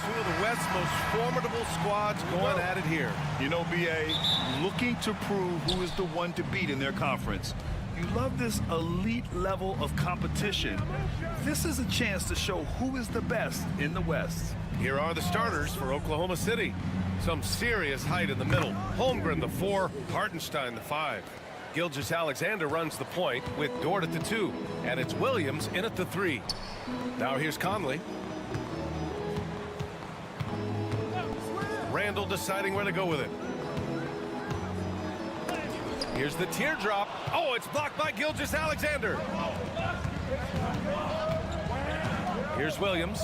Two of the West's most formidable squads going at it here. You know, B.A., looking to prove who is the one to beat in their conference. You love this elite level of competition. This is a chance to show who is the best in the West. Here are the starters for Oklahoma City. Some serious height in the middle. Holmgren, the 4, Hartenstein, the 5. Gilgeous-Alexander runs the point with Dort at the 2, and it's Williams in at the 3. Now here's Conley. Randall deciding where to go with it. Here's the teardrop. Oh, it's blocked by Gilgeous-Alexander. Here's Williams.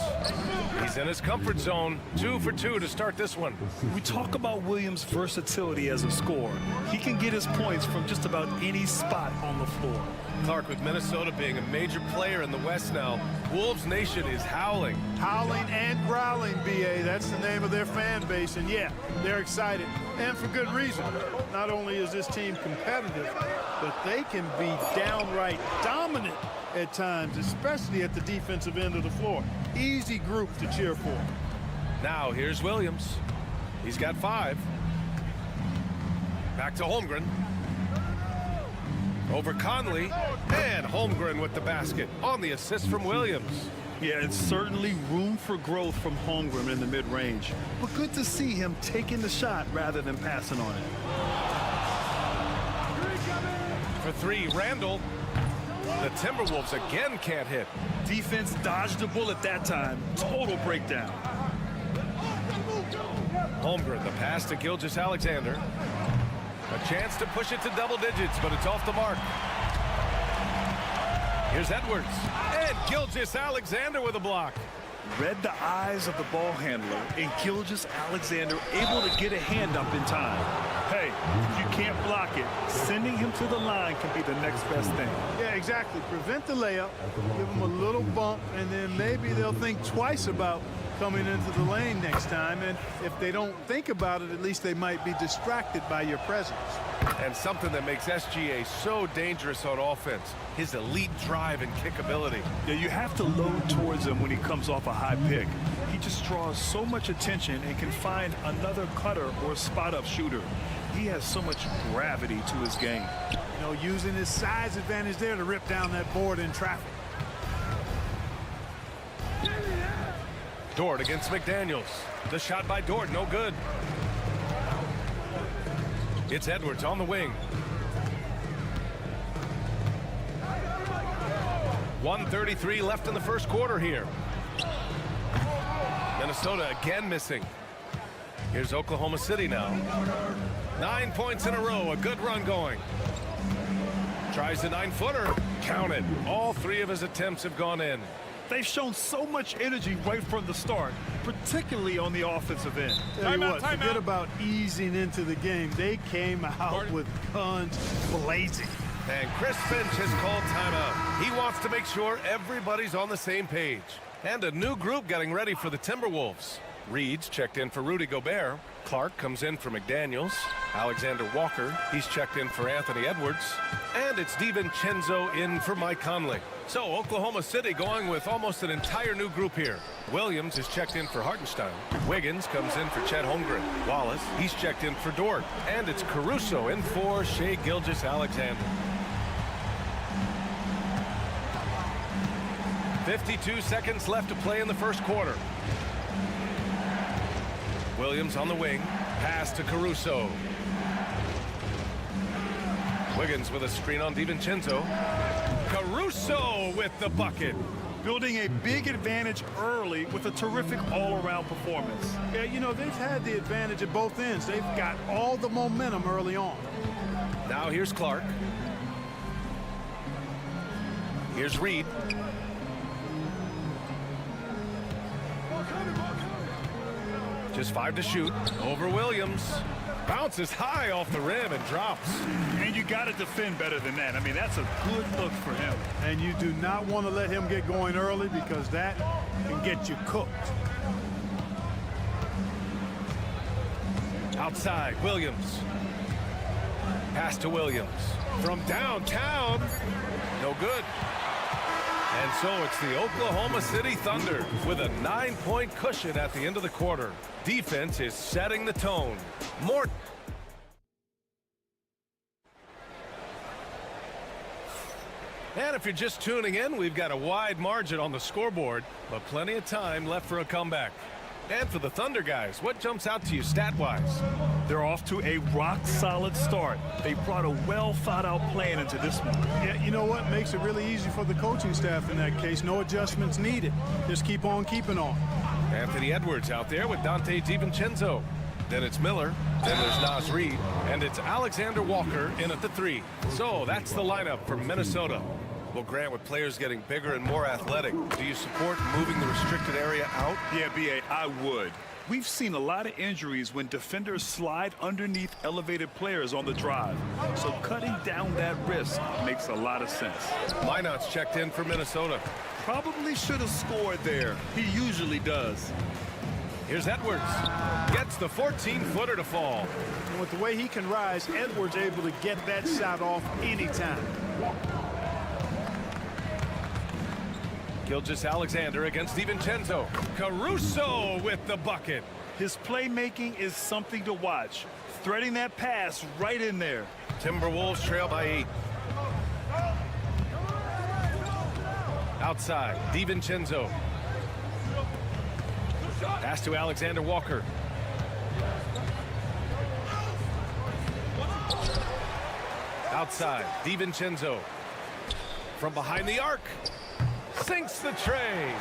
He's in his comfort zone. 2 for 2 to start this one. We talk about Williams' versatility as a scorer. He can get his points from just about any spot on the floor. Clark, with Minnesota being a major player in the West now, Wolves Nation is howling. Howling and growling, B.A. That's the name of their fan base. And yeah, they're excited. And for good reason. Not only is this team competitive, but they can be downright dominant at times, especially at the defensive end of the floor. Easy group to cheer for. Now here's Williams. He's got 5. Back to Holmgren. Over Conley, and Holmgren with the basket on the assist from Williams. Yeah, it's certainly room for growth from Holmgren in the mid-range, but good to see him taking the shot rather than passing on it. For 3, Randall. The Timberwolves again can't hit. Defense dodged a bullet that time. Total breakdown. Holmgren, the pass to Gilgeous-Alexander. A chance to push it to double digits, but it's off the mark. Here's Edwards. And Gilgeous-Alexander with a block. Read the eyes of the ball handler, and Gilgeous-Alexander able to get a hand up in time. Hey, if you can't block it, sending him to the line can be the next best thing. Yeah, exactly. Prevent the layup, give them a little bump, and then maybe they'll think twice about coming into the lane next time. And if they don't think about it, at least they might be distracted by your presence. And something that makes SGA so dangerous on offense, his elite drive and kick ability. Yeah, you have to load towards him when he comes off a high pick. He just draws so much attention and can find another cutter or spot-up shooter. He has so much gravity to his game. You know, using his size advantage there to rip down that board in traffic. Dort against McDaniels. The shot by Dort, no good. It's Edwards on the wing. 1:33 left in the first quarter here. Minnesota again missing. Here's Oklahoma City now. 9 points in a row, a good run going. Tries a 9-footer, counted. All 3 of his attempts have gone in. They've shown so much energy right from the start, particularly on the offensive end. Tell you what, forget about easing into the game. They came out with guns blazing. And Chris Finch has called timeout. He wants to make sure everybody's on the same page. And a new group getting ready for the Timberwolves. Reed's checked in for Rudy Gobert. Clark comes in for McDaniels. Alexander Walker, he's checked in for Anthony Edwards. And it's DiVincenzo in for Mike Conley. So Oklahoma City going with almost an entire new group here. Williams is checked in for Hartenstein. Wiggins comes in for Chet Holmgren. Wallace, he's checked in for Dort. And it's Caruso in for Shai Gilgeous-Alexander. 52 seconds left to play in the first quarter. Williams on the wing. Pass to Caruso. Wiggins with a screen on DiVincenzo. Caruso with the bucket. Building a big advantage early with a terrific all-around performance. Yeah, you know, they've had the advantage at both ends. They've got all the momentum early on. Now here's Clark. Here's Reed. Just 5 to shoot. Over Williams. Bounces high off the rim and drops. And you got to defend better than that. I mean, that's a good look for him. And you do not want to let him get going early because that can get you cooked. Outside, Williams. Pass to Williams. From downtown. No good. And so it's the Oklahoma City Thunder with a 9-point cushion at the end of the quarter. Defense is setting the tone. More. And if you're just tuning in, we've got a wide margin on the scoreboard, but plenty of time left for a comeback. And for the Thunder guys, what jumps out to you stat-wise? They're off to a rock-solid start. They brought a well-thought-out plan into this one. Yeah, you know what? Makes it really easy for the coaching staff in that case. No adjustments needed. Just keep on keeping on. Anthony Edwards out there with Dante DiVincenzo. Then it's Miller. Then there's Naz Reid. And it's Alexander Walker in at the 3. So that's the lineup for Minnesota. Well, Grant, with players getting bigger and more athletic, do you support moving the restricted area out? Yeah, B.A., I would. We've seen a lot of injuries when defenders slide underneath elevated players on the drive. So cutting down that risk makes a lot of sense. Minot's checked in for Minnesota. Probably should have scored there. He usually does. Here's Edwards. Gets the 14-footer to fall. And with the way he can rise, Edwards able to get that shot off anytime. Gilgeous-Alexander against DiVincenzo. Caruso with the bucket. His playmaking is something to watch. Threading that pass right in there. Timberwolves trail by 8. Outside, DiVincenzo. Pass to Alexander Walker. Outside, DiVincenzo. From behind the arc. Sinks the tray.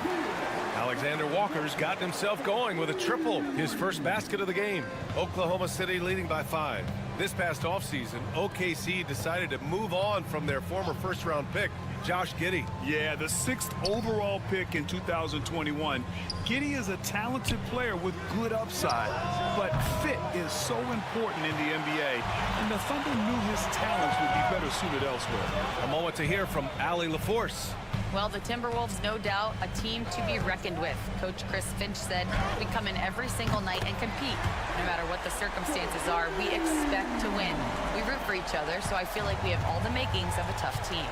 Alexander Walker's gotten himself going with a triple, his first basket of the game. Oklahoma City leading by 5. This past offseason, OKC decided to move on from their former first-round pick, Josh Giddey. Yeah, the 6th overall pick in 2021. Giddey is a talented player with good upside, but fit is so important in the NBA, and the Thunder knew his talents would be better suited elsewhere. A moment to hear from Allie LaForce. Well, the Timberwolves, no doubt, a team to be reckoned with. Coach Chris Finch said, we come in every single night and compete. No matter what the circumstances are, we expect to win. We root for each other, so I feel like we have all the makings of a tough team.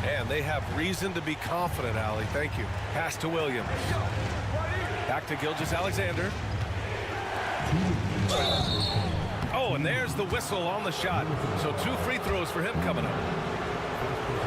And they have reason to be confident, Allie. Thank you. Pass to Williams. Back to Gilgeous-Alexander. Oh, and there's the whistle on the shot. So 2 free throws for him coming up.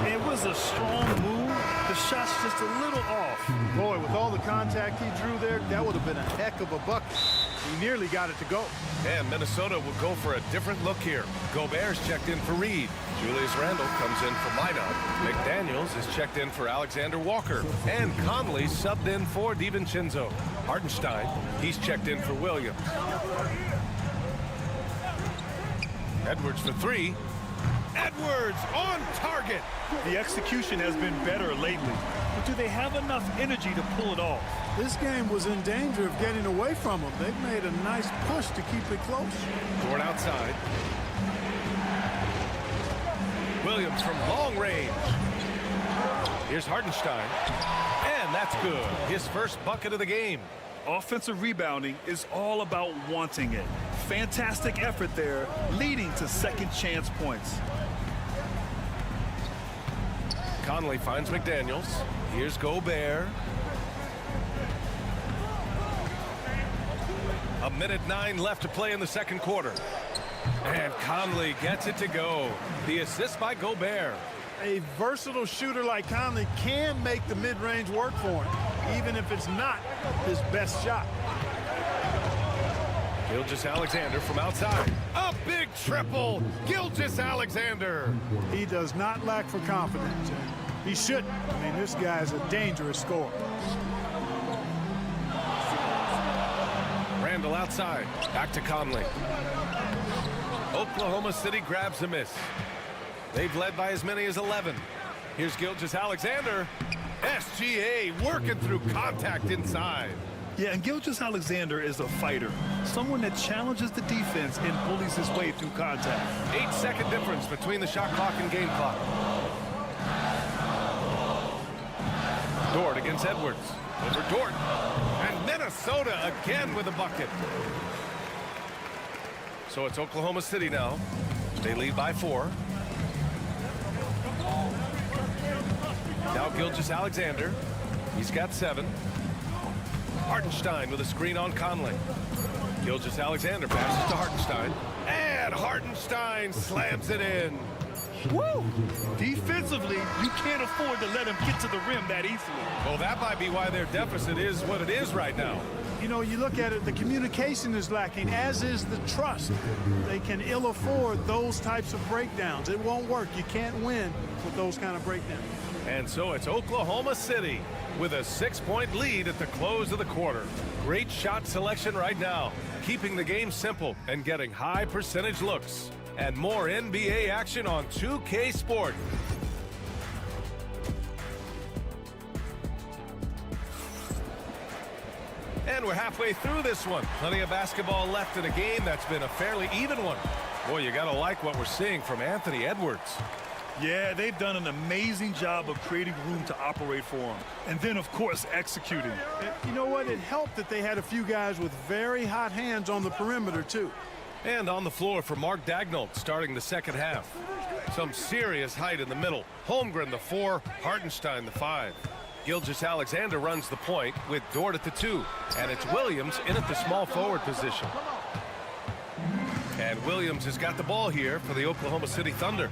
It was a strong move. The shot's just a little off. Boy, with all the contact he drew there, that would have been a heck of a bucket. He nearly got it to go. And Minnesota will go for a different look here. Gobert's checked in for Reed. Julius Randle comes in for Minot. McDaniels is checked in for Alexander Walker. And Conley subbed in for DiVincenzo. Hartenstein, he's checked in for Williams. Edwards for 3. Edwards on target. The execution has been better lately, but do they have enough energy to pull it off? This game was in danger of getting away from them. They've made a nice push to keep it close. Toward outside. Williams from long range. Here's Hartenstein. And that's good. His first bucket of the game. Offensive rebounding is all about wanting it. Fantastic effort there, leading to second chance points. Conley finds McDaniels. Here's Gobert. 1:09 left to play in the second quarter. And Conley gets it to go. The assist by Gobert. a versatile shooter like Conley can make the mid-range work for him, even if it's not his best shot. Gilgeous-Alexander from outside. A big triple. Gilgeous-Alexander. He does not lack for confidence, and he shouldn't. I mean, this guy's a dangerous scorer. Randall outside. Back to Conley. Oklahoma City grabs a miss. They've led by as many as 11. Here's Gilgeous-Alexander. SGA working through contact inside. Yeah, and Gilgeous-Alexander is a fighter, someone that challenges the defense and bullies his way through contact. 8-second difference between the shot clock and game clock. Dort against Edwards. Over Dort. And Minnesota again with a bucket. So it's Oklahoma City now. They lead by 4. Now Gilgeous-Alexander. He's got 7. Hartenstein with a screen on Conley. Gilgeous-Alexander passes to Hartenstein. And Hartenstein slams it in. Woo! Defensively, you can't afford to let him get to the rim that easily. Well, that might be why their deficit is what it is right now. You know, you look at it, the communication is lacking, as is the trust. They can ill afford those types of breakdowns. It won't work. You can't win with those kind of breakdowns. And so it's Oklahoma City with a 6-point lead at the close of the quarter. Great shot selection right now, keeping the game simple and getting high percentage looks. And more NBA action on 2K Sport. And we're halfway through this one. Plenty of basketball left in a game that's been a fairly even one. Boy, you gotta like what we're seeing from Anthony Edwards. Yeah, they've done an amazing job of creating room to operate for him. And then, of course, executing. You know what? It helped that they had a few guys with very hot hands on the perimeter, too. And on the floor for Mark Daigneault starting the second half. Some serious height in the middle. Holmgren the 4, Hartenstein the 5. Gilgeous-Alexander runs the point with Dort at the 2. And it's Williams in at the small forward position. And Williams has got the ball here for the Oklahoma City Thunder.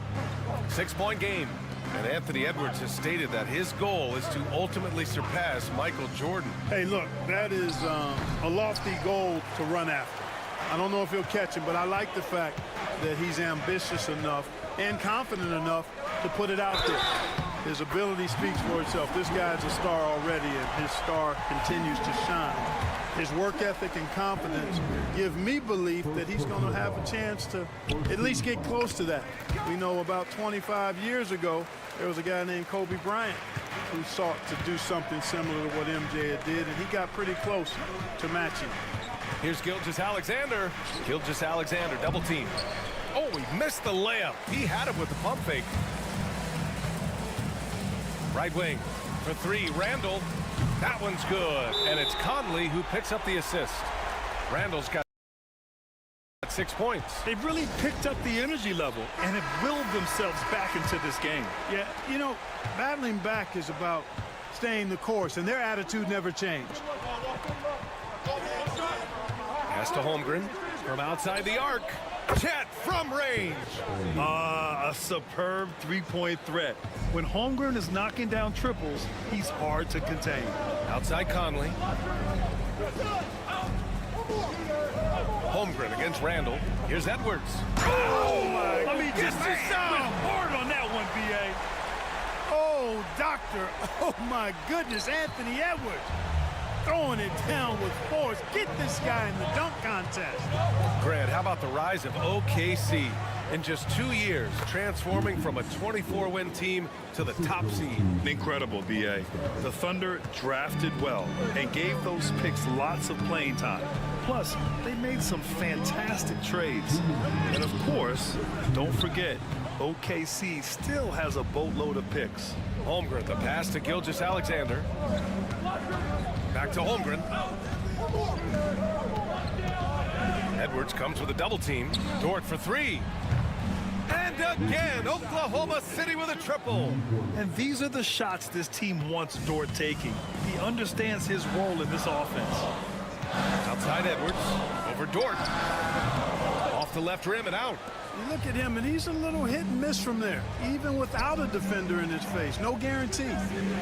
6-point game. And Anthony Edwards has stated that his goal is to ultimately surpass Michael Jordan. Hey, look, that is a lofty goal to run after. I don't know if he'll catch it, but I like the fact that he's ambitious enough and confident enough to put it out there. His ability speaks for itself. This guy's a star already, and his star continues to shine. His work ethic and confidence give me belief that he's going to have a chance to at least get close to that. We know about 25 years ago, there was a guy named Kobe Bryant who sought to do something similar to what MJ did, and he got pretty close to matching. Here's Gilgeous-Alexander. Gilgeous-Alexander double team. Oh, he missed the layup. He had him with the pump fake. Right wing for 3, Randall. That one's good. And it's Conley who picks up the assist. Randall's got 6 points. They've really picked up the energy level and have willed themselves back into this game. Yeah, you know, battling back is about staying the course, and their attitude never changed. Pass to Holmgren from outside the arc. Chet from range. A superb three-point threat. When Holmgren is knocking down triples, he's hard to contain. Outside Conley. Holmgren against Randall. Here's Edwards. Oh my! I mean, just hard on that one, B.A. Oh, doctor. Oh, my goodness. Anthony Edwards throwing it down with force. Get this guy in the dunk contest. Grant, how about the rise of OKC in just 2 years, transforming from a 24-win team to the top seed? Incredible, B.A. The Thunder drafted well and gave those picks lots of playing time. Plus, they made some fantastic trades. And of course, don't forget, OKC still has a boatload of picks. Holmgren, the pass to Gilgeous-Alexander. Back to Holmgren. Edwards comes with a double team. Dort for 3. And again, Oklahoma City with a triple. And these are the shots this team wants Dort taking. He understands his role in this offense. Outside Edwards, over Dort. Off off the left rim and out. You look at him, and he's a little hit and miss from there, even without a defender in his face. No guarantee.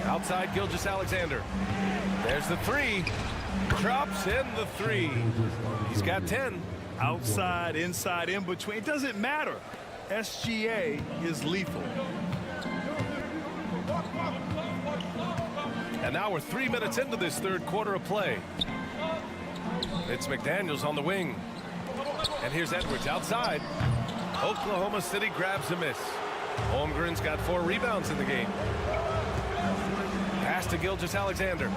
Outside Gilgeous-Alexander. There's the three. Drops in the three. He's got 10. Outside, inside, in between. It doesn't matter. SGA is lethal. And now we're 3 minutes into this third quarter of play. It's McDaniels on the wing. And here's Edwards outside. Oklahoma City grabs a miss. Holmgren's got 4 rebounds in the game. Pass to Gilgeous-Alexander.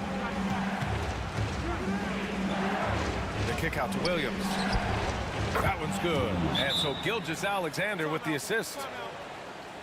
The kick out to Williams. That one's good. And so Gilgeous-Alexander with the assist.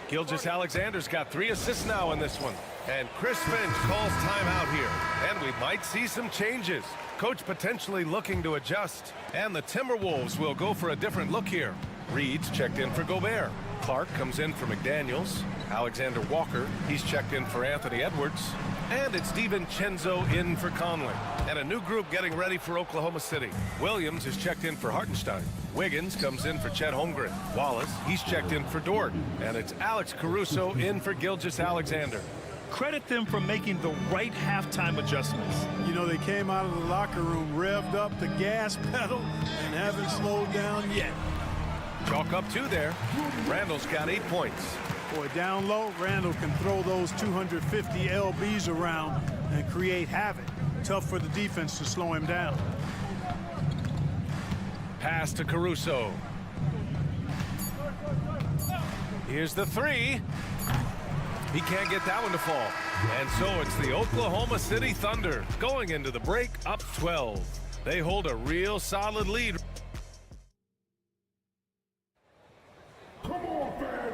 Gilgeous-Alexander's got 3 assists now in this one. And Chris Finch calls timeout here. And we might see some changes. Coach potentially looking to adjust. And the Timberwolves will go for a different look here. Reed's checked in for Gobert. Clark comes in for McDaniels. Alexander Walker, he's checked in for Anthony Edwards. And it's DiVincenzo in for Conley. And a new group getting ready for Oklahoma City. Williams is checked in for Hartenstein. Wiggins comes in for Chet Holmgren. Wallace, he's checked in for Dort. And it's Alex Caruso in for Gilgeous-Alexander. Credit them for making the right halftime adjustments. You know, they came out of the locker room, revved up the gas pedal, and haven't slowed down yet. Chalk up 2 there. Randall's got 8 points. Boy, down low, Randall can throw those 250 LBs around and create havoc. Tough for the defense to slow him down. Pass to Caruso. Here's the 3. He can't get that one to fall. And so it's the Oklahoma City Thunder going into the break up 12. They hold a real solid lead.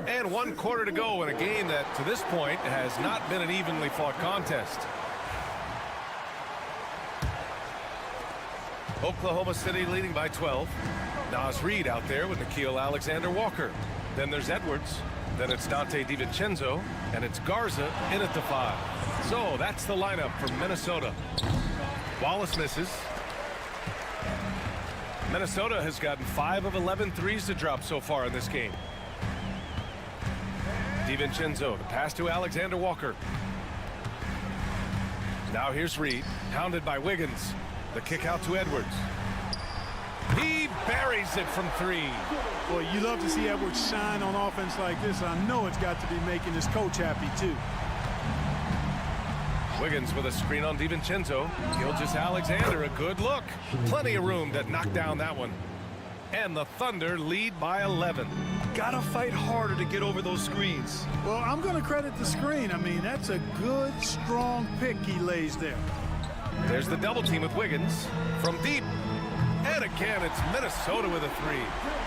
And 1 quarter to go in a game that to this point has not been an evenly fought contest. Oklahoma City leading by 12. Naz Reid out there with Nickeil Alexander-Walker. Then there's Edwards. Then it's Dante DiVincenzo. And it's Garza in at the 5. So that's the lineup for Minnesota. Wallace misses. Minnesota has gotten 5 of 11 threes to drop so far in this game. DiVincenzo, the pass to Alexander Walker. Now here's Reed, hounded by Wiggins. The kick out to Edwards. He buries it from 3. Boy, you love to see Edwards shine on offense like this. I know it's got to be making his coach happy, too. Wiggins with a screen on DiVincenzo. Gilgeous-Alexander, a good look. Plenty of room to knock down that one. And the Thunder lead by 11. Gotta fight harder to get over those screens. Well, I'm going to credit the screen. I mean, that's a good, strong pick he lays there. There's the double team with Wiggins from deep. And again, it's Minnesota with a 3.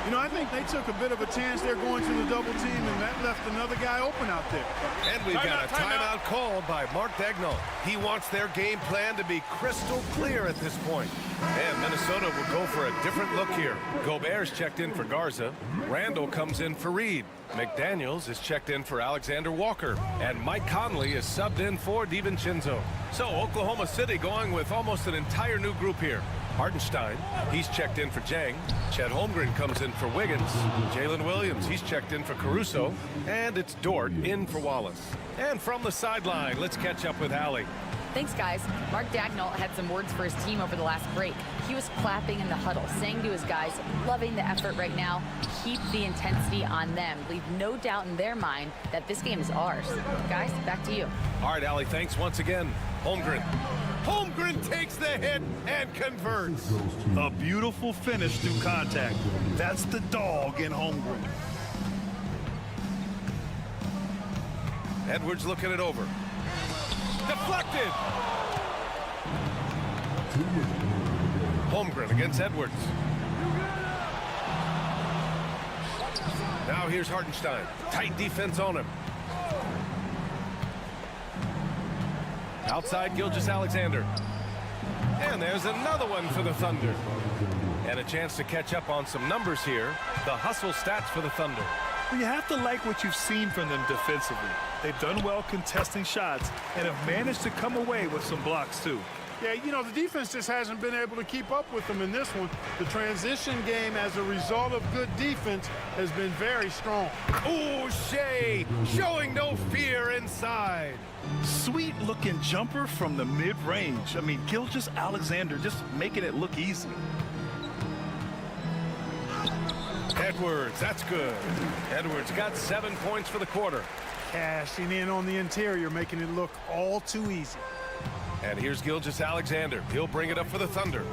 You know, I think they took a bit of a chance there going to the double team, and that left another guy open out there. And we've got a timeout called by Mark Daigneault. He wants their game plan to be crystal clear at this point. And Minnesota will go for a different look here. Gobert's checked in for Garza. Randall comes in for Reed. McDaniels is checked in for Alexander Walker. And Mike Conley is subbed in for DiVincenzo. So Oklahoma City going with almost an entire new group here. Hartenstein, he's checked in for Jang. Chet Holmgren comes in for Wiggins. Jalen Williams, he's checked in for Caruso. And it's Dort in for Wallace. And from the sideline, let's catch up with Allie. Thanks, guys. Mark Daigneault had some words for his team over the last break. He was clapping in the huddle, saying to his guys, loving the effort right now. Keep the intensity on them. Leave no doubt in their mind that this game is ours. Guys, back to you. All right, Allie, thanks once again. Holmgren. Holmgren takes the hit and converts. A beautiful finish through contact. That's the dog in Holmgren. Edwards looking it over. Deflected. Holmgren against Edwards. Now here's Hartenstein. Tight defense on him. Outside Gilgeous-Alexander. And there's another one for the Thunder. And a chance to catch up on some numbers here. The hustle stats for the Thunder. You have to like what you've seen from them defensively. They've done well contesting shots and have managed to come away with some blocks too. Yeah, you know, the defense just hasn't been able to keep up with them in this one. The transition game, as a result of good defense, has been very strong. Ooh, Shea showing no fear inside. Sweet-looking jumper from the mid-range. I mean, Gilgeous-Alexander just making it look easy. Edwards, that's good. Edwards got 7 points for the quarter. Cashing in on the interior, making it look all too easy. And here's Gilgeous-Alexander. He'll bring it up for the Thunder.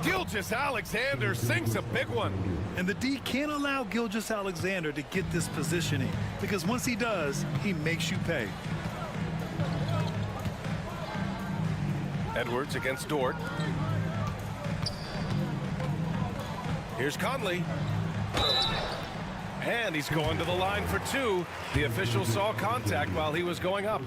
Gilgeous-Alexander sinks a big one. And the D can't allow Gilgeous-Alexander to get this positioning, because once he does, he makes you pay. Edwards against Dort. Here's Conley. And he's going to the line for two. The official saw contact while he was going up.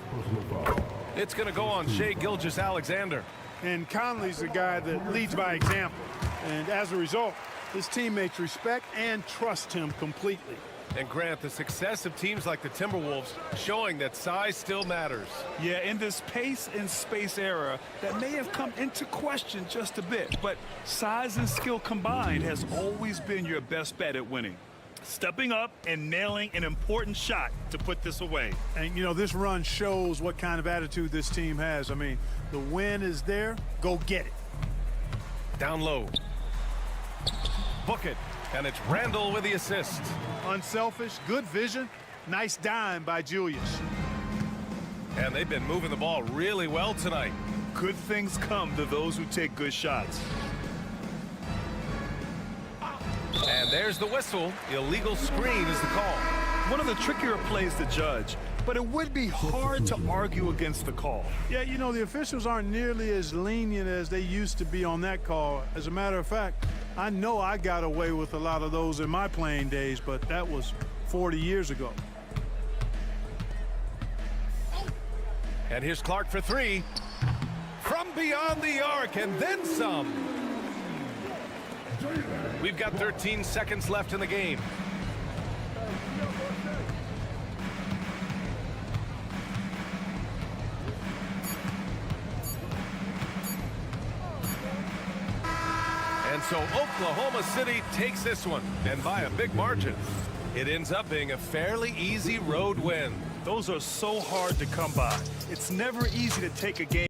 It's going to go on Shea Gilgeous-Alexander. And Conley's the guy that leads by example. And as a result, his teammates respect and trust him completely. And Grant, the success of teams like the Timberwolves showing that size still matters. Yeah, in this pace and space era, that may have come into question just a bit, but size and skill combined has always been your best bet at winning. Stepping up and nailing an important shot to put this away. And, you know, this run shows what kind of attitude this team has. I mean, the win is there. Go get it. Down low. Book it. And it's Randall with the assist. Unselfish, good vision. Nice dime by Julius. And they've been moving the ball really well tonight. Good things come to those who take good shots. And there's the whistle. Illegal screen is the call. One of the trickier plays to judge, but it would be hard to argue against the call. Yeah, you know, the officials aren't nearly as lenient as they used to be on that call. As a matter of fact, I know I got away with a lot of those in my playing days, but that was 40 years ago. And here's Clark for three. From beyond the arc and then some. We've got 13 seconds left in the game. And so Oklahoma City takes this one, and by a big margin. It ends up being a fairly easy road win. Those are so hard to come by. It's never easy to take a game.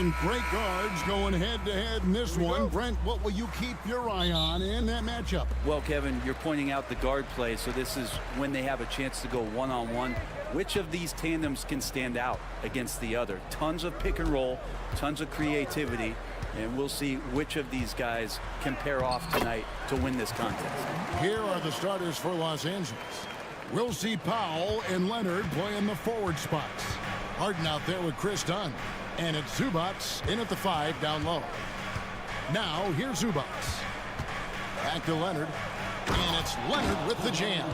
And great guards going head-to-head in this one. Brent, what will you keep your eye on in that matchup? Well, Kevin, you're pointing out the guard play, so this is when they have a chance to go one-on-one. Which of these tandems can stand out against the other? Tons of pick and roll, tons of creativity, and we'll see which of these guys can pair off tonight to win this contest. Here are the starters for Los Angeles. We'll see Powell and Leonard playing the forward spots. Harden out there with Chris Dunn. And it's Zubats in at the 5 down low. Now here's Zubats. Back to Leonard. And it's Leonard with the jam.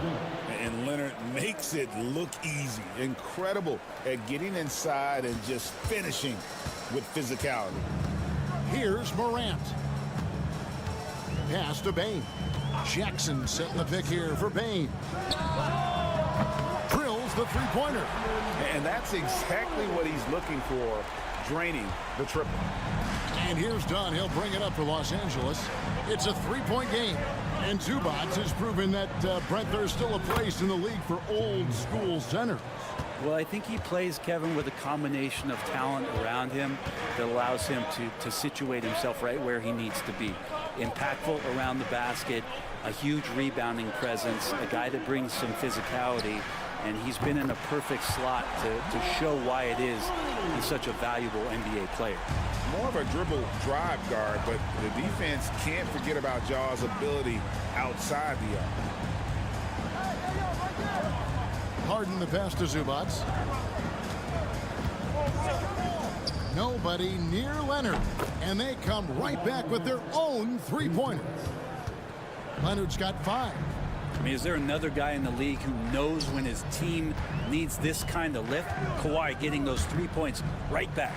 And Leonard makes it look easy. Incredible at getting inside and just finishing with physicality. Here's Morant. Pass to Bane. Jackson setting the pick here for Bane. Drills the three-pointer. And that's exactly what he's looking for, draining the triple. And here's Dunn. He'll bring it up for Los Angeles. It's a three-point game. And Zubats has proven that, Brent, there's still a place in the league for old-school centers. Well, I think he plays, Kevin, with a combination of talent around him that allows him to situate himself right where he needs to be. Impactful around the basket, a huge rebounding presence, a guy that brings some physicality, and he's been in a perfect slot to show why it is he's such a valuable NBA player. More of a dribble drive guard, but the defense can't forget about Jaw's ability outside the arc. Harden the pass to Zubats. Nobody near Leonard. And they come right back with their own three-pointers. Leonard's got 5. I mean, is there another guy in the league who knows when his team needs this kind of lift? Kawhi getting those 3 points right back.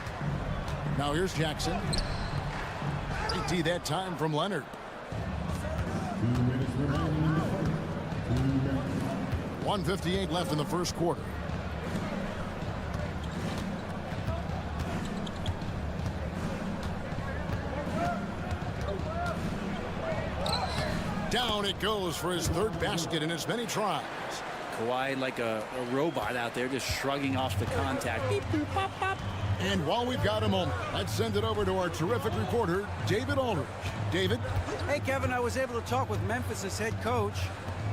Now here's Jackson. 18 that time from Leonard. 1:58 left in the first quarter. Down it goes for his 3rd basket in as many tries. Kawhi like a robot out there just shrugging off the contact. Beep, boop, pop, pop. And while we've got a moment, let's send it over to our terrific reporter, David Aldridge. David? Hey, Kevin, I was able to talk with Memphis' head coach.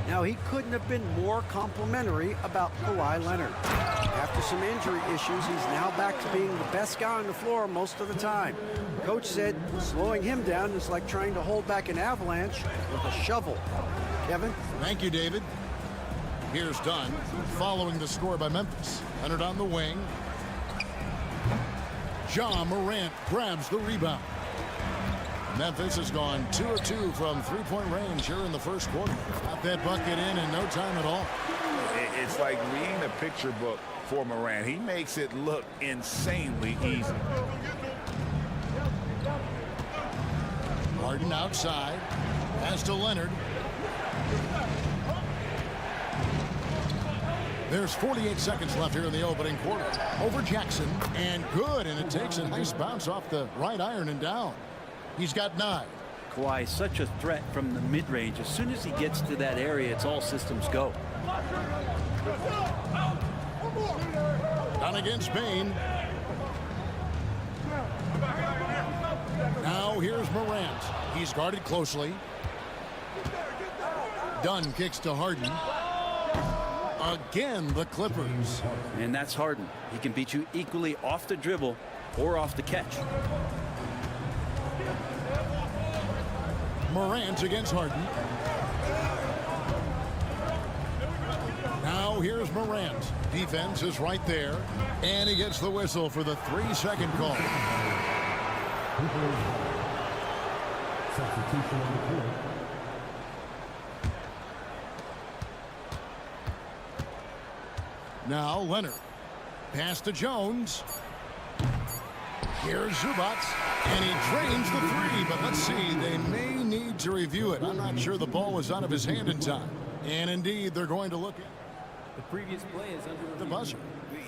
Now, he couldn't have been more complimentary about Kawhi Leonard. After some injury issues, he's now back to being the best guy on the floor most of the time. Coach said slowing him down is like trying to hold back an avalanche with a shovel. Kevin? Thank you, David. Here's Dunn, following the score by Memphis. Leonard on the wing. Ja Morant grabs the rebound. Memphis has gone 2 of 2 from three-point range here in the first quarter. Got that bucket in no time at all. It's like reading a picture book for Morant. He makes it look insanely easy. Harden outside. Pass to Leonard. There's 48 seconds left here in the opening quarter. Over Jackson. And good. And it takes a nice bounce off the right iron and down. He's got 9. Kawhi, such a threat from the mid-range. As soon as he gets to that area, it's all systems go. Down against Bane. Now here's Morant. He's guarded closely. Dunn kicks to Harden. Again, the Clippers. And that's Harden. He can beat you equally off the dribble or off the catch. Morant against Harden. Now here's Morant. Defense is right there. And he gets the whistle for the 3-second call. Substitution on the court. Now Leonard. Pass to Jones. Here's Zubats. And he drains the 3, but let's see, they may need to review it. I'm not sure the ball was out of his hand in time. And indeed, they're going to look at the previous play is under the buzzer.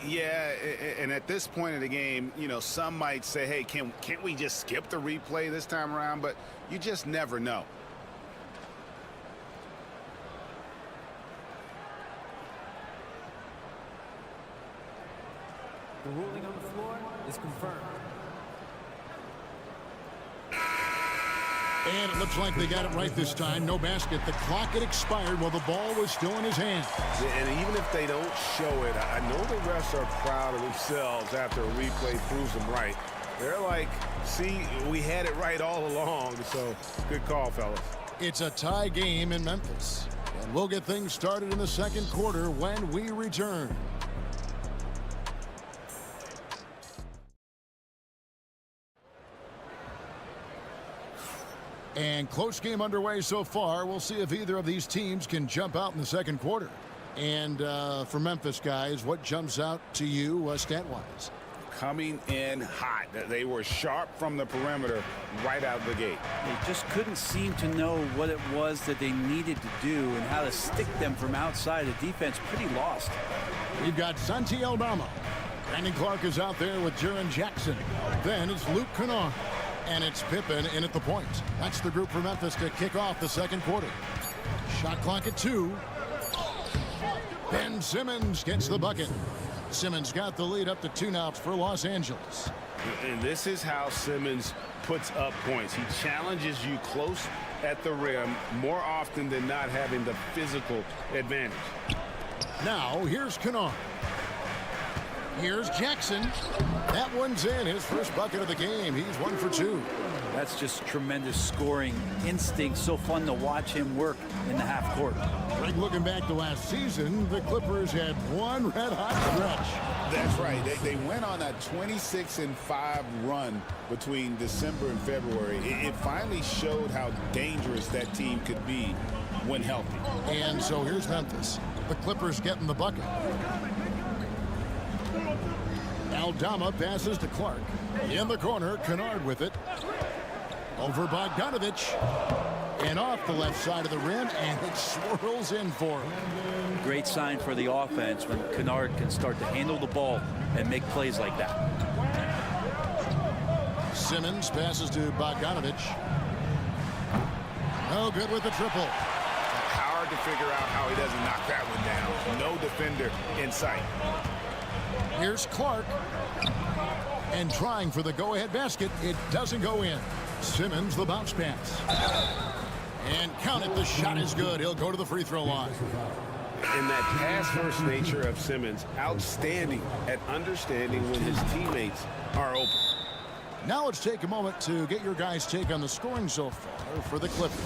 Yeah, and at this point in the game, you know, some might say, hey, can't we just skip the replay this time around? But you just never know. The ruling on the floor is confirmed. And it looks like they got it right this time. No basket. The clock had expired while the ball was still in his hand. Yeah, and even if they don't show it, I know the refs are proud of themselves after a replay proves them right. They're like, see, we had it right all along. So good call, fellas. It's a tie game in Memphis. And we'll get things started in the second quarter when we return. And close game underway so far. We'll see if either of these teams can jump out in the second quarter. And for Memphis, guys, what jumps out to you stat-wise? Coming in hot. They were sharp from the perimeter right out of the gate. They just couldn't seem to know what it was that they needed to do and how to stick them from outside. The defense pretty lost. We've got Santi Aldama. Brandon Clark is out there with Jaren Jackson. Then it's Luke Kennard. And it's Pippen in at the point. That's the group for Memphis to kick off the second quarter. Shot clock at 2. Ben Simmons gets the bucket. Simmons got the lead up to 2 now for Los Angeles. And this is how Simmons puts up points. He challenges you close at the rim more often than not, having the physical advantage. Now here's Kennard. Here's Jackson. That one's in. His first bucket of the game. He's 1 for 2. That's just tremendous scoring instinct. So fun to watch him work in the half court. Greg, looking back to last season, the Clippers had one red-hot stretch. That's right. They went on a 26-5 run between December and February. It finally showed how dangerous that team could be when healthy. And so here's Memphis. The Clippers getting the bucket. Aldama passes to Clark. In the corner, Kennard with it. Over Bogdanovich. And off the left side of the rim, and it swirls in for him. Great sign for the offense when Kennard can start to handle the ball and make plays like that. Simmons passes to Bogdanovich. No good with the triple. Hard to figure out how he doesn't knock that one down. No defender in sight. Here's Clark. And trying for the go-ahead basket. It doesn't go in. Simmons the bounce pass. And count it, the shot is good. He'll go to the free throw line. And that pass-first nature of Simmons, outstanding at understanding when his teammates are open. Now let's take a moment to get your guys' take on the scoring so far for the Clippers.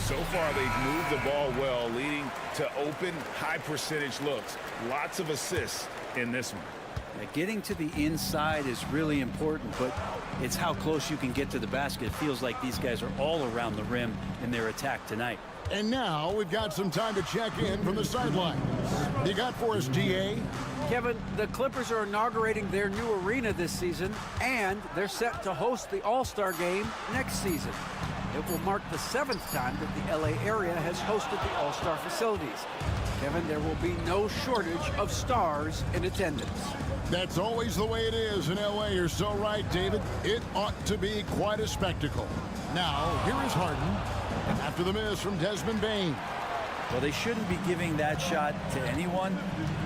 So far, they've moved the ball well, leading to open, high-percentage looks. Lots of assists in this one. Getting to the inside is really important, but it's how close you can get to the basket. It feels like these guys are all around the rim in their attack tonight. And now we've got some time to check in from the sideline. You got for us, DA? Kevin, the Clippers are inaugurating their new arena this season, and they're set to host the All-Star game next season. It will mark the 7th time that the LA area has hosted the All-Star facilities. Kevin, there will be no shortage of stars in attendance. That's always the way it is in LA. You're so right, David. It ought to be quite a spectacle. Now, here is Harden after the miss from Desmond Bane. Well, they shouldn't be giving that shot to anyone,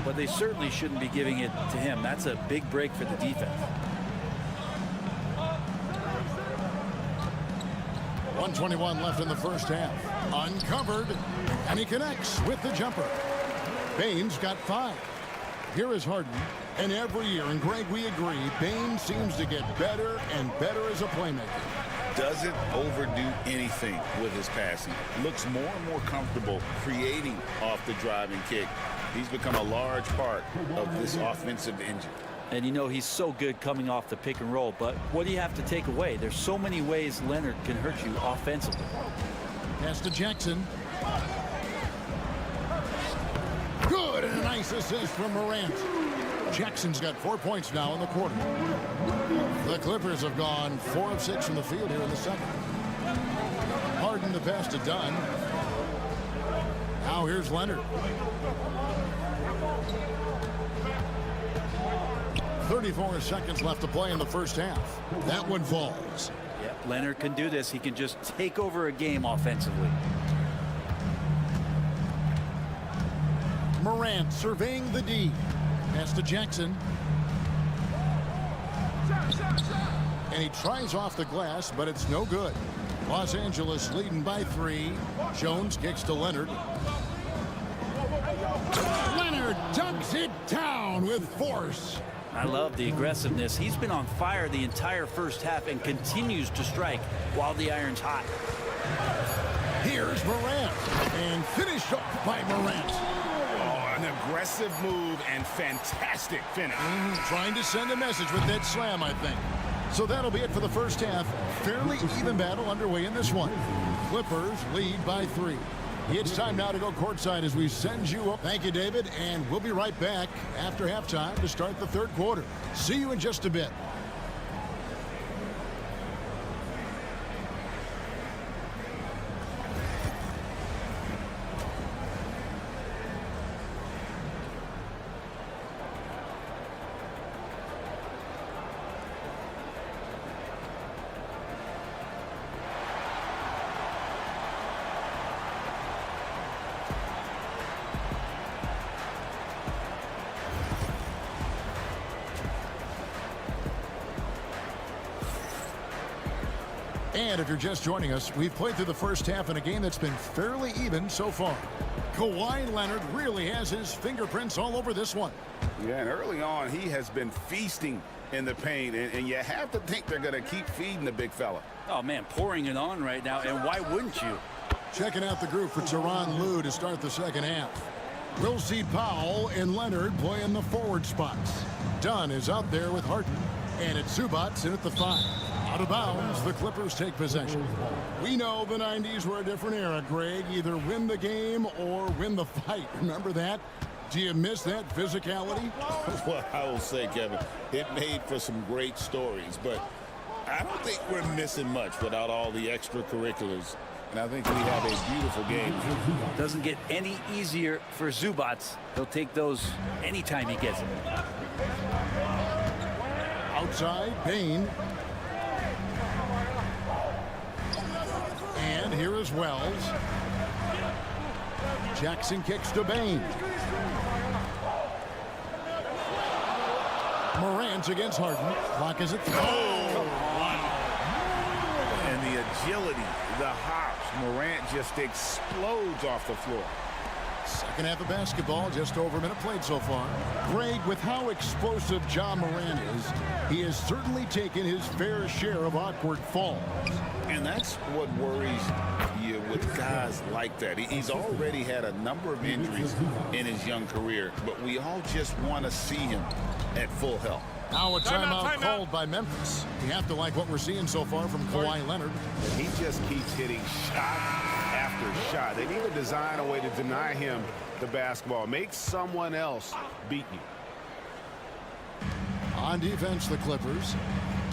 but they certainly shouldn't be giving it to him. That's a big break for the defense. 1:21 left in the first half. Uncovered, and he connects with the jumper. Bane's got 5. Here is Harden. And every year, and Greg, we agree, Bane seems to get better and better as a playmaker. Doesn't overdo anything with his passing. Looks more and more comfortable creating off the driving kick. He's become a large part of this offensive engine. And you know, he's so good coming off the pick and roll, but what do you have to take away? There's so many ways Leonard can hurt you offensively. Pass to Jackson. Good, and a nice assist from Morant. Jackson's got 4 points now in the quarter. The Clippers have gone 4 of 6 from the field here in the second. Harden the pass to Dunn. Now here's Leonard. 34 seconds left to play in the first half. That one falls. Yeah, Leonard can do this. He can just take over a game offensively. Morant surveying the D. Pass to Jackson. And he tries off the glass, but it's no good. Los Angeles leading by 3. Jones kicks to Leonard. Leonard dunks it down with force. I love the aggressiveness. He's been on fire the entire first half and continues to strike while the iron's hot. Here's Morant, and finished off by Morant. Oh, an aggressive move and fantastic finish. Trying to send a message with that slam, I think. So that'll be it for the first half. Fairly even battle underway in this one. Clippers lead by 3. It's time now to go courtside as we send you up. Thank you, David, and we'll be right back after halftime to start the third quarter. See you in just a bit. And if you're just joining us, we've played through the first half in a game that's been fairly even so far. Kawhi Leonard really has his fingerprints all over this one. Yeah, and early on, he has been feasting in the paint, and you have to think they're going to keep feeding the big fella. Oh, man, pouring it on right now, and why wouldn't you? Checking out the group for Tyronn Lue to start the second half. We'll see Powell and Leonard play in the forward spots. Dunn is out there with Harden, and it's Zubac in at the 5. Out of bounds, the Clippers take possession. We know the 90s were a different era, Greg. Either win the game or win the fight. Remember that? Do you miss that physicality? Well, I will say, Kevin, it made for some great stories, but I don't think we're missing much without all the extracurriculars. And I think we have a beautiful game. Doesn't get any easier for Zubac. He'll take those anytime he gets it. Outside, Payne. And here is Wells. Jackson kicks to Bain. Morant against Harden. Clock is at 3. And the agility, the hops, Morant just explodes off the floor. Second half of basketball, just over a minute played so far. Greg, with how explosive John Morant is, he has certainly taken his fair share of awkward falls. And that's what worries you with guys like that. He's already had a number of injuries in his young career, but we all just want to see him at full health. Now a timeout called by Memphis. You have to like what we're seeing so far from Kawhi Leonard. And he just keeps hitting shot after shot. They need to design a way to deny him the basketball. Make someone else beat you. On defense, the Clippers.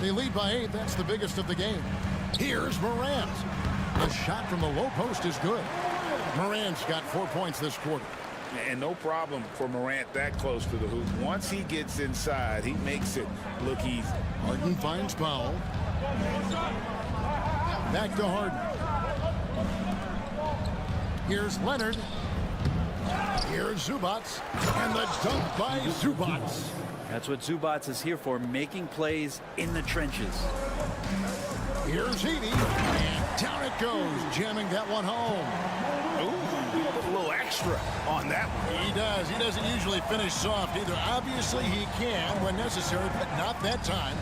They lead by 8. That's the biggest of the game. Here's Morant. The shot from the low post is good. Morant's got 4 points this quarter. And no problem for Morant that close to the hoop. Once he gets inside, he makes it look easy. Harden finds Powell. Back to Harden. Here's Leonard. Here's Zubac. And the dunk by Zubac. That's what Zubac is here for, making plays in the trenches. Here's Heaney. And down it goes, jamming that one home. Ooh, a little extra on that one. He does. He doesn't usually finish soft either. Obviously, he can when necessary, but not that time.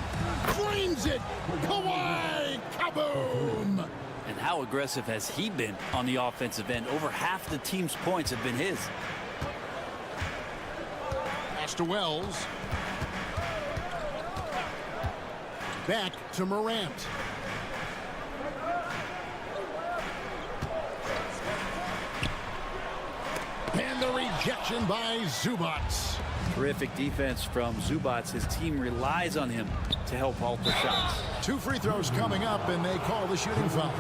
Flames it. Kawhi. Kaboom. And how aggressive has he been on the offensive end? Over half the team's points have been his. Pass to Wells. Back to Morant. And the rejection by Zubac. Terrific defense from Zubac. His team relies on him to help alter shots. 2 free throws coming up, and they call the shooting foul.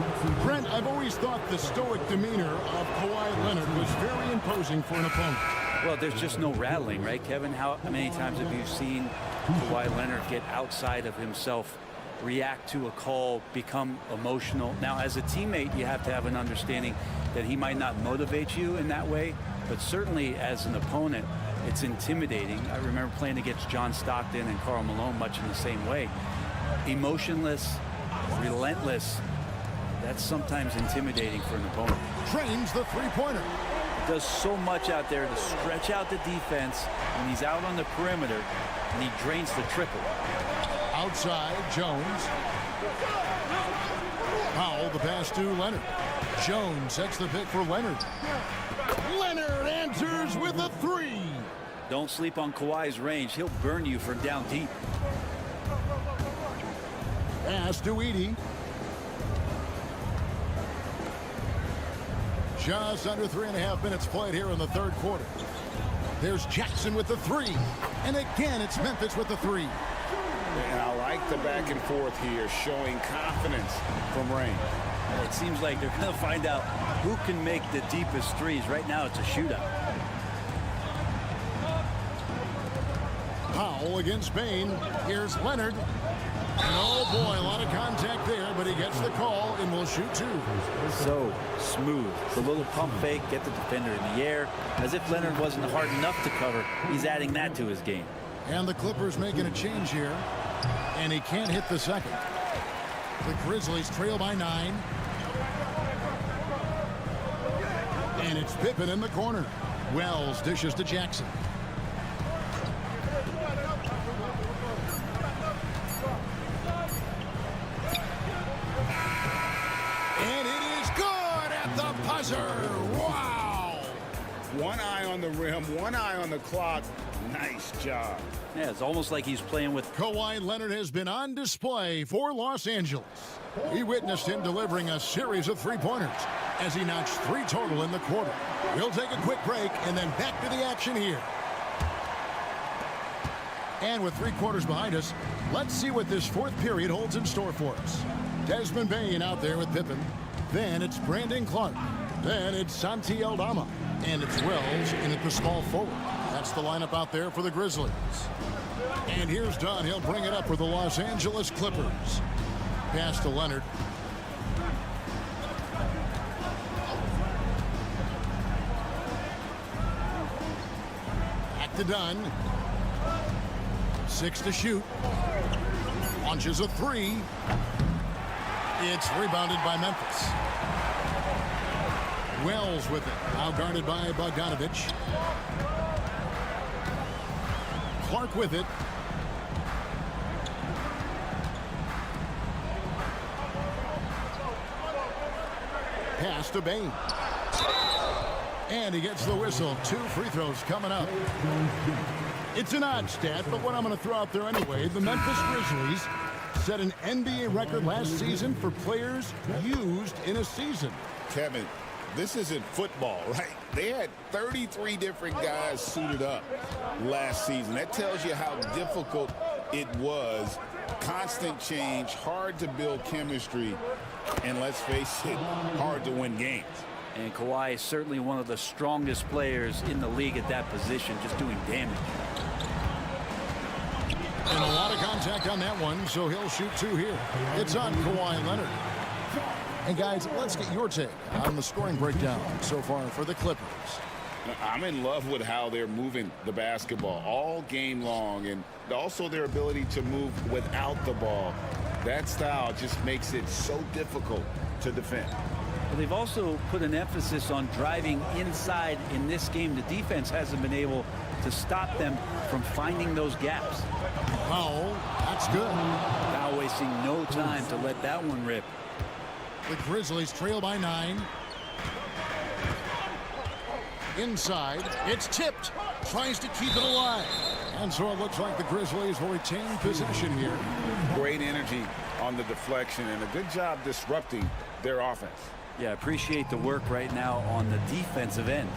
Brent, I've always thought the stoic demeanor of Kawhi Leonard was very imposing for an opponent. Well, there's just no rattling, right, Kevin? How many times have you seen Kawhi Leonard get outside of himself, react to a call, become emotional? Now, as a teammate, you have to have an understanding that he might not motivate you in that way, but certainly as an opponent, it's intimidating. I remember playing against John Stockton and Karl Malone much in the same way. Emotionless, relentless. That's sometimes intimidating for an opponent. Trains the three-pointer. Does so much out there to stretch out the defense when he's out on the perimeter, and he drains the triple. Outside, Jones. Powell, the pass to Leonard. Jones sets the pick for Leonard. Leonard answers with a three. Don't sleep on Kawhi's range. He'll burn you from down deep. Pass to Edey. Just under 3.5 minutes played here in the third quarter. There's Jackson with the three. And again, it's Memphis with the three. And I like the back and forth here, showing confidence from Rain. It seems like they're going to find out who can make the deepest threes. Right now, it's a shootout. Powell against Bain. Here's Leonard. And oh boy, a lot of contact there, but he gets the call and will shoot two. So smooth. The little pump fake, get the defender in the air. As if Leonard wasn't hard enough to cover, he's adding that to his game. And the Clippers making a change here. And he can't hit the second. The Grizzlies trail by 9. And it's Pippen in the corner. Wells dishes to Jackson. And it is good at the buzzer. Wow! One eye on the rim, one eye on the clock. Nice job. Yeah, it's almost like he's playing with... Kawhi Leonard has been on display for Los Angeles. We witnessed him delivering a series of three-pointers as he notched 3 total in the quarter. We'll take a quick break and then back to the action here. And with 3 quarters behind us, let's see what this fourth period holds in store for us. Desmond Bain out there with Pippen. Then it's Brandon Clark. Then it's Santi Aldama. And it's Wells in at the small forward. That's the lineup out there for the Grizzlies. And here's Dunn. He'll bring it up for the Los Angeles Clippers. Pass to Leonard. Back to Dunn. 6 to shoot. Launches a 3. It's rebounded by Memphis. Wells with it. Now guarded by Bogdanovich. Clark with it. Pass to Bain. And he gets the whistle. 2 free throws coming up. It's an odd stat, but what I'm going to throw out there anyway. The Memphis Grizzlies set an NBA record last season for players used in a season. Kevin, this isn't football, right? They had 33 different guys suited up last season. That tells you how difficult it was. Constant change, hard to build chemistry, and let's face it, hard to win games. And Kawhi is certainly one of the strongest players in the league at that position, just doing damage. And a lot of contact on that one, so he'll shoot 2 here. It's on Kawhi Leonard. And guys, let's get your take on the scoring breakdown so far for the Clippers. I'm in love with how they're moving the basketball all game long, and also their ability to move without the ball. That style just makes it so difficult to defend. But they've also put an emphasis on driving inside in this game. The defense hasn't been able to stop them from finding those gaps. Powell, that's good. Now wasting no time to let that one rip. The Grizzlies trail by 9. Inside, it's tipped. Tries to keep it alive. And so it looks like the Grizzlies will retain possession here. Great energy on the deflection and a good job disrupting their offense. Yeah, appreciate the work right now on the defensive end.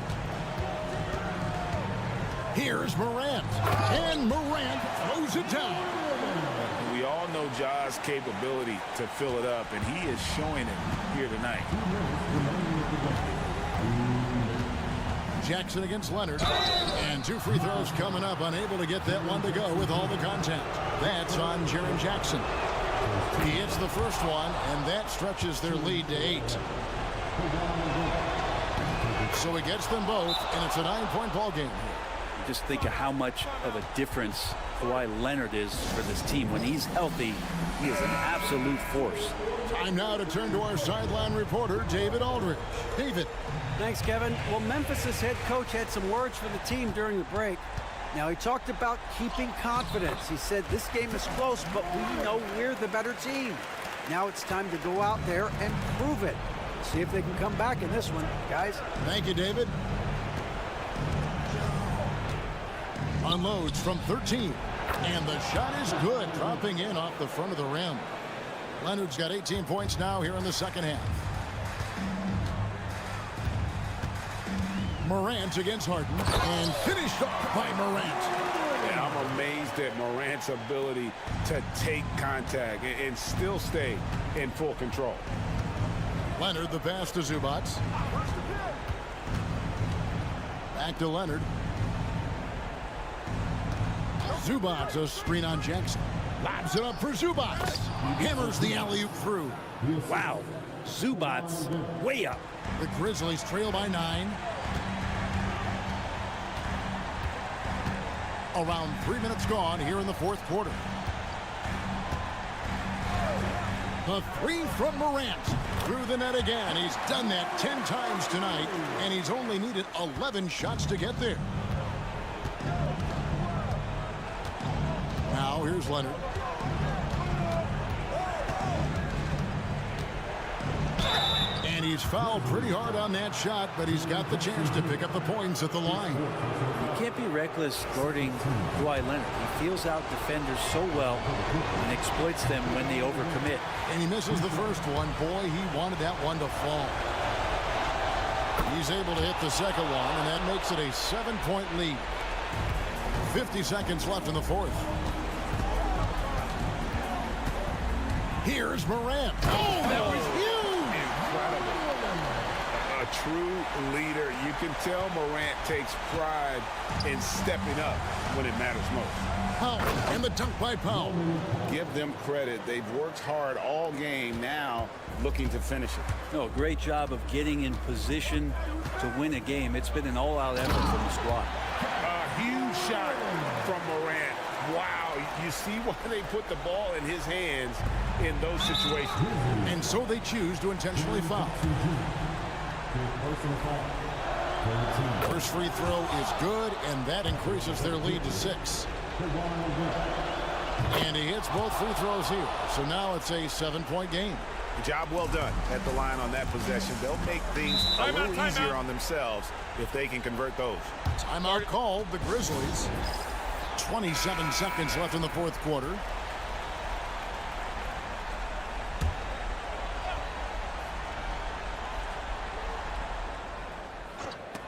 Here's Morant. And Morant throws it down. We all know Ja's capability to fill it up, and he is showing it here tonight. Jackson against Leonard. And 2 free throws coming up. Unable to get that one to go with all the contact. That's on Jaren Jackson. He hits the first one, and that stretches their lead to 8. So he gets them both, and it's a 9-point ball game. just think of how much of a difference Kawhi Leonard is for this team. When he's healthy, he is an absolute force. Time now to turn to our sideline reporter, David Aldridge. David. Thanks, Kevin. Well, Memphis's head coach had some words for the team during the break. Now, he talked about keeping confidence. He said, this game is close, but we know we're the better team. Now it's time to go out there and prove it. See if they can come back in this one, guys. Thank you, David. Unloads from 13. And the shot is good, dropping in off the front of the rim. Leonard's got 18 points now here in the second half. Morant against Harden, and finished off by Morant. Yeah, I'm amazed at Morant's ability to take contact and still stay in full control. Leonard, the pass to Zubac. Back to Leonard. Zubac, a screen on Jackson. Lobs it up for Zubac. Hammers the alley-oop through. Wow. Zubac way up. The Grizzlies trail by 9. Around 3 minutes gone here in the fourth quarter. The three from Morant. Through the net again. He's done that 10 times tonight, and he's only needed 11 shots to get there. Now here's Leonard. And he's fouled pretty hard on that shot, but he's got the chance to pick up the points at the line. You can't be reckless guarding Kawhi Leonard. He feels out defenders so well and exploits them when they overcommit. And he misses the first one. Boy, he wanted that one to fall. He's able to hit the second one, and that makes it a 7-point lead. 50 seconds left in the fourth. Here's Morant. Oh, that was huge! Incredible. A true leader. You can tell Morant takes pride in stepping up when it matters most. Powell, and the dunk by Powell. Give them credit. They've worked hard all game, now looking to finish it. No, great job of getting in position to win a game. It's been an all-out effort from the squad. A huge shot from Morant. Wow, you see why they put the ball in his hands in those situations. And so they choose to intentionally foul. First free throw is good, and that increases their lead to 6. And he hits both free throws here. So now it's a 7-point game. Job well done at the line on that possession. They'll make things a little easier on themselves if they can convert those. Timeout called, the Grizzlies. 27 seconds left in the fourth quarter.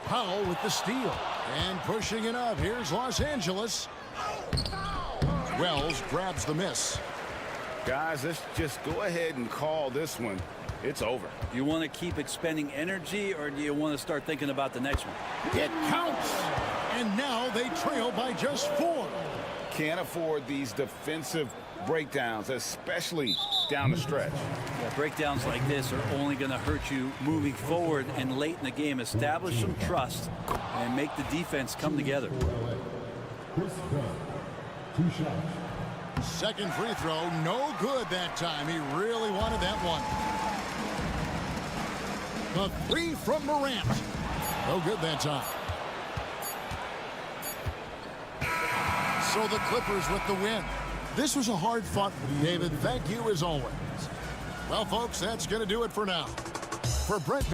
Powell with the steal. And pushing it up. Here's Los Angeles. Wells grabs the miss. Guys, let's just go ahead and call this one. It's over. Do you want to keep expending energy, or do you want to start thinking about the next one? It counts. And now they trail by just 4. Can't afford these defensive breakdowns, especially down the stretch. Yeah, breakdowns like this are only going to hurt you moving forward and late in the game. Establish some trust and make the defense come together. Second free throw, no good that time. He really wanted that one. The three from Morant. No good that time. So the Clippers with the win. This was a hard-fought one, David. Thank you as always. Well, folks, that's going to do it for now. For Brent.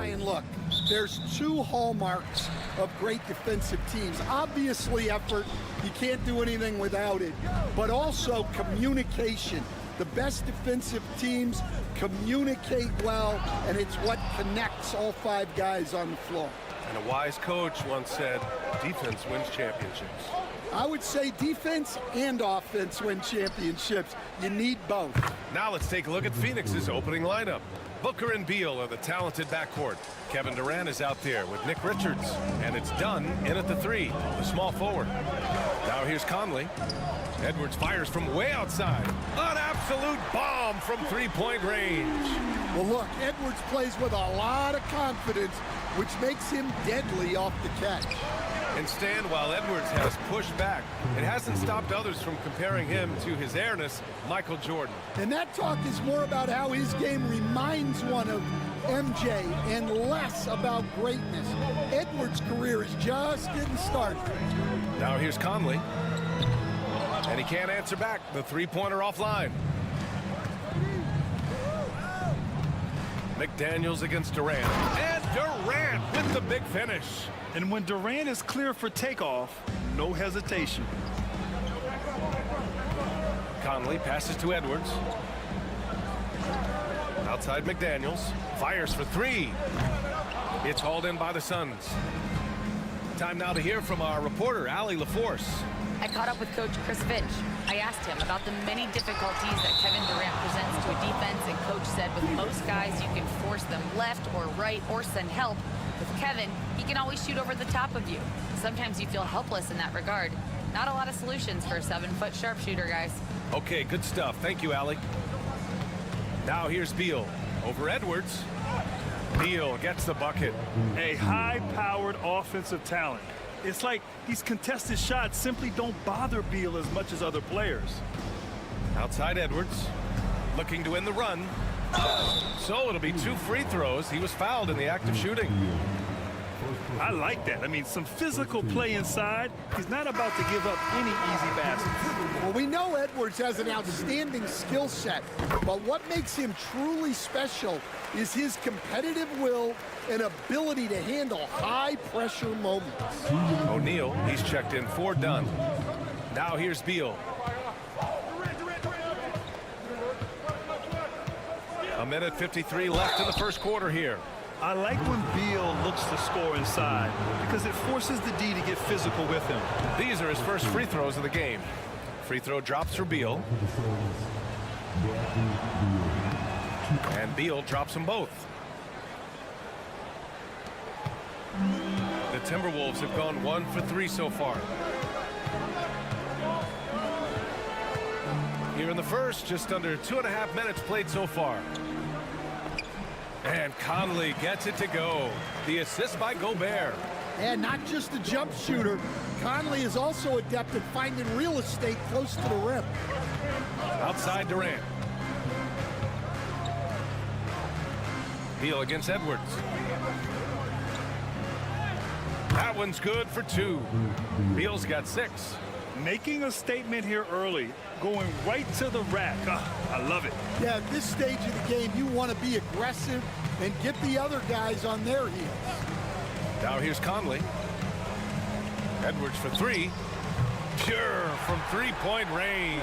And look, there's two hallmarks of great defensive teams. Obviously effort, you can't do anything without it, but also communication. The best defensive teams communicate well, and it's what connects all five guys on the floor. And a wise coach once said, defense wins championships. I would say defense and offense win championships. You need both. Now let's take a look at Phoenix's opening lineup. Booker and Beal are the talented backcourt. Kevin Durant is out there with Nick Richards. And it's Dunn in at the three, the small forward. Now here's Conley. Edwards fires from way outside. An absolute bomb from three-point range. Well, look, Edwards plays with a lot of confidence, which makes him deadly off the catch. And Stan, while Edwards has pushed back, it hasn't stopped others from comparing him to his airness, Michael Jordan. And that talk is more about how his game reminds one of MJ and less about greatness. Edwards' career is just getting started. Now here's Conley. And he can't answer back. The three-pointer offline. McDaniels against Durant. And Durant with the big finish. And when Durant is clear for takeoff, no hesitation. Conley passes to Edwards. Outside McDaniels. Fires for three. It's hauled in by the Suns. Time now to hear from our reporter, Allie LaForce. I caught up with Coach Chris Finch. I asked him about the many difficulties that Kevin Durant presents to a defense, and Coach said with most guys, you can force them left or right or send help. With Kevin, he can always shoot over the top of you. Sometimes you feel helpless in that regard. Not a lot of solutions for a 7-foot sharpshooter, guys. Okay, good stuff. Thank you, Allie. Now here's Beal over Edwards. Beal gets the bucket. A high-powered offensive talent. It's like these contested shots simply don't bother Beal as much as other players. Outside Edwards, looking to win the run. So it'll be 2 free throws. He was fouled in the act of shooting. I like that. I mean, some physical play inside. He's not about to give up any easy baskets. Well, we know Edwards has an outstanding skill set, but what makes him truly special is his competitive will and ability to handle high-pressure moments. O'Neal, he's checked in for Dunn. Now here's Beal. A minute 53 left in the first quarter here. I like when Beal looks to score inside because it forces the D to get physical with him. These are his first free throws of the game. Free throw drops for Beal. And Beal drops them both. The Timberwolves have gone 1 for 3 so far. Here in the first, just under 2.5 minutes played so far. And Conley gets it to go. The assist by Gobert. And not just a jump shooter, Conley is also adept at finding real estate close to the rim. Outside Durant. Beal against Edwards. That one's good for 2. Beal's got 6. Making a statement here early, going right to the rack. I love it. Yeah, at this stage of the game, you want to be aggressive and get the other guys on their heels. Now here's Conley. Edwards for 3. Pure from 3-point range.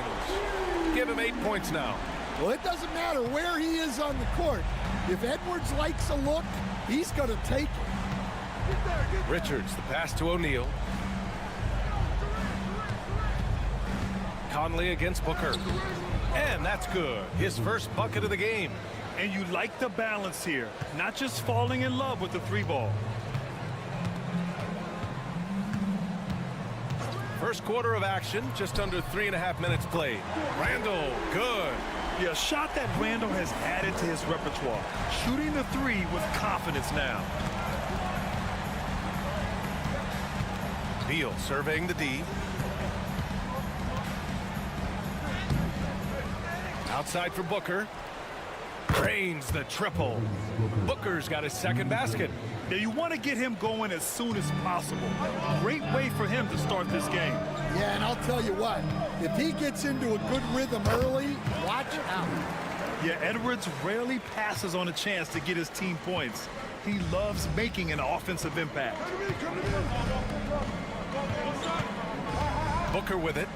Give him 8 points now. Well, it doesn't matter where he is on the court. If Edwards likes a look, he's going to take it. Richards, the pass to O'Neal. Conley against Booker. And that's good. His first bucket of the game. And you like the balance here, not just falling in love with the 3-ball. First quarter of action, just under 3.5 minutes played. Randall, good. Yeah, a shot that Randall has added to his repertoire. Shooting the 3 with confidence now. Beal surveying the D. Outside for Booker. Drains the triple. Booker's got his second basket. Now you want to get him going as soon as possible. Great way for him to start this game. Yeah, and I'll tell you what, if he gets into a good rhythm early, watch out. Yeah, Edwards rarely passes on a chance to get his team points. He loves making an offensive impact. Booker with it.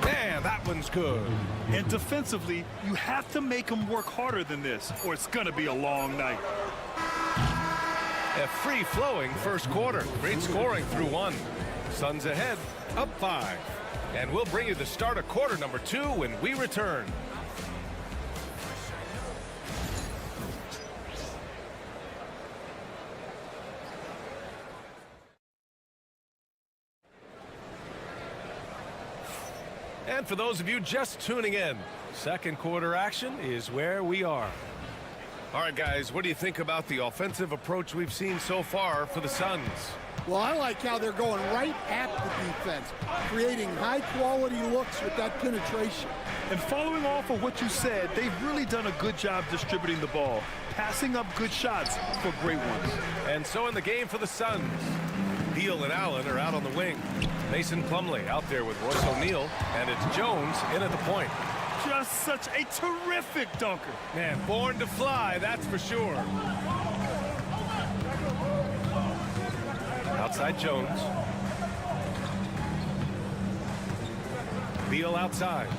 Man, that one's good. And defensively, you have to make him work harder than this, or it's going to be a long night. A free-flowing first quarter. Great scoring through 1. Suns ahead, up 5. And we'll bring you the start of quarter number 2 when we return. And for those of you just tuning in, second quarter action is where we are. All right, guys, what do you think about the offensive approach we've seen so far for the Suns? Well, I like how they're going right at the defense, creating high-quality looks with that penetration. And following off of what you said, they've really done a good job distributing the ball, passing up good shots for great ones. And so in the game for the Suns, Beal and Allen are out on the wing. Mason Plumlee out there with Royce O'Neal, and it's Jones in at the point. Just such a terrific dunker. Man, born to fly, that's for sure. Outside Jones. Beal outside.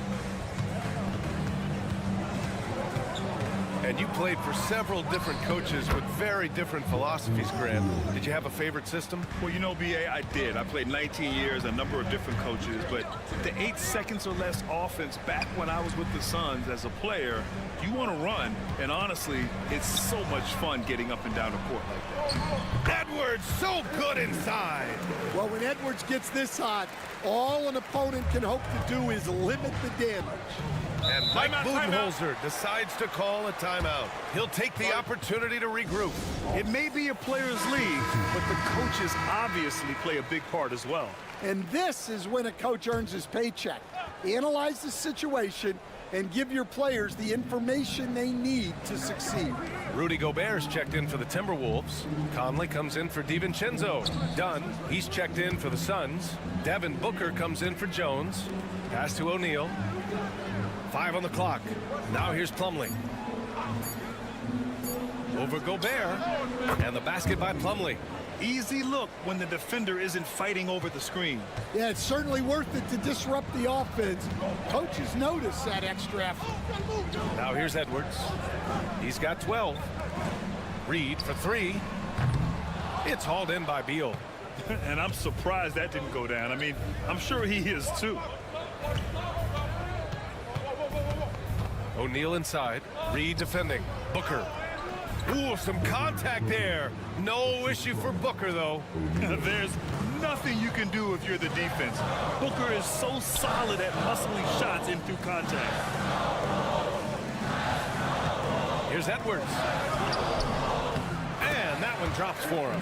And you played for several different coaches with very different philosophies, Grant. Did you have a favorite system? Well, you know, B.A., I did. I played 19 years, a number of different coaches, but the 8 seconds or less offense back when I was with the Suns as a player, you want to run, and honestly, it's so much fun getting up and down the court like that. Edwards, so good inside. Well, when Edwards gets this hot, all an opponent can hope to do is limit the damage. And Mike Budenholzer decides to call a timeout. He'll take the opportunity to regroup. It may be a players' league, but the coaches obviously play a big part as well. And this is when a coach earns his paycheck. Analyze the situation and give your players the information they need to succeed. Rudy Gobert's checked in for the Timberwolves. Conley comes in for DiVincenzo. Dunn, he's checked in for the Suns. Devin Booker comes in for Jones. Pass to O'Neal. 5 on the clock. Now here's Plumlee. Over Gobert. And the basket by Plumlee. Easy look when the defender isn't fighting over the screen. Yeah, it's certainly worth it to disrupt the offense. Coaches notice that extra effort. Now here's Edwards. He's got 12. Reed for 3. It's hauled in by Beal. And I'm surprised that didn't go down. I mean, I'm sure he is too. O'Neal inside. Reed defending. Booker. Ooh, some contact there. No issue for Booker, though. There's nothing you can do if you're the defense. Booker is so solid at muscling shots in through contact. Here's Edwards. And that one drops for him.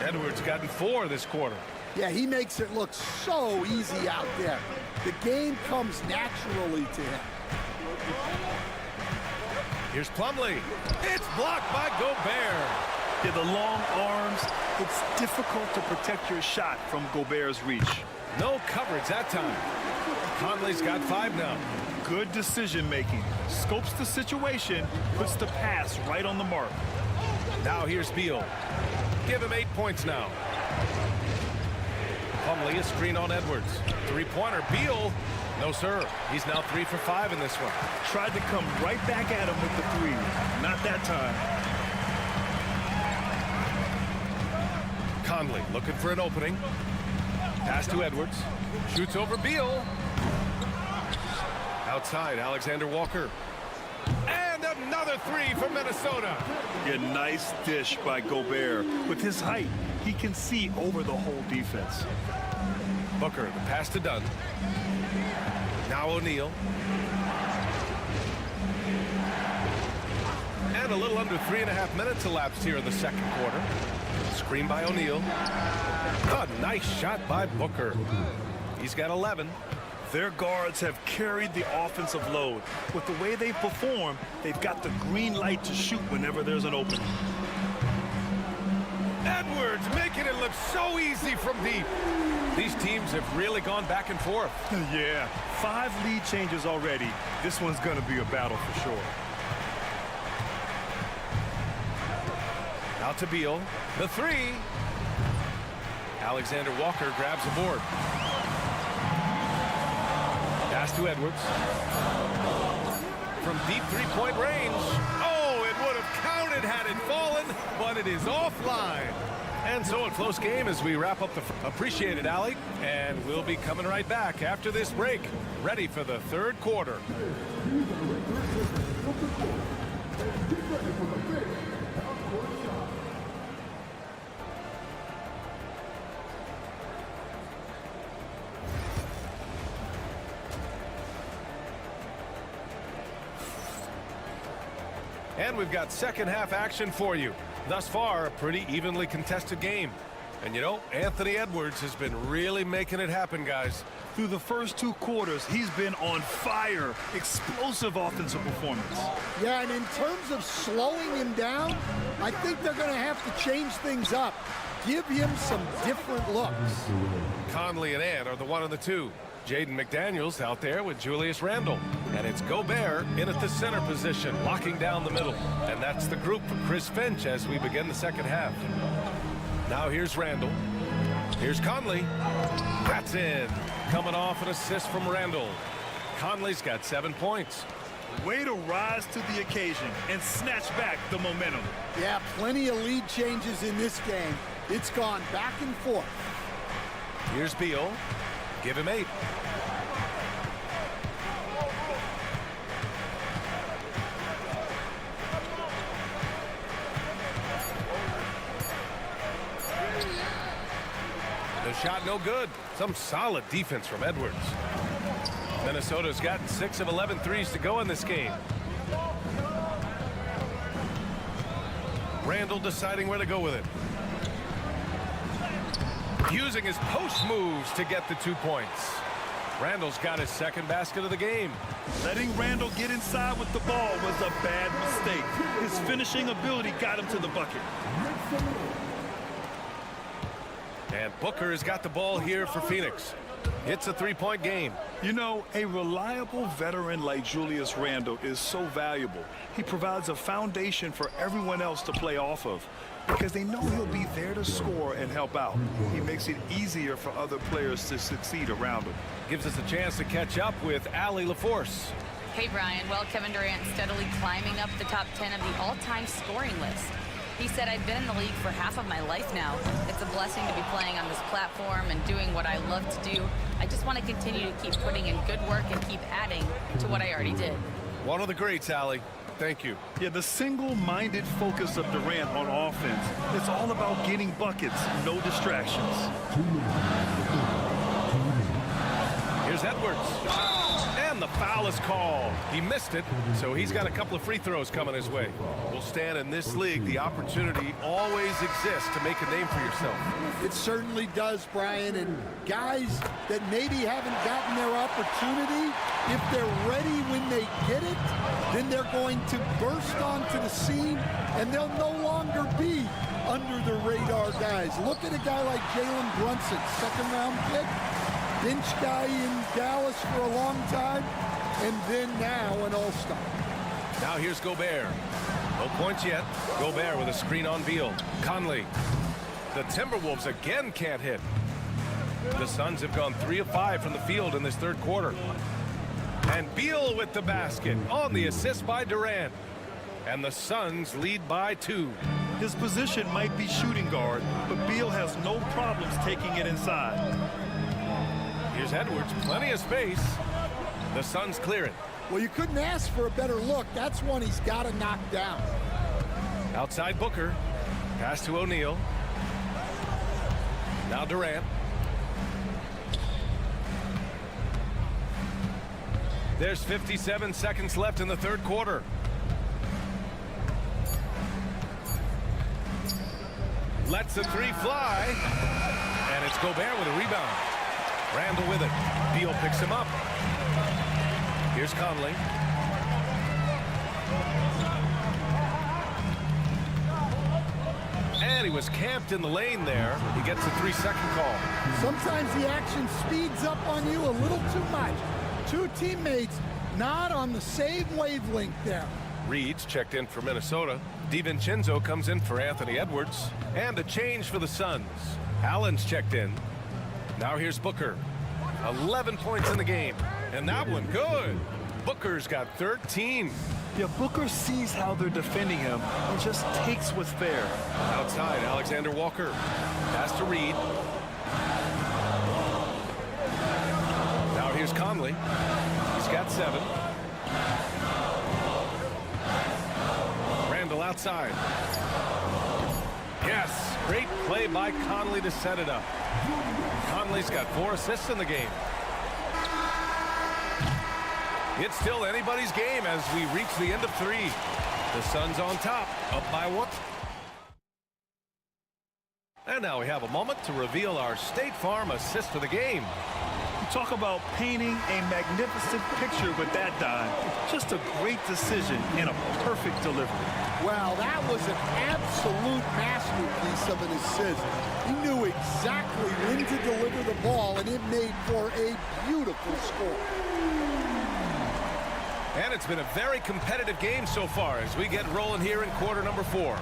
Edwards gotten 4 this quarter. Yeah, he makes it look so easy out there. The game comes naturally to him. Here's Plumlee. It's blocked by Gobert. Yeah, the long arms, it's difficult to protect your shot from Gobert's reach. No coverage that time. Conley's got 5 now. Good decision making. Scopes the situation, puts the pass right on the mark. Now here's Beal. Give him 8 points now. Plumlee, a screen on Edwards. 3-pointer. Beal. No, sir. He's now 3 for 5 in this one. Tried to come right back at him with the 3. Not that time. Conley looking for an opening. Pass to Edwards. Shoots over Beal. Outside, Alexander Walker. And another 3 for Minnesota. A nice dish by Gobert. With his height, he can see over the whole defense. Booker, the pass to Dunn. Now O'Neal. And a little under 3.5 minutes elapsed here in the second quarter. Screen by O'Neal. A nice shot by Booker. He's got 11. Their guards have carried the offensive load. With the way they perform, they've got the green light to shoot whenever there's an opening. Edwards making it look so easy from deep. These teams have really gone back and forth. Yeah, 5 lead changes already. This one's going to be a battle for sure. Out to Beal. The 3. Alexander Walker grabs the board. Pass to Edwards. From deep 3-point range. Oh, it would have counted had it fallen, but it is offline. And so a close game as we wrap up the appreciate it, Allie. And we'll be coming right back after this break, ready for the third quarter. And we've got second half action for you. Thus far, a pretty evenly contested game. And you know, Anthony Edwards has been really making it happen, guys. Through the first 2 quarters, he's been on fire. Explosive offensive performance. Yeah, and in terms of slowing him down, I think they're going to have to change things up. Give him some different looks. Conley and Ant are the 1 and the 2. Jaden McDaniels out there with Julius Randle. And it's Gobert in at the center position, locking down the middle. And that's the group for Chris Finch as we begin the second half. Now here's Randle. Here's Conley. That's in. Coming off an assist from Randle. Conley's got 7 points. Way to rise to the occasion and snatch back the momentum. Yeah, plenty of lead changes in this game. It's gone back and forth. Here's Beal. Give him 8. The shot no good. Some solid defense from Edwards. Minnesota's got 6 of 11 threes to go in this game. Randall deciding where to go with it. Using his post moves to get the 2 points. Randall's got his second basket of the game. Letting Randall get inside with the ball was a bad mistake. His finishing ability got him to the bucket. And Booker has got the ball here for Phoenix. It's a 3-point game. You know, a reliable veteran like Julius Randle is so valuable. He provides a foundation for everyone else to play off of because they know he'll be there to score and help out. He makes it easier for other players to succeed around him. Gives us a chance to catch up with Allie LaForce. Hey, Brian. Well, Kevin Durant steadily climbing up the top 10 of the all-time scoring list. He said, I've been in the league for half of my life now. It's a blessing to be playing on this platform and doing what I love to do. I just want to continue to keep putting in good work and keep adding to what I already did. One of the greats, Allie. Thank you. Yeah, the single-minded focus of Durant on offense, it's all about getting buckets, no distractions. Here's Edwards. And the foul is called. He missed it, so he's got a couple of free throws coming his way. Well, Stan, in this league, the opportunity always exists to make a name for yourself. It certainly does, Brian. And guys that maybe haven't gotten their opportunity, if they're ready when they get it, then they're going to burst onto the scene, and they'll no longer be under the radar guys. Look at a guy like Jalen Brunson, second-round pick. Bench guy in Dallas for a long time, and then now an all-star. Now here's Gobert. No points yet. Gobert with a screen on Beal. Conley. The Timberwolves again can't hit. The Suns have gone 3 of 5 from the field in this third quarter. And Beal with the basket on the assist by Durant. And the Suns lead by 2. His position might be shooting guard, but Beal has no problems taking it inside. Here's Edwards, plenty of space. The Suns clear it. Well, you couldn't ask for a better look. That's one he's got to knock down. Outside Booker. Pass to O'Neal. Now Durant. There's 57 seconds left in the third quarter. Lets the 3 fly. And it's Gobert with a rebound. Randall with it. Beal picks him up. Here's Conley. And he was camped in the lane there. He gets a 3-second call. Sometimes the action speeds up on you a little too much. Two teammates not on the same wavelength there. Reed's checked in for Minnesota. DiVincenzo comes in for Anthony Edwards. And a change for the Suns. Allen's checked in. Now here's Booker. 11 points in the game. And that one good. Booker's got 13. Yeah, Booker sees how they're defending him and just takes what's fair. Outside, Alexander Walker. Pass to Reed. Now here's Conley. He's got 7. Randall outside. Yes, great play by Conley to set it up. Conley's got 4 assists in the game. It's still anybody's game as we reach the end of 3. The Suns on top, up by 1. And now we have a moment to reveal our State Farm assist of the game. Talk about painting a magnificent picture with that dime. Just a great decision and a perfect delivery. Wow, that was an absolute masterpiece of an assist. He knew exactly when to deliver the ball, and it made for a beautiful score. And it's been a very competitive game so far as we get rolling here in quarter number 4.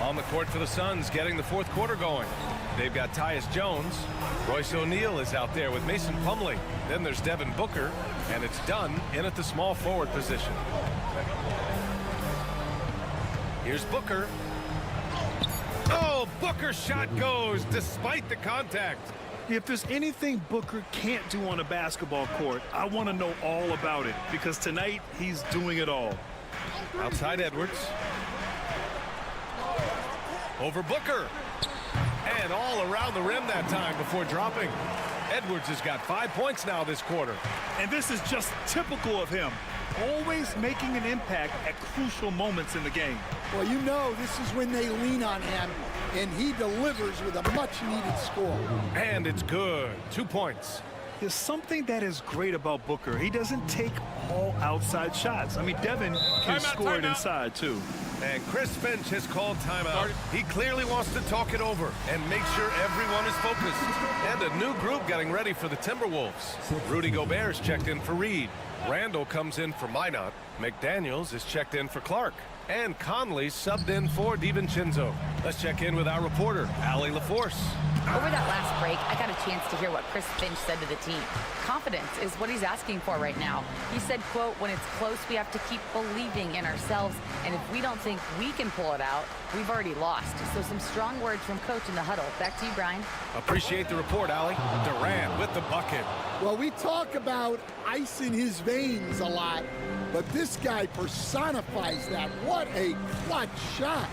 On the court for the Suns, getting the fourth quarter going. They've got Tyus Jones. Royce O'Neal is out there with Mason Plumlee. Then there's Devin Booker, and it's Dunn in at the small forward position. Here's Booker. Oh, Booker's shot goes despite the contact. If there's anything Booker can't do on a basketball court, I want to know all about it because tonight he's doing it all. Outside Edwards. Over Booker. And all around the rim that time before dropping. Edwards has got 5 points now this quarter. And this is just typical of him. Always making an impact at crucial moments in the game. Well, you know this is when they lean on him, and he delivers with a much-needed score. And it's good. 2 points. There's something that is great about Booker. He doesn't take all outside shots. I mean, Devin can score it inside, too. And Chris Finch has called timeout. He clearly wants to talk it over and make sure everyone is focused. And a new group getting ready for the Timberwolves. Rudy Gobert's checked in for Reed. Randall comes in for Minot. McDaniels is checked in for Clark. And Conley subbed in for DiVincenzo. Let's check in with our reporter, Allie LaForce. Over that last break, I got a chance to hear what Chris Finch said to the team. Confidence is what he's asking for right now. He said, quote, when it's close, we have to keep believing in ourselves. And if we don't think we can pull it out, we've already lost. So some strong words from coach in the huddle. Back to you, Brian. Appreciate the report, Allie. Durant with the bucket. Well, we talk about ice in his veins a lot, but this guy personifies that. What a clutch shot.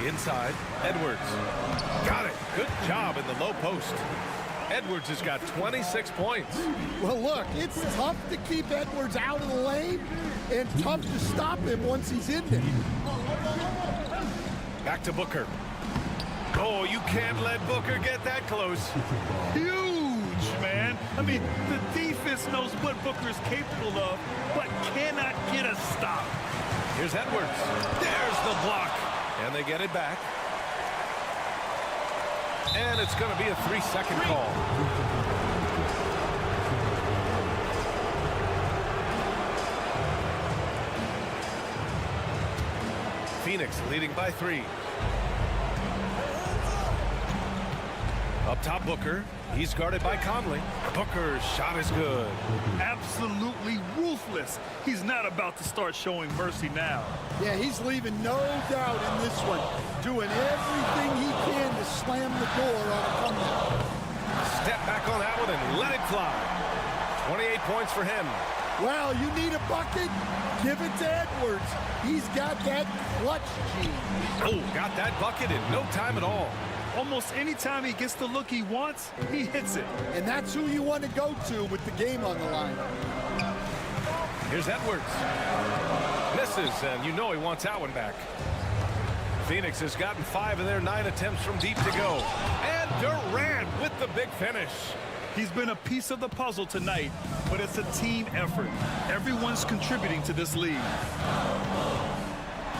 Inside, Edwards. Got it. Good job in the low post. Edwards has got 26 points. Well, look, it's tough to keep Edwards out of the lane and tough to stop him once he's in there. Back to Booker. Oh, you can't let Booker get that close. Huge, man. I mean, the defense knows what Booker is capable of, but cannot get a stop. Here's Edwards. There's the block. And they get it back. And it's going to be a 3-second call. Phoenix leading by 3. Up top, Booker. He's guarded by Conley. Booker's shot is good. Absolutely ruthless. He's not about to start showing mercy now. Yeah, he's leaving no doubt in this one. Doing everything he can to slam the door on a comeback. Step back on that one and let it fly. 28 points for him. Well, you need a bucket? Give it to Edwards. He's got that clutch gene. Oh, got that bucket in no time at all. Almost any time he gets the look he wants, he hits it. And that's who you want to go to with the game on the line. Here's Edwards. Misses, and you know he wants that one back. Phoenix has gotten 5 of their 9 attempts from deep to go. And Durant with the big finish. He's been a piece of the puzzle tonight, but it's a team effort. Everyone's contributing to this lead.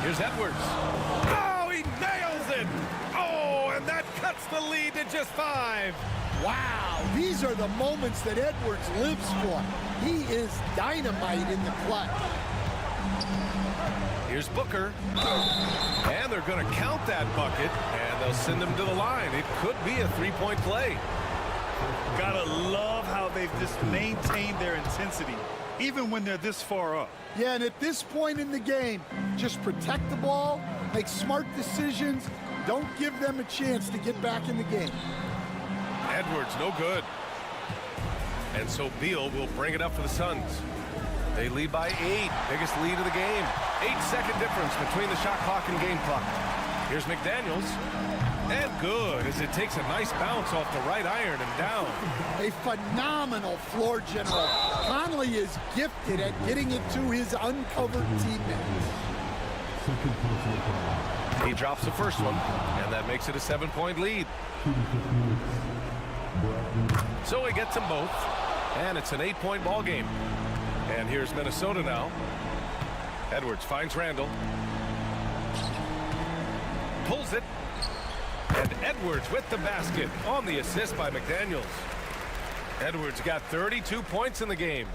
Here's Edwards. Oh, he nails it! Oh, and that cuts the lead to just 5. Wow, these are the moments that Edwards lives for. He is dynamite in the clutch. Here's Booker. And they're going to count that bucket, and they'll send him to the line. It could be a 3-point play. Gotta love how they've just maintained their intensity, even when they're this far up. Yeah, and at this point in the game, just protect the ball, make smart decisions, don't give them a chance to get back in the game. Edwards, no good. And so Beal will bring it up for the Suns. They lead by 8, biggest lead of the game. 8-second difference between the shot clock and game clock. Here's McDaniels. And good, as it takes a nice bounce off the right iron and down. A phenomenal floor general. Conley is gifted at getting it to his uncovered teammates. He drops the first one, and that makes it a 7-point lead. So he gets them both, and it's an 8-point ball game. And here's Minnesota now. Edwards finds Randall. Pulls it. And Edwards with the basket on the assist by McDaniels. Edwards got 32 points in the game.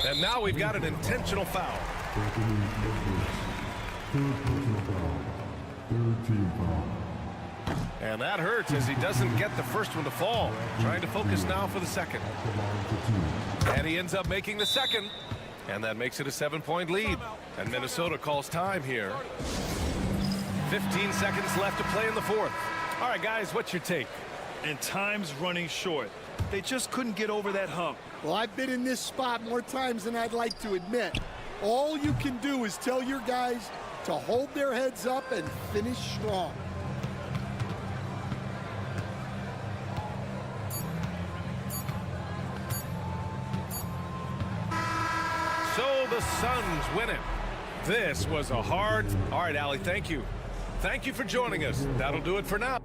And now we've got an intentional foul. And that hurts as he doesn't get the first one to fall. Trying to focus now for the second. And he ends up making the second. And that makes it a 7-point lead. And Minnesota calls time here. 15 seconds left to play in the fourth. All right, guys, what's your take? And time's running short. They just couldn't get over that hump. Well, I've been in this spot more times than I'd like to admit. All you can do is tell your guys to hold their heads up and finish strong. the Suns win it. This was a hard... All right, Allie, thank you. Thank you for joining us. That'll do it for now.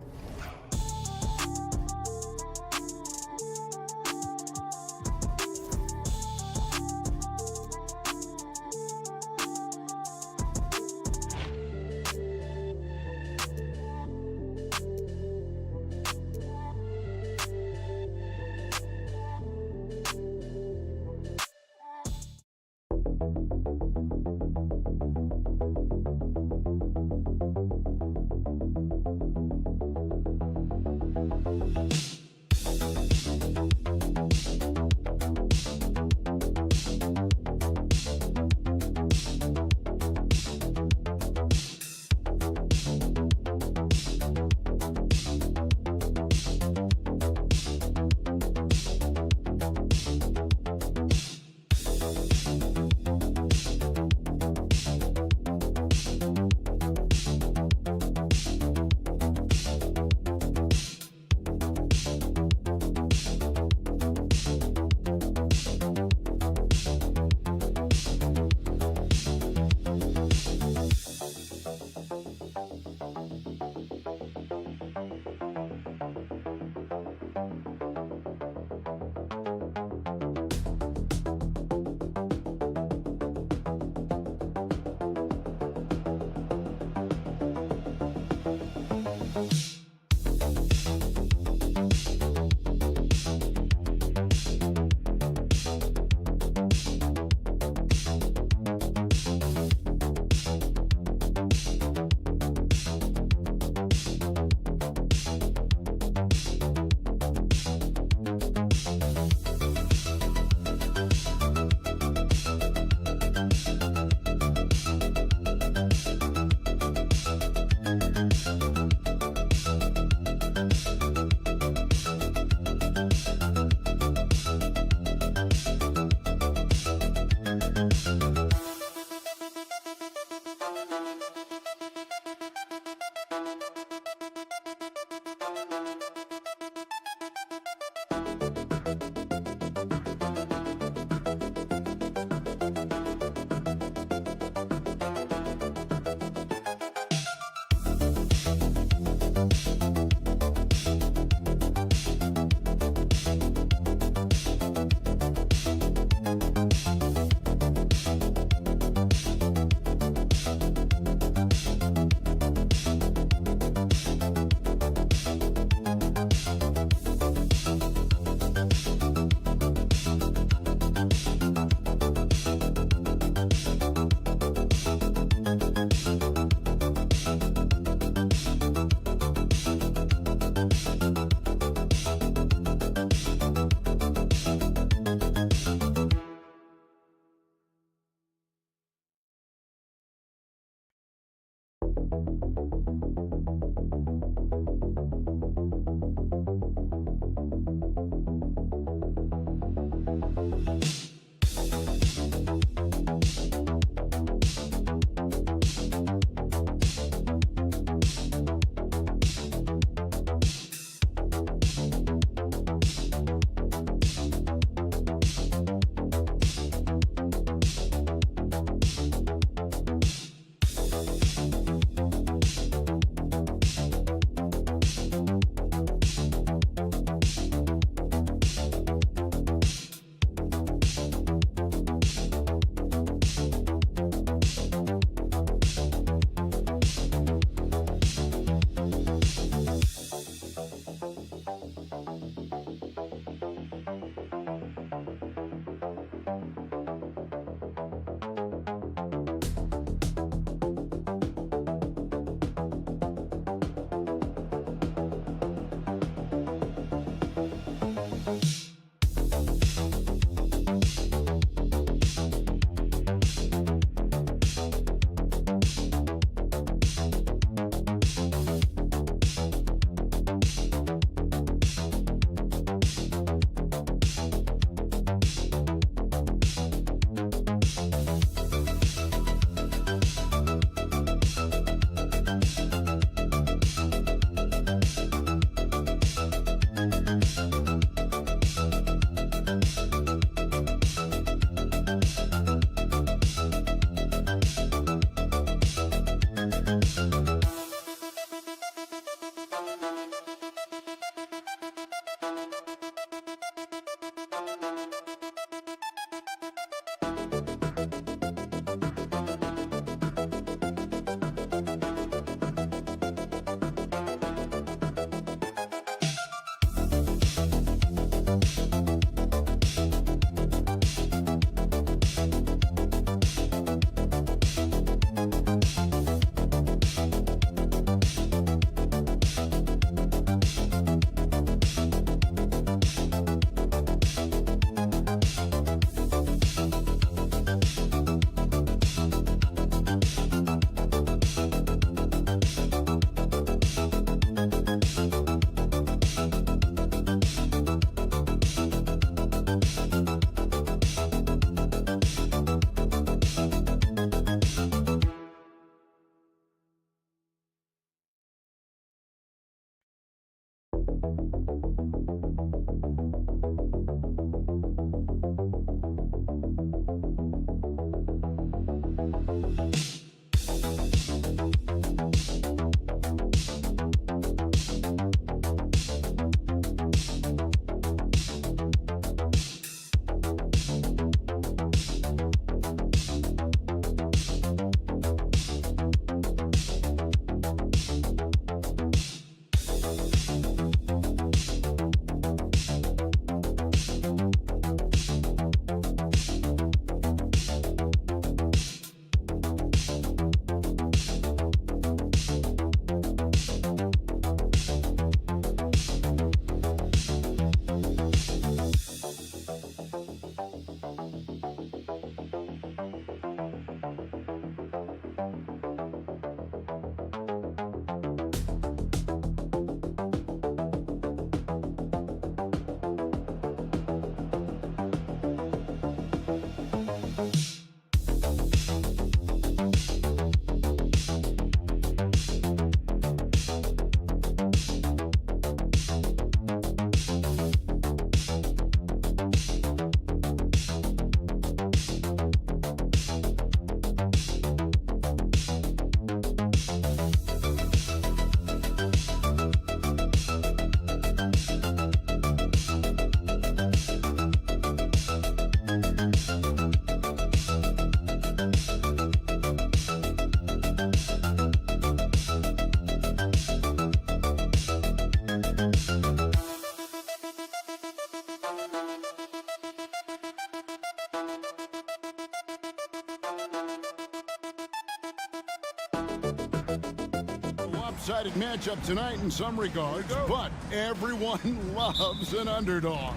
Lopsided matchup tonight in some regards, but everyone loves an underdog.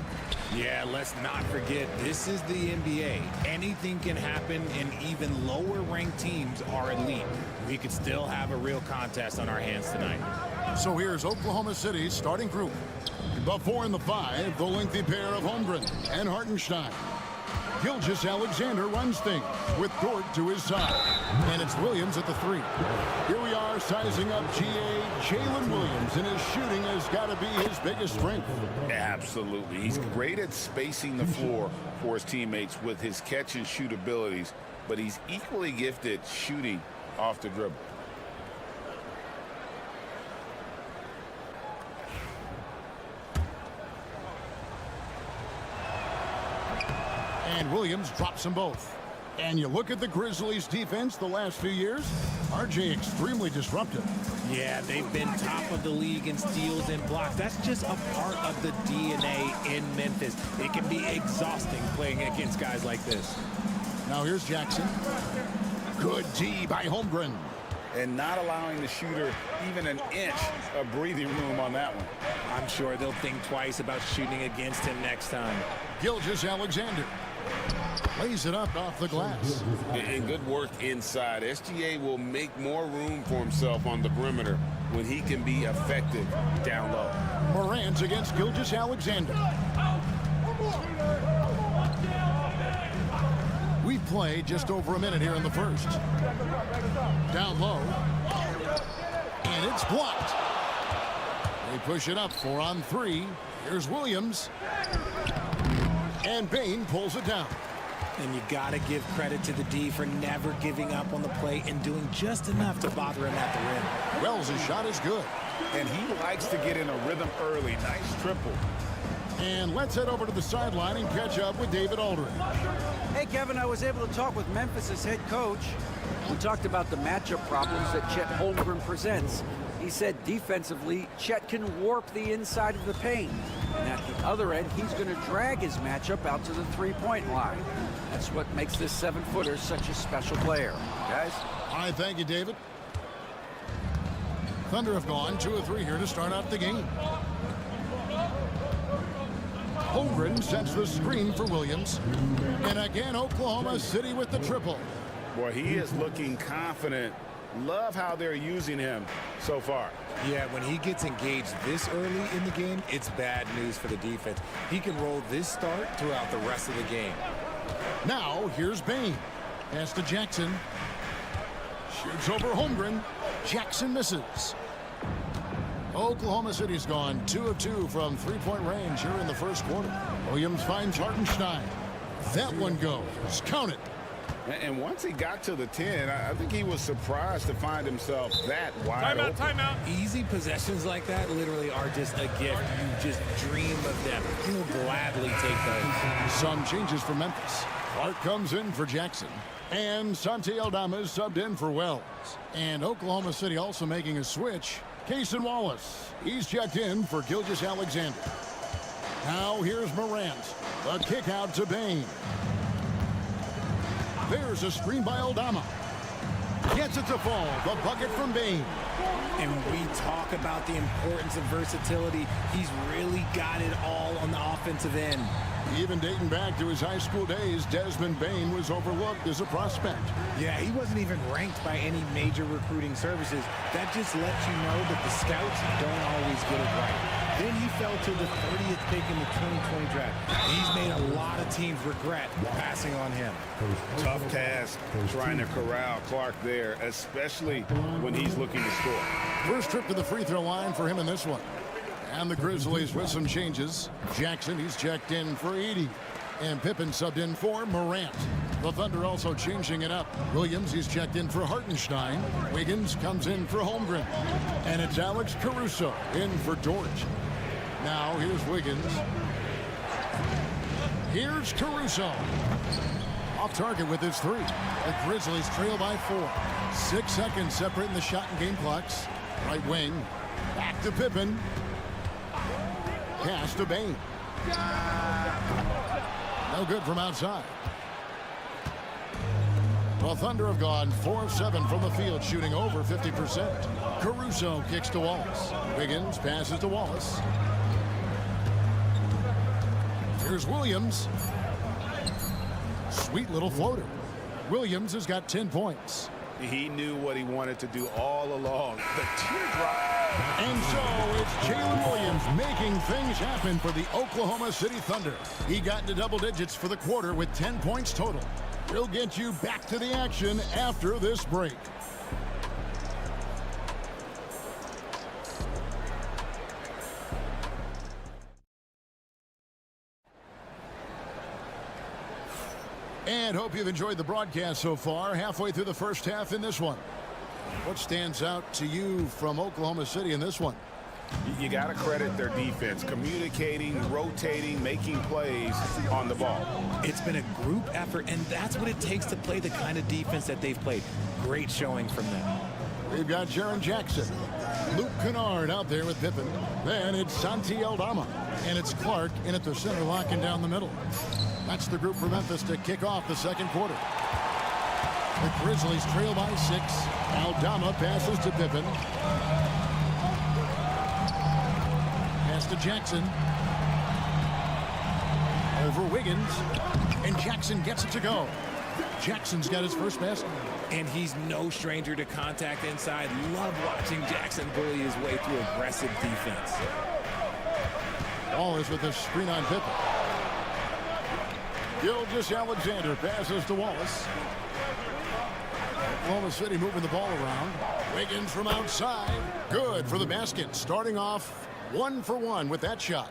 Yeah, let's not forget, this is the NBA. Anything can happen, and even lower-ranked teams are elite. We could still have a real contest on our hands tonight. So here's Oklahoma City's starting group. The 4 and the 5, the lengthy pair of Holmgren and Hartenstein. Gilgeous-Alexander runs things with Dort to his side. And it's Williams at the 3. Here we are sizing up GA. Jalen Williams, and his shooting has got to be his biggest strength. Absolutely. He's great at spacing the floor for his teammates with his catch and shoot abilities, but he's equally gifted shooting off the dribble. And Williams drops them both. And you look at the Grizzlies' defense the last few years, RJ extremely disruptive. Yeah, they've been top of the league in steals and blocks. That's just a part of the DNA in Memphis. It can be exhausting playing against guys like this. Now here's Jackson. Good D by Holmgren. And not allowing the shooter even an inch of breathing room on that one. I'm sure they'll think twice about shooting against him next time. Gilgeous-Alexander lays it up off the glass. And good work inside. SGA will make more room for himself on the perimeter when he can be effective down low. Morant against Gilgeous-Alexander. We've played just over a minute here in the first. Down low. And it's blocked. They push it up 4 on 3. Here's Williams. And Bain pulls it down. And you got to give credit to the D for never giving up on the play and doing just enough to bother him at the rim. Wells' shot is good. And he likes to get in a rhythm early. Nice triple. And let's head over to the sideline and catch up with David Aldridge. Hey, Kevin, I was able to talk with Memphis' head coach. We talked about the matchup problems that Chet Holmgren presents. He said defensively, Chet can warp the inside of the paint. And at the other end, he's going to drag his matchup out to the three-point line. That's what makes this 7-footer such a special player. Guys? All right, thank you, David. Thunder have gone 2 of 3 here to start out the game. Holmgren sets the screen for Williams. And again, Oklahoma City with the triple. Boy, he is looking confident. Love how they're using him so far. Yeah, when he gets engaged this early in the game, it's bad news for the defense. He can roll this start throughout the rest of the game. Now, here's Bain. Pass to Jackson. Shoots over Holmgren. Jackson misses. Oklahoma City's gone 2 of 2 from three-point range here in the first quarter. Williams finds Hartenstein. That one goes. Count it. And once he got to the 10, I think he was surprised to find himself that wide open. Timeout. Easy possessions like that literally are just a gift. You just dream of them. You'll gladly take those. Some changes for Memphis. Clark comes in for Jackson. And Santi Aldama is subbed in for Wells. And Oklahoma City also making a switch. Cason Wallace. He's checked in for Gilgeous-Alexander. Now here's Morant. The kick out to Bain. There's a screen by Aldama. Gets it to fall. The bucket from Bain. And we talk about the importance of versatility. He's really got it all on the offensive end. Even dating back to his high school days, Desmond Bain was overlooked as a prospect. Yeah, he wasn't even ranked by any major recruiting services. That just lets you know that the scouts don't always get it right. Then he fell to the 30th pick in the 2020 draft. He's made a lot of teams regret passing on him. Tough task trying to corral Clark there, especially when he's looking to score. First trip to the free throw line for him in this one. And the Grizzlies with some changes. Jackson, he's checked in for Edey. And Pippen subbed in for Morant. The Thunder also changing it up. Williams, he's checked in for Hartenstein. Wiggins comes in for Holmgren. And it's Alex Caruso in for Dort. Now here's Wiggins. Here's Caruso. Off target with his three. The Grizzlies trail by 4. 6 seconds separating the shot and game clocks. Right wing. Back to Pippen. Pass to Bane. No good from outside. The Thunder have gone 4 of 7 from the field, shooting over 50%. Caruso kicks to Wallace. Wiggins passes to Wallace. Here's Williams. Sweet little floater. Williams has got 10 points. He knew what he wanted to do all along. The teardrop. And so it's Jalen Williams making things happen for the Oklahoma City Thunder. He got into double digits for the quarter with 10 points total. We'll get you back to the action after this break. And hope you've enjoyed the broadcast so far. Halfway through the first half in this one. What stands out to you from Oklahoma City in this one? You got to credit their defense, communicating, rotating, making plays on the ball. It's been a group effort, and that's what it takes to play the kind of defense that they've played. Great showing from them. We've got Jaren Jackson. Luke Kennard out there with Pippen. Then it's Santi Aldama. And it's Clark in at the center, locking down the middle. That's the group for Memphis to kick off the second quarter. The Grizzlies trail by 6. Aldama passes to Pippen. Pass to Jackson. Over Wiggins. And Jackson gets it to go. Jackson's got his first basket. And he's no stranger to contact inside. Love watching Jackson bully his way through aggressive defense. Ball is with a screen on Pippen. Gilgeous-Alexander passes to Wallace. Oklahoma City moving the ball around. Wiggins from outside. Good for the basket. Starting off 1 for 1 with that shot.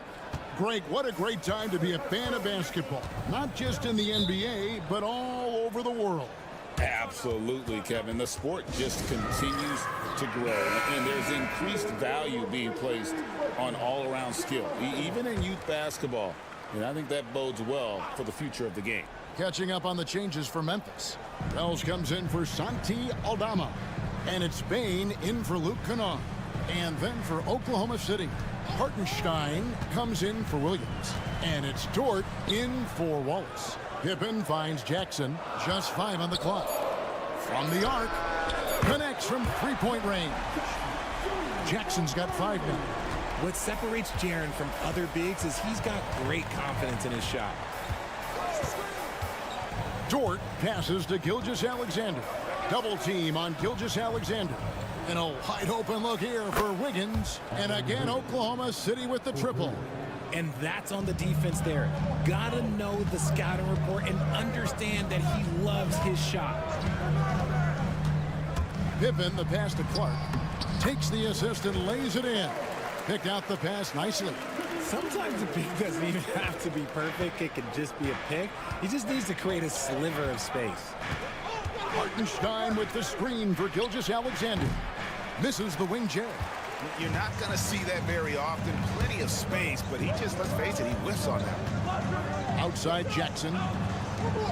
Greg, what a great time to be a fan of basketball. Not just in the NBA, but all over the world. Absolutely, Kevin. The sport just continues to grow, and there's increased value being placed on all-around skill, even in youth basketball. And I think that bodes well for the future of the game. Catching up on the changes for Memphis. Wells comes in for Santi Aldama. And it's Bane in for Luke Kennard. And then for Oklahoma City, Hartenstein comes in for Williams. And it's Dort in for Wallace. Pippen finds Jackson. Just 5 on the clock. From the arc. Connects from three-point range. Jackson's got 5 now. What separates Jaren from other bigs is he's got great confidence in his shot. Dort passes to Gilgeous-Alexander. Double team on Gilgeous-Alexander. And a wide open look here for Wiggins. And again, Oklahoma City with the triple. And that's on the defense there. Gotta know the scouting report and understand that he loves his shot. Pippen, the pass to Clark. Takes the assist and lays it in. Picked out the pass nicely. Sometimes a pick doesn't even have to be perfect. It can just be a pick. He just needs to create a sliver of space. Hartenstein with the screen for Gilgeous-Alexander. Misses the wing J. You're not going to see that very often. Plenty of space, but he just, let's face it, he whiffs on that. Outside Jackson.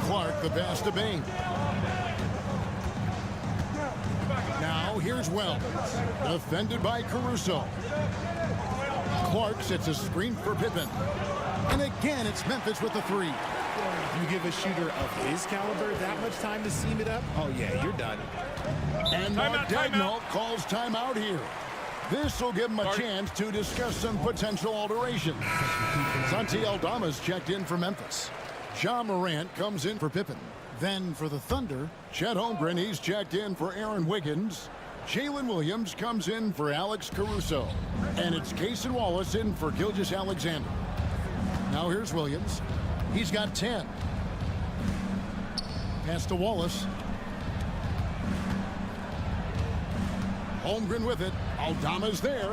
Clark, the pass to Bane. Now here's Wells. Defended by Caruso. Clark sets a screen for Pippen. And again, it's Memphis with the 3. You give a shooter of his caliber that much time to seam it up? Oh, yeah, you're done. And Dagnall calls timeout here. This will give him a chance to discuss some potential alterations. Santi Aldama's checked in for Memphis. Ja Morant comes in for Pippen. Then for the Thunder, Chet Holmgren, he's checked in for Aaron Wiggins. Jalen Williams comes in for Alex Caruso. And it's Cason Wallace in for Gilgeous-Alexander. Now here's Williams. He's got 10. Pass to Wallace. Holmgren with it. Aldama's there.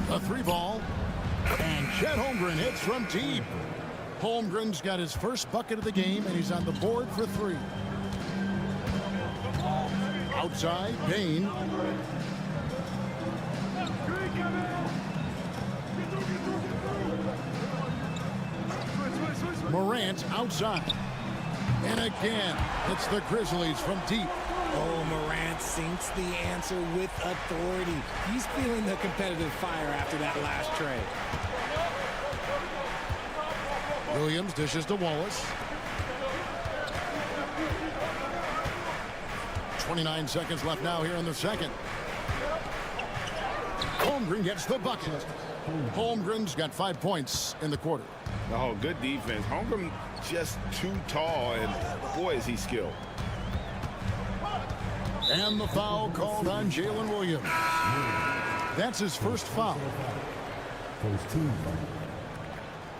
A 3-ball. And Chet Holmgren hits from deep. Holmgren's got his first bucket of the game, and he's on the board for 3. Outside, Bain. Morant outside. And again, it's the Grizzlies from deep. Oh, Morant sinks the answer with authority. He's feeling the competitive fire after that last trade. Williams dishes to Wallace. 29 seconds left now here in the second. Holmgren gets the bucket. Holmgren's got 5 points in the quarter. Oh, good defense. Holmgren just too tall, and boy, is he skilled. And the foul called on Jalen Williams. That's his first foul. First team foul.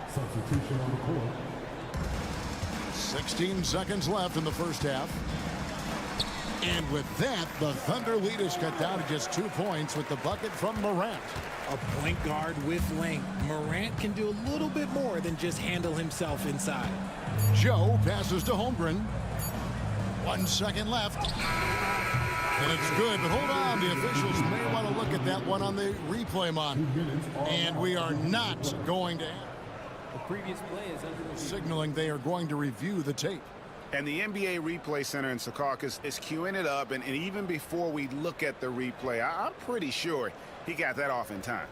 Substitution on the court. 16 seconds left in the first half. And with that, the Thunder lead is cut down to just 2 points with the bucket from Morant. A point guard with length. Morant can do a little bit more than just handle himself inside. Joe passes to Holmgren. 1 second left. And it's good, but hold on. The officials may want to look at that one on the replay monitor. And we are not going to. The previous play is under review. Signaling they are going to review the tape. And the NBA Replay Center in Secaucus is queuing it up, and even before we look at the replay, I'm pretty sure he got that off in time.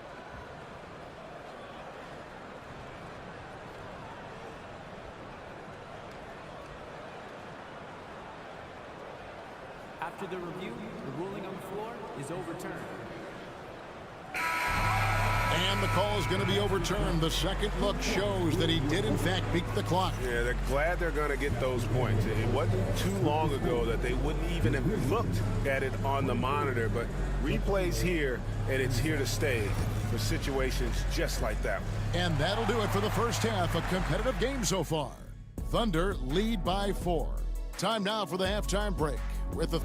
After the review, the ruling on the floor is overturned. And the call is going to be overturned. The second look shows that he did, in fact, beat the clock. Yeah, they're glad they're going to get those points. It wasn't too long ago that they wouldn't even have looked at it on the monitor, but replay's here, and it's here to stay for situations just like that. And that'll do it for the first half. A competitive game so far. Thunder lead by 4. Time now for the halftime break with the...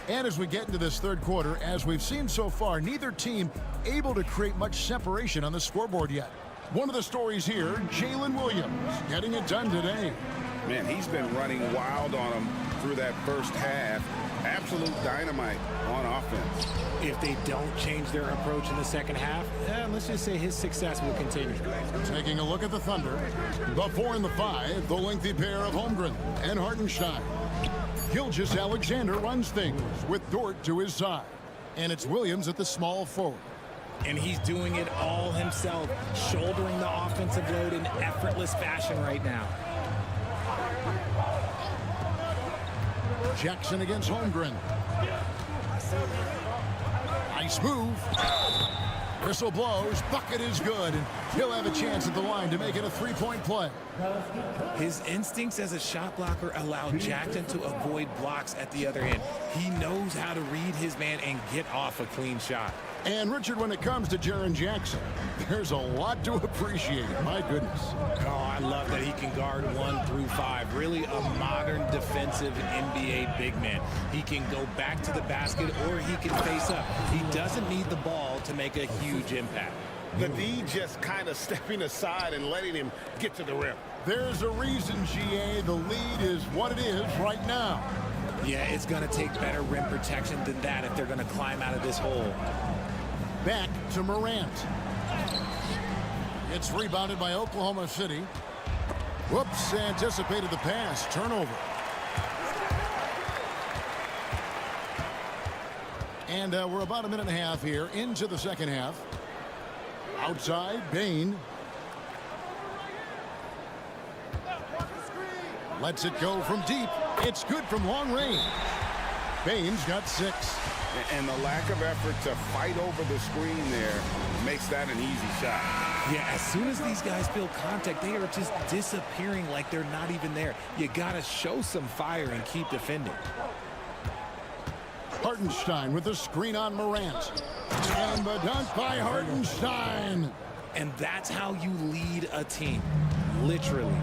And as we get into this third quarter, as we've seen so far, neither team able to create much separation on the scoreboard yet. One of the stories here, Jalen Williams getting it done today. Man, he's been running wild on them through that first half. Absolute dynamite on offense. If they don't change their approach in the second half, let's just say his success will continue. Taking a look at the Thunder. The 4 and the 5, the lengthy pair of Holmgren and Hartenstein. Gilgeous-Alexander runs things with Dort to his side. And it's Williams at the small forward. And he's doing it all himself, shouldering the offensive load in effortless fashion right now. Jackson against Holmgren. Nice move. Whistle blows. Bucket is good. And he'll have a chance at the line to make it a 3-point play. His instincts as a shot blocker allow Jackson to avoid blocks at the other end. He knows how to read his man and get off a clean shot. And Richard, when it comes to Jaren Jackson, there's a lot to appreciate. My goodness. Oh, I love that he can guard 1 through 5. Really a modern defensive NBA big man. He can go back to the basket or he can face up. He doesn't need the ball to make a huge impact. The D just kind of stepping aside and letting him get to the rim. There's a reason, GA, the lead is what it is right now. Yeah, it's going to take better rim protection than that if they're going to climb out of this hole. Back to Morant. It's rebounded by Oklahoma City. Whoops, anticipated the pass. Turnover. And we're about a minute and a half here into the second half. Outside, Bain. Lets it go from deep. It's good from long range. Baines got 6. And the lack of effort to fight over the screen there makes that an easy shot. Yeah, as soon as these guys feel contact, they are just disappearing like they're not even there. You got to show some fire and keep defending. Hartenstein with the screen on Morant. And the dunk by Hartenstein. And that's how you lead a team, literally.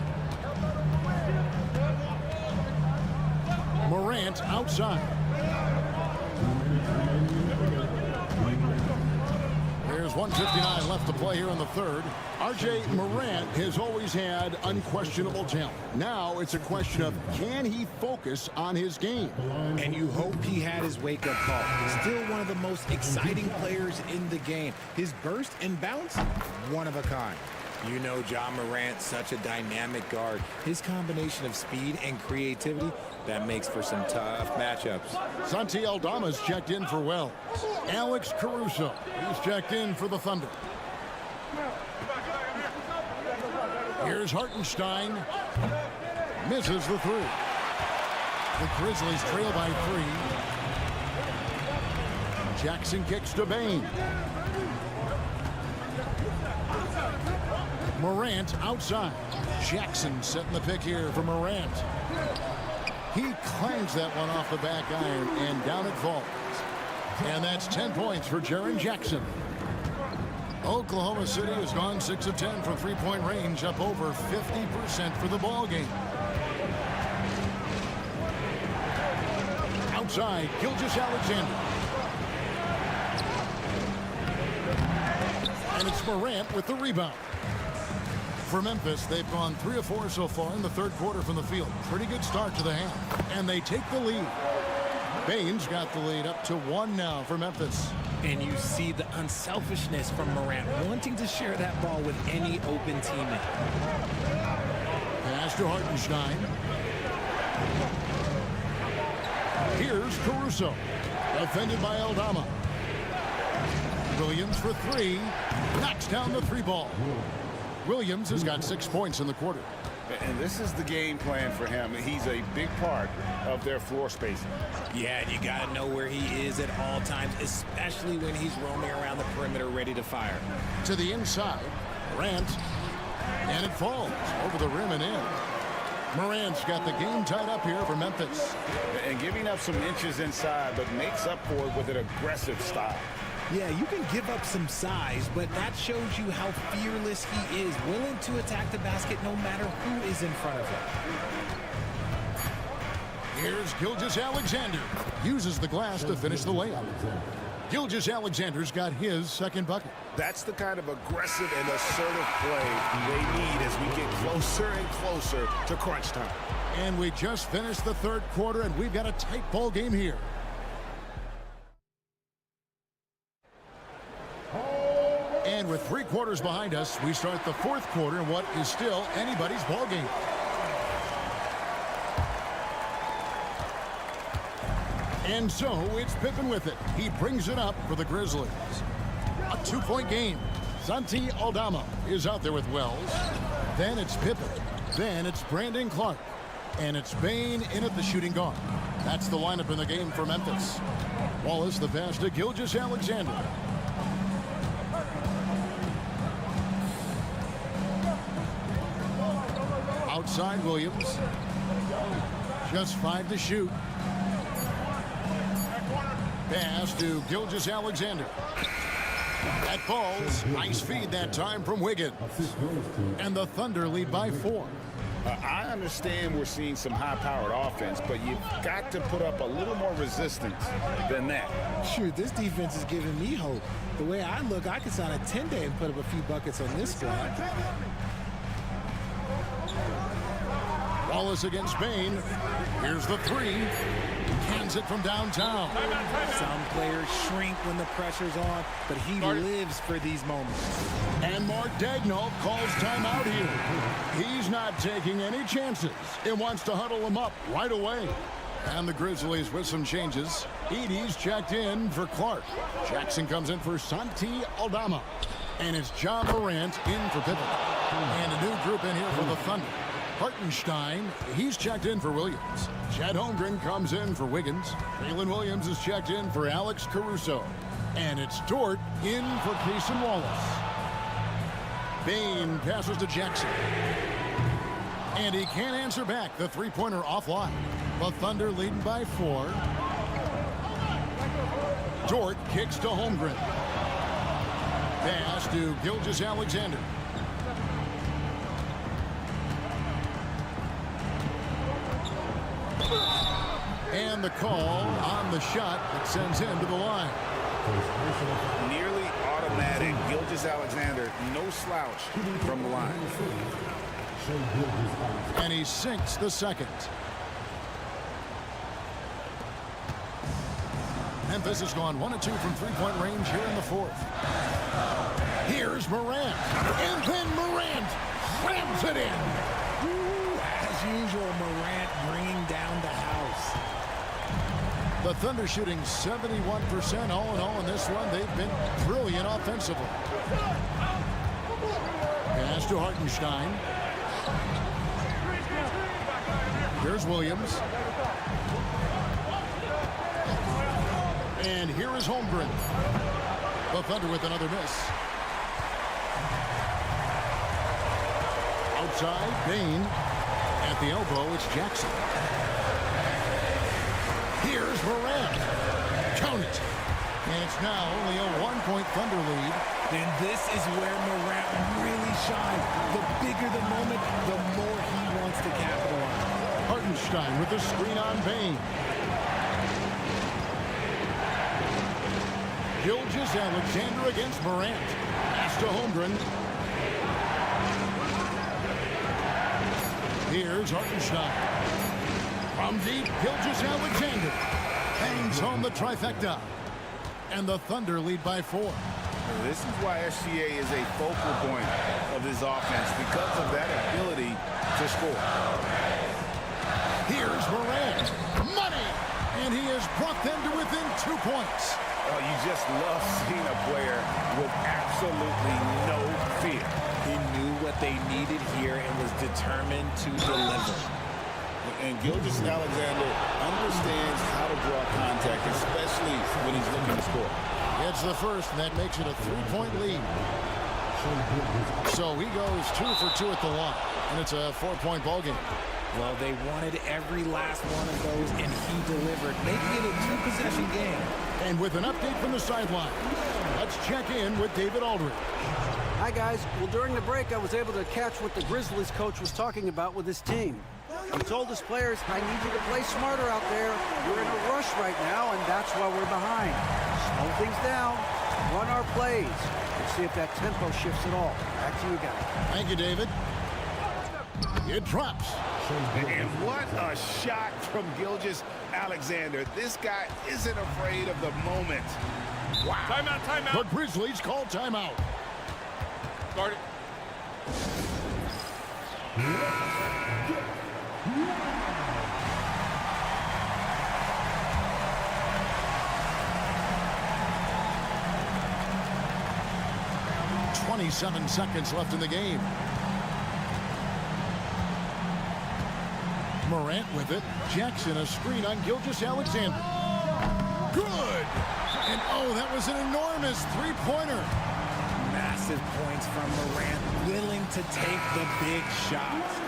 Morant outside. There's 1:59 left to play here in the third. R.J. Morant has always had unquestionable talent. Now it's a question of, can he focus on his game? And you hope he had his wake-up call. Still one of the most exciting players in the game. His burst and bounce, one of a kind. You know John Morant, such a dynamic guard. His combination of speed and creativity, that makes for some tough matchups. Santi Aldama's checked in for Wells. Alex Caruso is checked in for the Thunder. Here's Hartenstein. Misses the 3. The Grizzlies trail by 3. Jackson kicks to Bain. Morant outside. Jackson setting the pick here for Morant. He clangs that one off the back iron, and down it falls. And that's 10 points for Jaren Jackson. Oklahoma City has gone 6 of 10 from three-point range, up over 50% for the ball game. Outside, Gilgeous-Alexander. And it's Morant with the rebound. For Memphis, they've gone 3 of 4 so far in the third quarter from the field. Pretty good start to the half. And they take the lead. Baines got the lead up to 1 now for Memphis. And you see the unselfishness from Morant, wanting to share that ball with any open teammate. Pass to Hartenstein. Here's Caruso. Defended by Aldama. Williams for 3. Knocks down the 3 ball. Williams has got 6 points in the quarter. And this is the game plan for him. He's a big part of their floor spacing. Yeah, and you got to know where he is at all times, especially when he's roaming around the perimeter ready to fire. To the inside, Morant, and it falls over the rim and in. Morant's got the game tied up here for Memphis. And giving up some inches inside, but makes up for it with an aggressive style. Yeah, you can give up some size, but that shows you how fearless he is, willing to attack the basket no matter who is in front of him. Here's Gilgeous-Alexander. Uses the glass to finish the layup. Gilgeous-Alexander's got his second bucket. That's the kind of aggressive and assertive play they need as we get closer and closer to crunch time. And we just finished the third quarter, and we've got a tight ball game here. And with 3 quarters behind us, we start the fourth quarter in what is still anybody's ball game. And so it's Pippen with it. He brings it up for the Grizzlies. A 2-point game. Santi Aldama is out there with Wells. Then it's Pippen. Then it's Brandon Clark. And it's Bain in at the shooting guard. That's the lineup in the game for Memphis. Wallace the pass to Gilgeous-Alexander. Outside Williams. Just 5 to shoot. Pass to Gilgeous-Alexander. That falls. Nice feed that time from Wiggins. And the Thunder lead by 4. I understand we're seeing some high-powered offense, but you've got to put up a little more resistance than that. Shoot, this defense is giving me hope. The way I look, I could sign a 10-day and put up a few buckets on this squad. Wallace against Bain. Here's the 3. Cans it from downtown. Some players shrink when the pressure's on, but he lives for these moments. And Mark Daigneault calls timeout here. He's not taking any chances. He wants to huddle him up right away. And the Grizzlies with some changes. Edey's checked in for Clark. Jackson comes in for Santi Aldama. And it's John Morant in for Pippen. And a new group in here for the Thunder. Hartenstein, he's checked in for Williams. Chet Holmgren comes in for Wiggins. Jalen Williams is checked in for Alex Caruso. And it's Dort in for Payson Wallace. Bane passes to Jackson. And he can't answer back. The three-pointer offline. The Thunder leading by 4. Dort kicks to Holmgren. Pass to Gilgeous-Alexander. And the call on the shot that sends him to the line. Nearly automatic. Gilgeous-Alexander, no slouch from the line. And he sinks the second. Memphis has gone 1 of 2 from three-point range here in the fourth. Here's Morant. And then Morant slams it in. As usual, Morant bringing down the house. The Thunder shooting 71% all in all in this one. They've been brilliant offensively. Pass to Hartenstein. Here's Williams. And here is Holmgren. The Thunder with another miss. Outside, Bane. At the elbow, it's Jackson. Here's Morant. Count it. And it's now only a 1-point Thunder lead. And this is where Morant really shines. The bigger the moment, the more he wants to capitalize. Hartenstein with the screen on Bane. Gilgeous-Alexander against Morant. Pass to Holmgren. Here's Hartenstein. From deep, Gilgeous-Alexander hangs home the trifecta. And the Thunder lead by 4. This is why SGA is a focal point of this offense, because of that ability to score. Here's Morant. Money! And he has brought them to within 2 points. Oh, you just love seeing a player with absolutely no fear. He knew what they needed here and was determined to deliver. And Gilgeous-Alexander understands how to draw contact, especially when he's looking to score. It's the first, and that makes it a 3-point lead. So he goes 2 for 2 at the line, and it's a 4-point ball game. Well, they wanted every last one of those, and he delivered, making it a 2-possession game. And with an update from the sideline, let's check in with David Aldridge. Hi, guys. Well, during the break, I was able to catch what the Grizzlies coach was talking about with his team. He told his players, I need you to play smarter out there. We're in a rush right now, and that's why we're behind. Slow things down, run our plays, and see if that tempo shifts at all. Back to you guys. Thank you, David. It drops. And what a shot from Gilgeous-Alexander. This guy isn't afraid of the moment. Wow. Timeout, timeout. The Grizzlies call timeout. Start it. 27 seconds left in the game. Morant with it. Jackson, a screen on Gilgeous-Alexander. Good! And oh, that was an enormous three-pointer. Massive points from Morant, willing to take the big shots.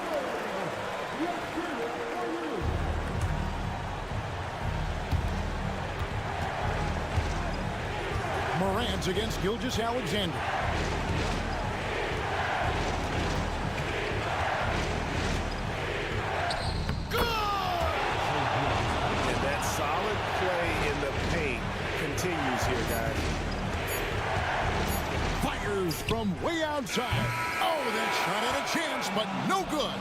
Morant against Gilgeous-Alexander. Solid play in the paint continues here, guys. Fires from way outside. Oh, that shot had a chance, but no good.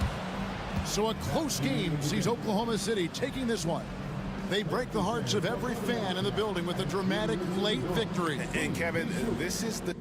So a close game sees Oklahoma City taking this one. They break the hearts of every fan in the building with a dramatic late victory. And Kevin, this is the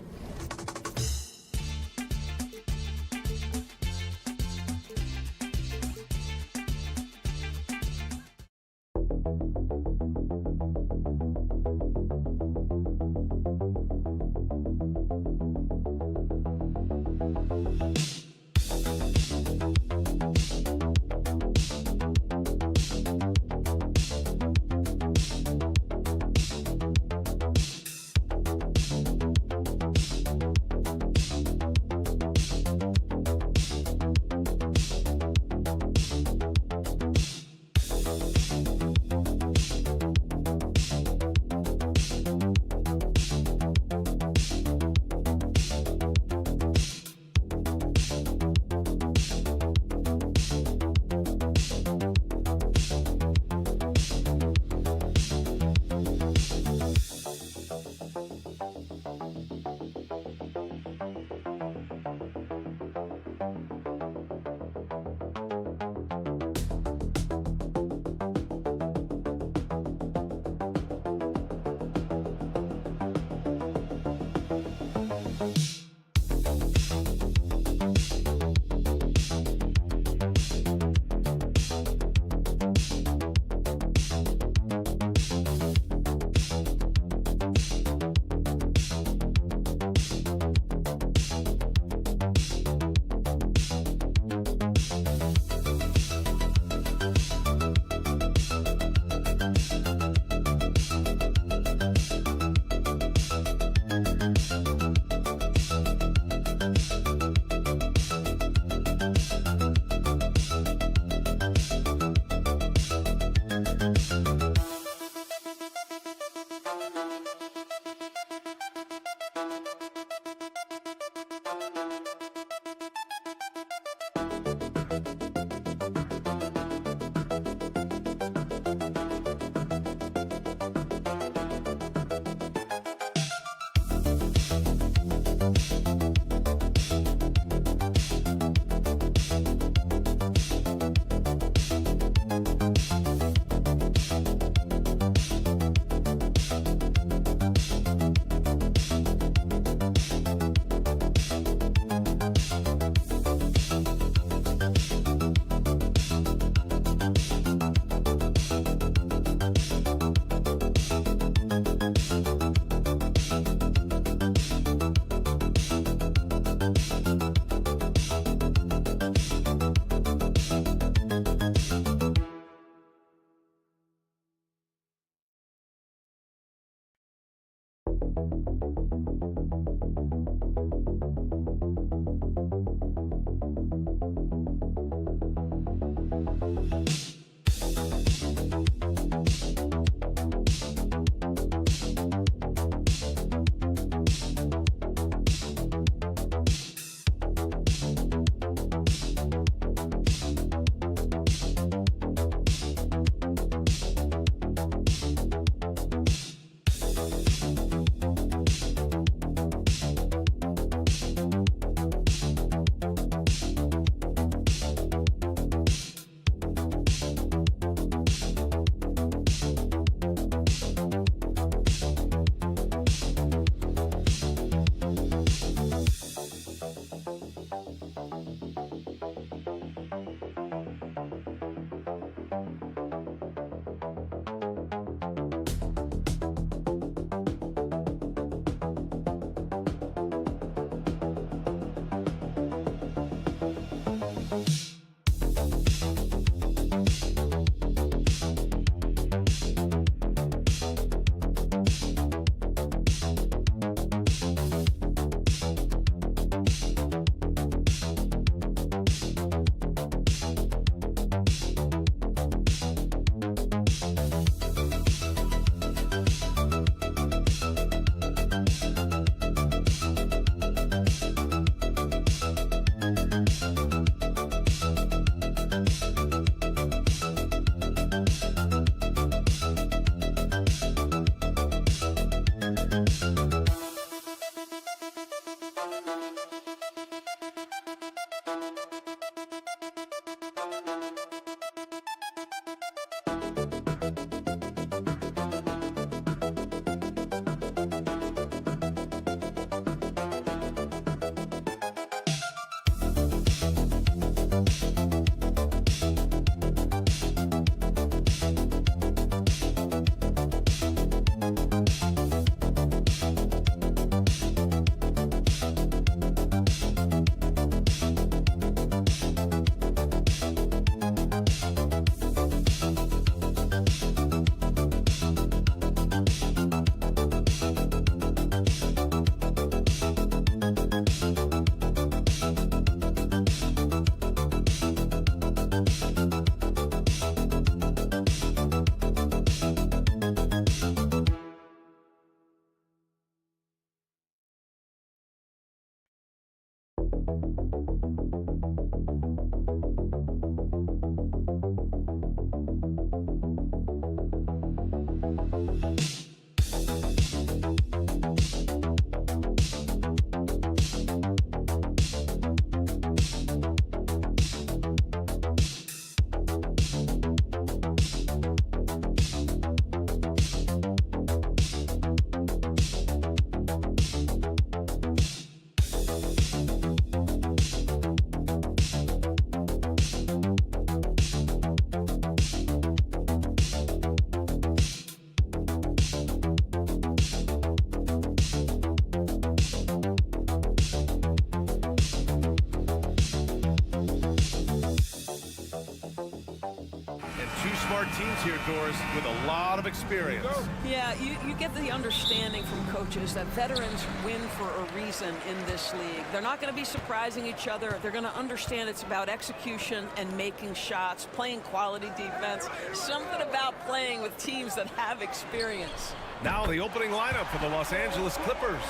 smart teams here, Doris, with a lot of experience. Yeah, you get the understanding from coaches that veterans win for a reason in this league. They're not going to be surprising each other. They're going to understand it's about execution and making shots, playing quality defense, something about playing with teams that have experience. Now the opening lineup for the Los Angeles Clippers.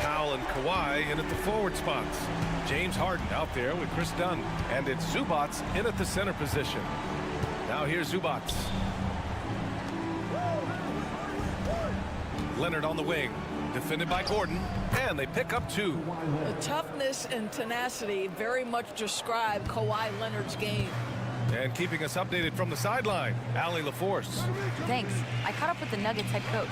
Powell and Kawhi in at the forward spots. James Harden out there with Chris Dunn. And it's Zubats in at the center position. Now here's Zubats. Leonard on the wing. Defended by Gordon. And they pick up 2. The toughness and tenacity very much describe Kawhi Leonard's game. And keeping us updated from the sideline, Allie LaForce. Thanks. I caught up with the Nuggets head coach.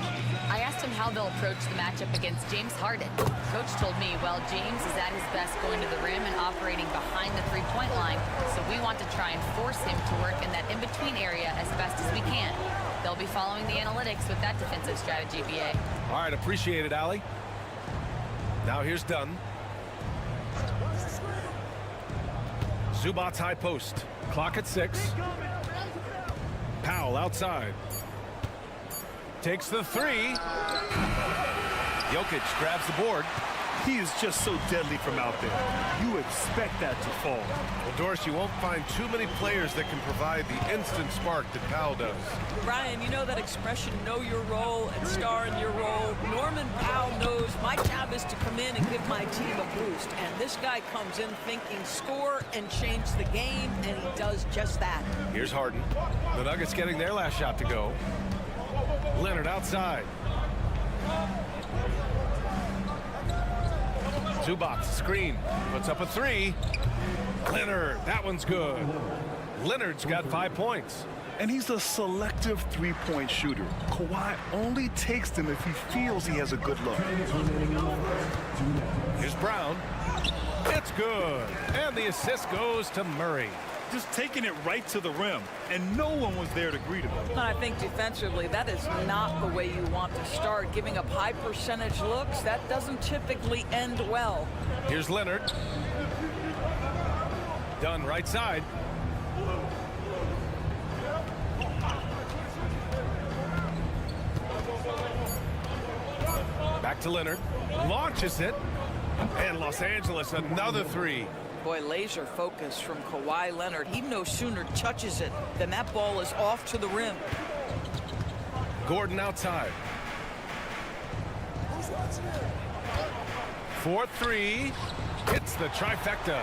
I asked him how they'll approach the matchup against James Harden. Coach told me, well, James is at his best going to the rim and operating behind the three-point line, so we want to try and force him to work in that in-between area as best as we can. They'll be following the analytics with that defensive strategy, BA. All right, appreciate it, Allie. Now here's Dunn. Zubats high post. Clock at 6. Powell outside. Takes the 3. Jokic grabs the board. He is just so deadly from out there. You expect that to fall. Well, Doris, you won't find too many players that can provide the instant spark that Powell does. Ryan, you know that expression, know your role and star in your role. Norman Powell knows my job is to come in and give my team a boost. And this guy comes in thinking score and change the game, and he does just that. Here's Harden. The Nuggets getting their last shot to go. Leonard outside. Zubats screen. Puts up a 3. Leonard, that one's good. Leonard's got 5 points. And he's a selective three-point shooter. Kawhi only takes them if he feels he has a good look. Here's Brown. It's good. And the assist goes to Murray. Just taking it right to the rim, and no one was there to greet him. And I think defensively, that is not the way you want to start. Giving up high percentage looks, that doesn't typically end well. Here's Leonard. Dunn right side. Back to Leonard. Launches it. And Los Angeles, another 3. Boy, laser focus from Kawhi Leonard. He no sooner touches it than that ball is off to the rim. Gordon outside. 4-3. Hits the trifecta.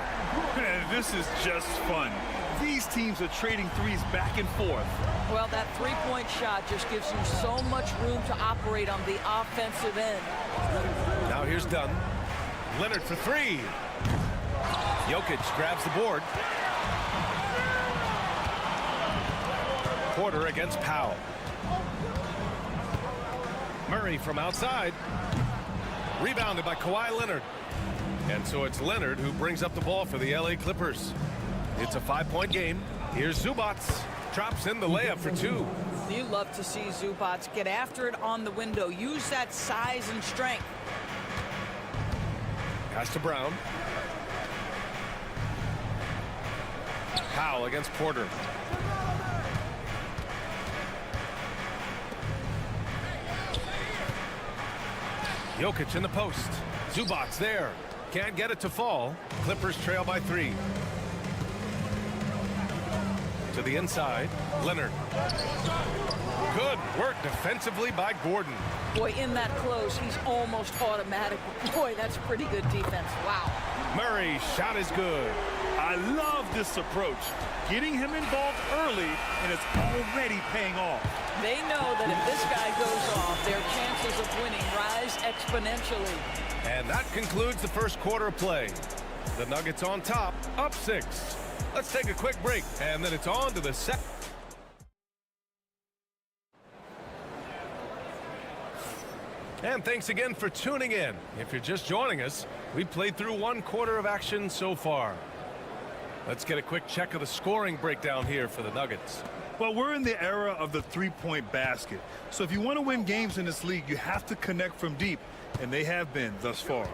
Man, this is just fun. These teams are trading threes back and forth. Well, that three-point shot just gives you so much room to operate on the offensive end. Now here's Dunn. Leonard for 3. Jokic grabs the board. Porter against Powell. Murray from outside. Rebounded by Kawhi Leonard. And so it's Leonard who brings up the ball for the LA Clippers. It's a 5-point game. Here's Zubats. Drops in the layup for 2. You love to see Zubats get after it on the window. Use that size and strength. Pass to Brown. Powell against Porter. Jokic in the post. Zubats there. Can't get it to fall. Clippers trail by 3. To the inside. Leonard. Good work defensively by Gordon. Boy, in that close, he's almost automatic. Boy, that's pretty good defense. Wow. Murray's shot is good. I love this approach. Getting him involved early, and it's already paying off. They know that if this guy goes off, their chances of winning rise exponentially. And that concludes the first quarter of play. The Nuggets on top, up 6. Let's take a quick break, and then it's on to the second. And thanks again for tuning in. If you're just joining us, we've played through 1 quarter of action so far. Let's get a quick check of the scoring breakdown here for the Nuggets. Well, we're in the era of the three-point basket. So if you want to win games in this league, you have to connect from deep, and they have been thus far.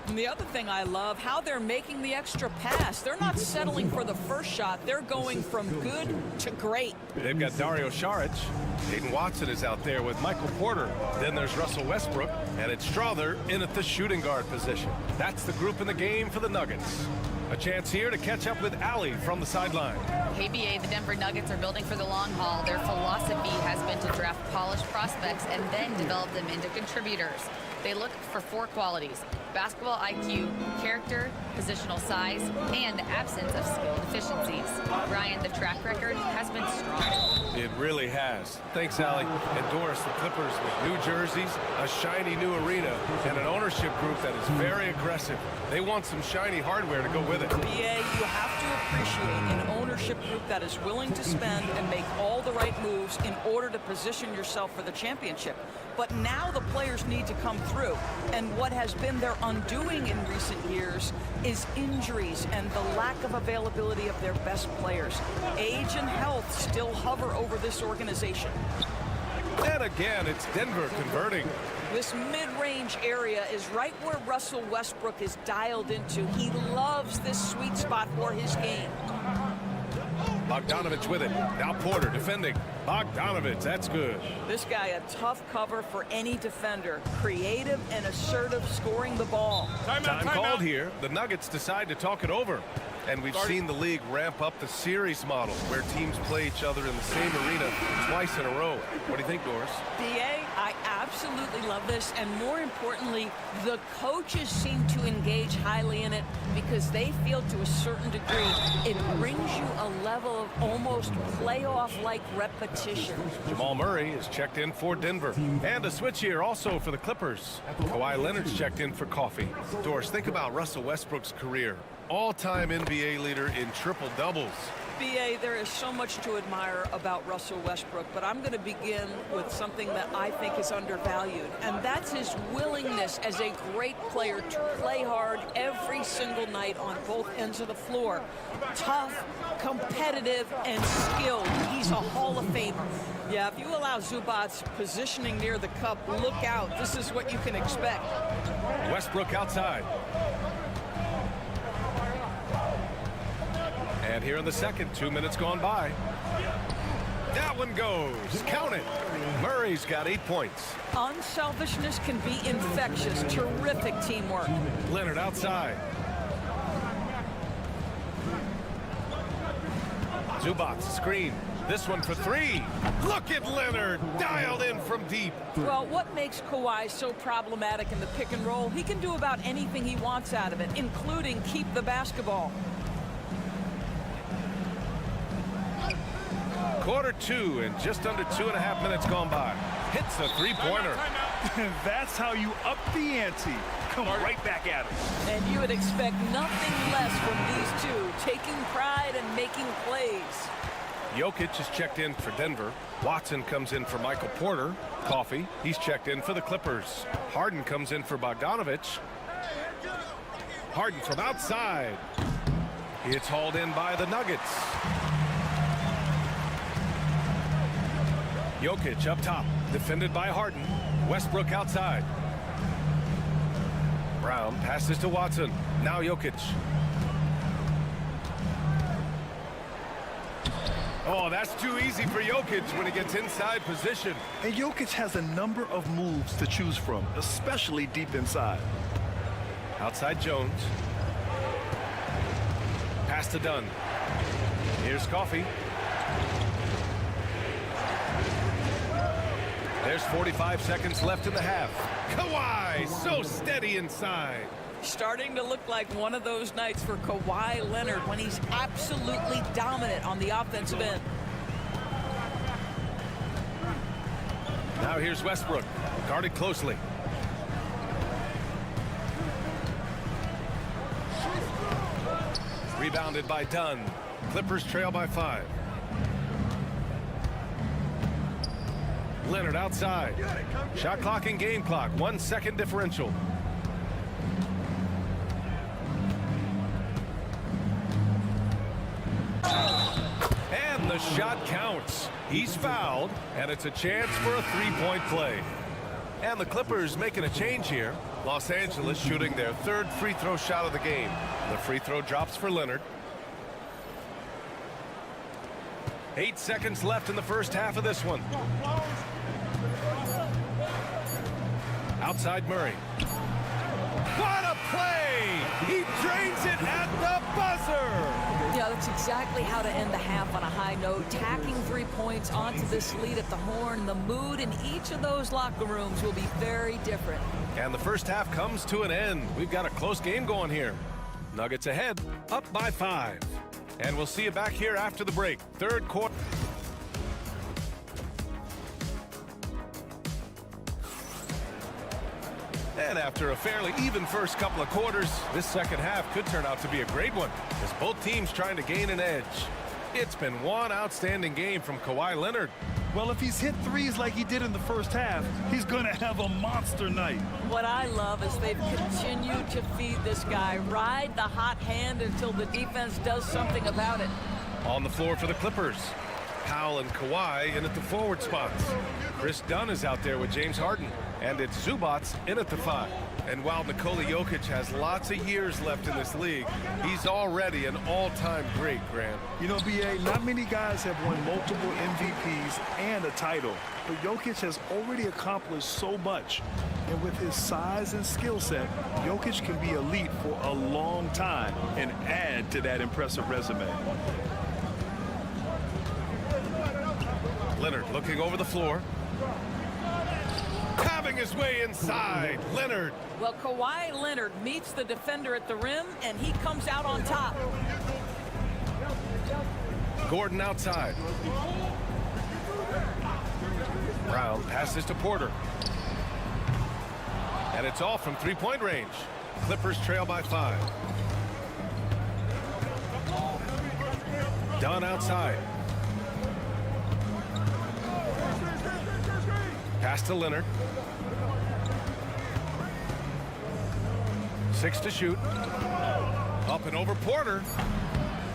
And the other thing I love, how they're making the extra pass. They're not settling for the first shot. They're going from good to great. They've got Dario Saric. Hayden Watson is out there with Michael Porter. Then there's Russell Westbrook. And it's Strother in at the shooting guard position. That's the group in the game for the Nuggets. A chance here to catch up with Allie from the sideline. Hey, BA, the Denver Nuggets are building for the long haul. Their philosophy has been to draft polished prospects and then develop them into contributors. They look for 4 qualities: basketball IQ, character, positional size, and the absence of skill deficiencies. Brian, the track record has been strong. It really has. Thanks, Allie. And Doris, the Clippers with new jerseys, a shiny new arena, and an ownership group that is very aggressive. They want some shiny hardware to go with it. BA, you have to appreciate an ownership group that is willing to spend and make all the right moves in order to position yourself for the championship. But now the players need to come through. And what has been their undoing in recent years is injuries and the lack of availability of their best players. Age and health still hover over this organization. And again, it's Denver converting. This mid-range area is right where Russell Westbrook is dialed into. He loves this sweet spot for his game. Bogdanovich with it. Now Porter defending. Bogdanovich, that's good. This guy a tough cover for any defender. Creative and assertive scoring the ball. Time called here. The Nuggets decide to talk it over. And we've seen the league ramp up the series model where teams play each other in the same arena twice in a row. What do you think, Doris? DA, I absolutely love this. And more importantly, the coaches seem to engage highly in it because they feel to a certain degree it brings you a level of almost playoff-like repetition. Jamal Murray is checked in for Denver. And a switch here also for the Clippers. Kawhi Leonard's checked in for coffee. Doris, think about Russell Westbrook's career. All-time NBA leader in triple-doubles. BA, there is so much to admire about Russell Westbrook, but I'm going to begin with something that I think is undervalued, and that's his willingness as a great player to play hard every single night on both ends of the floor. Tough, competitive, and skilled. He's a Hall of Famer. Yeah, if you allow Zubac's positioning near the cup, look out. This is what you can expect. Westbrook outside. And here in the second, 2 minutes gone by. That one goes. Count it. Murray's got 8 points. Unselfishness can be infectious. Terrific teamwork. Leonard outside. Zubac screen. This one for 3. Look at Leonard, dialed in from deep. Well, what makes Kawhi so problematic in the pick and roll? He can do about anything he wants out of it, including keep the basketball. Quarter 2 and just under 2.5 minutes gone by. Hits a three-pointer. That's how you up the ante. Come right back at him. And you would expect nothing less from these two, taking pride and making plays. Jokic is checked in for Denver. Watson comes in for Michael Porter. Coffee, he's checked in for the Clippers. Harden comes in for Bogdanovich. Harden from outside. It's hauled in by the Nuggets. Jokic up top, defended by Harden. Westbrook outside. Brown passes to Watson. Now Jokic. Oh, that's too easy for Jokic when he gets inside position. And Jokic has a number of moves to choose from, especially deep inside. Outside Jones. Pass to Dunn. Here's Coffee. There's 45 seconds left in the half. Kawhi, so steady inside. Starting to look like one of those nights for Kawhi Leonard when he's absolutely dominant on the offensive end. Now here's Westbrook, guarded closely. Rebounded by Dunn. Clippers trail by 5. Leonard outside. Shot clock and game clock. 1 second differential. And the shot counts. He's fouled, and it's a chance for a three-point play. And the Clippers making a change here. Los Angeles shooting their 3rd free throw shot of the game. The free throw drops for Leonard. 8 seconds left in the first half of this one. Outside Murray. What a play! He drains it at the buzzer! Yeah, that's exactly how to end the half on a high note, tacking 3 points onto this lead at the horn. The mood in each of those locker rooms will be very different. And the first half comes to an end. We've got a close game going here. Nuggets ahead, up by 5. And we'll see you back here after the break. Third quarter. And after a fairly even first couple of quarters, this second half could turn out to be a great one, as both teams trying to gain an edge. It's been one outstanding game from Kawhi Leonard. Well, if he's hit threes like he did in the first half, he's going to have a monster night. What I love is they've continued to feed this guy, ride the hot hand until the defense does something about it. On the floor for the Clippers, Powell and Kawhi in at the forward spots. Chris Dunn is out there with James Harden, and it's Zubats in at the 5. And while Nikola Jokic has lots of years left in this league, he's already an all-time great, Grant. You know, B.A., not many guys have won multiple MVPs and a title, but Jokic has already accomplished so much. And with his size and skill set, Jokic can be elite for a long time and add to that impressive resume. Leonard looking over the floor. Having his way inside. Leonard. Well, Kawhi Leonard meets the defender at the rim, and he comes out on top. Gordon outside. Brown passes to Porter. And it's all from three-point range. Clippers trail by 5. Dunn outside. Pass to Leonard. 6 to shoot. Up and over Porter.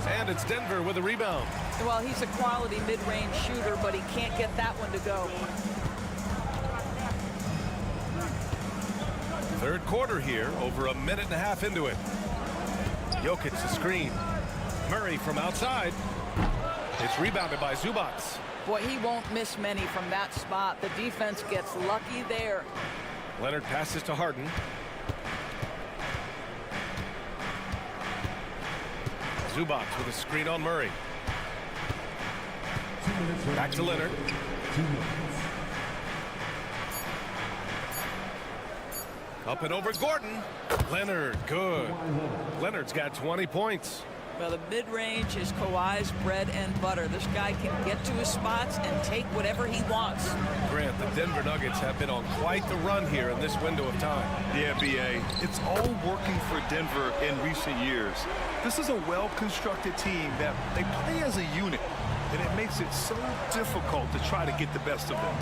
And it's Denver with a rebound. Well, he's a quality mid-range shooter, but he can't get that one to go. Third quarter here, over a minute and a half into it. Jokic the screen. Murray from outside. It's rebounded by Zubats. Boy, he won't miss many from that spot. The defense gets lucky there. Leonard passes to Harden. Zubats with a screen on Murray. Back to Leonard. Up and over Gordon. Leonard, good. Leonard's got 20 points. Well, the mid-range is Kawhi's bread and butter. This guy can get to his spots and take whatever he wants. Grant, the Denver Nuggets have been on quite the run here in this window of time. Yeah, B.A., it's all working for Denver in recent years. This is a well-constructed team that they play as a unit, and it makes it so difficult to try to get the best of them.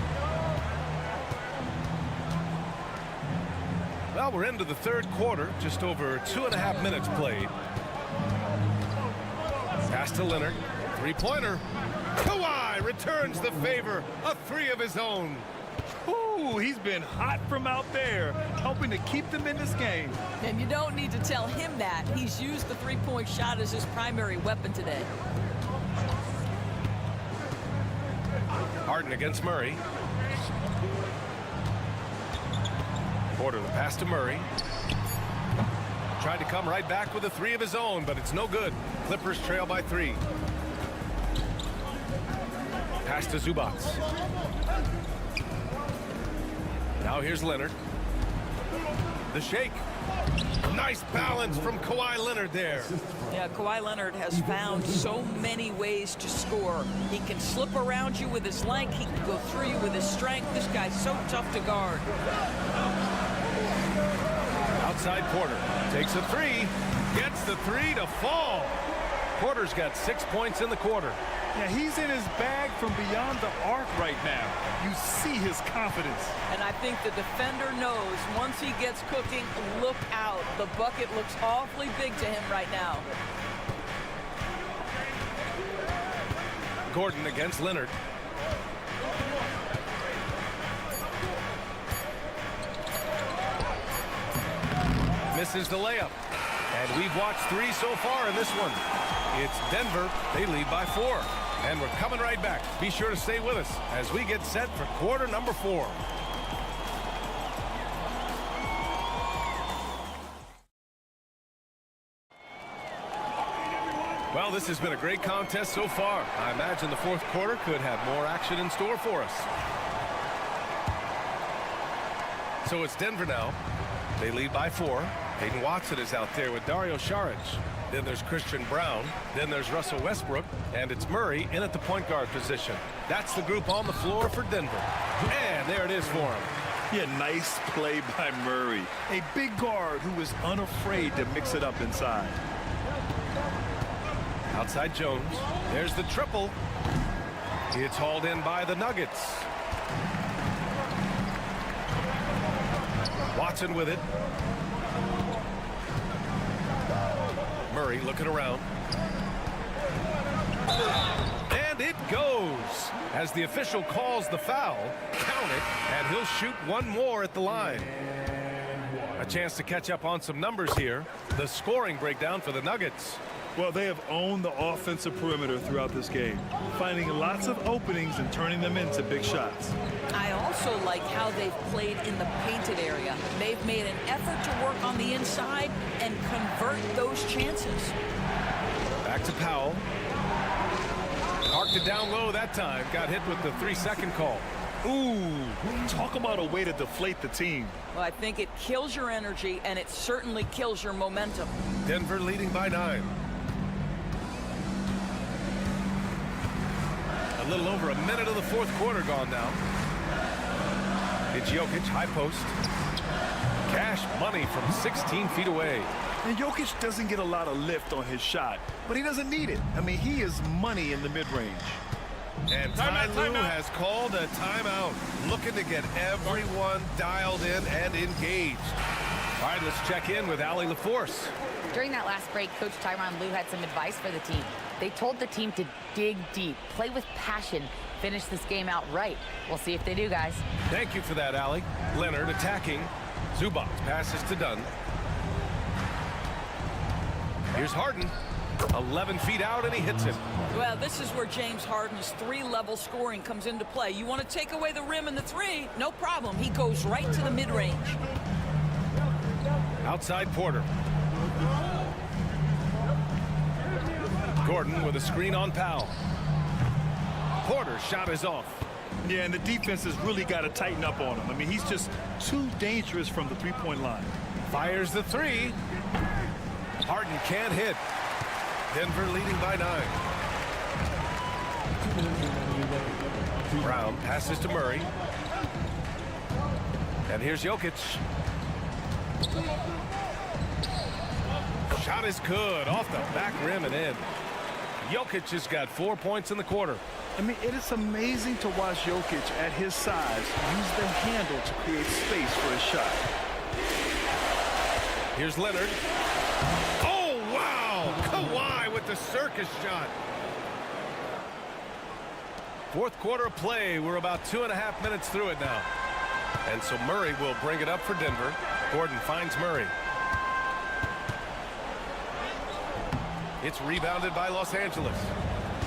Well, we're into the third quarter, just over 2.5 minutes played. Pass to Leonard. Three-pointer. Kawhi returns the favor. A 3 of his own. Ooh, he's been hot from out there, helping to keep them in this game. And you don't need to tell him that. He's used the three-point shot as his primary weapon today. Harden against Murray. Porter the pass to Murray. Tried to come right back with a 3 of his own, but it's no good. Clippers trail by 3. Pass to Zubats. Now here's Leonard. The shake. Nice balance from Kawhi Leonard there. Yeah, Kawhi Leonard has found so many ways to score. He can slip around you with his length. He can go through you with his strength. This guy's so tough to guard. Outside Porter. Takes a 3. Gets the 3 to fall. Porter's got 6 points in the quarter. Yeah, he's in his bag from beyond the arc right now. You see his confidence. And I think the defender knows once he gets cooking, look out. The bucket looks awfully big to him right now. Gordon against Leonard. Misses the layup. And we've watched 3 so far in this one. It's Denver. They lead by 4. And we're coming right back. Be sure to stay with us as we get set for quarter number 4. Well, this has been a great contest so far. I imagine the fourth quarter could have more action in store for us. So it's Denver now. They lead by 4. Hayden Watson is out there with Dario Saric. Then there's Christian Brown. Then there's Russell Westbrook. And it's Murray in at the point guard position. That's the group on the floor for Denver. And there it is for him. Yeah, nice play by Murray. A big guard who is unafraid to mix it up inside. Outside Jones. There's the triple. It's hauled in by the Nuggets. Watson with it. Murray looking around. And it goes. As the official calls the foul, count it, and he'll shoot one more at the line. A chance to catch up on some numbers here. The scoring breakdown for the Nuggets. Well, they have owned the offensive perimeter throughout this game, finding lots of openings and turning them into big shots. I also like how they've played in the painted area. They've made an effort to work on the inside and convert those chances. Back to Powell. Parked it down low that time. Got hit with the 3-second call. Ooh, talk about a way to deflate the team. Well, I think it kills your energy, and it certainly kills your momentum. Denver leading by 9. A little over a minute of the fourth quarter gone now. It's Jokic, high post. Cash money from 16 feet away. And Jokic doesn't get a lot of lift on his shot, but he doesn't need it. I mean, he is money in the mid-range. And Ty Lue has called a timeout, looking to get everyone dialed in and engaged. All right, let's check in with Allie LaForce. During that last break, Coach Tyronn Lue had some advice for the team. They told the team to dig deep, play with passion, finish this game out right. We'll see if they do, guys. Thank you for that, Allie. Leonard attacking. Zubac passes to Dunn. Here's Harden. 11 feet out, and he hits it. Well, this is where James Harden's 3-level scoring comes into play. You want to take away the rim and the 3, no problem. He goes right to the mid-range. Outside Porter. Gordon with a screen on Powell. Porter's shot is off. Yeah, and the defense has really got to tighten up on him. I mean, he's just too dangerous from the three-point line. Fires the 3. Harden can't hit. Denver leading by 9. Brown passes to Murray. And here's Jokic. Shot is good off the back rim and in. Jokic has got 4 points in the quarter. I mean, it is amazing to watch Jokic at his size use the handle to create space for his shot. Here's Leonard. Oh, wow! Kawhi with the circus shot. Fourth quarter of play. We're about 2.5 minutes through it now. And so Murray will bring it up for Denver. Gordon finds Murray. It's rebounded by Los Angeles.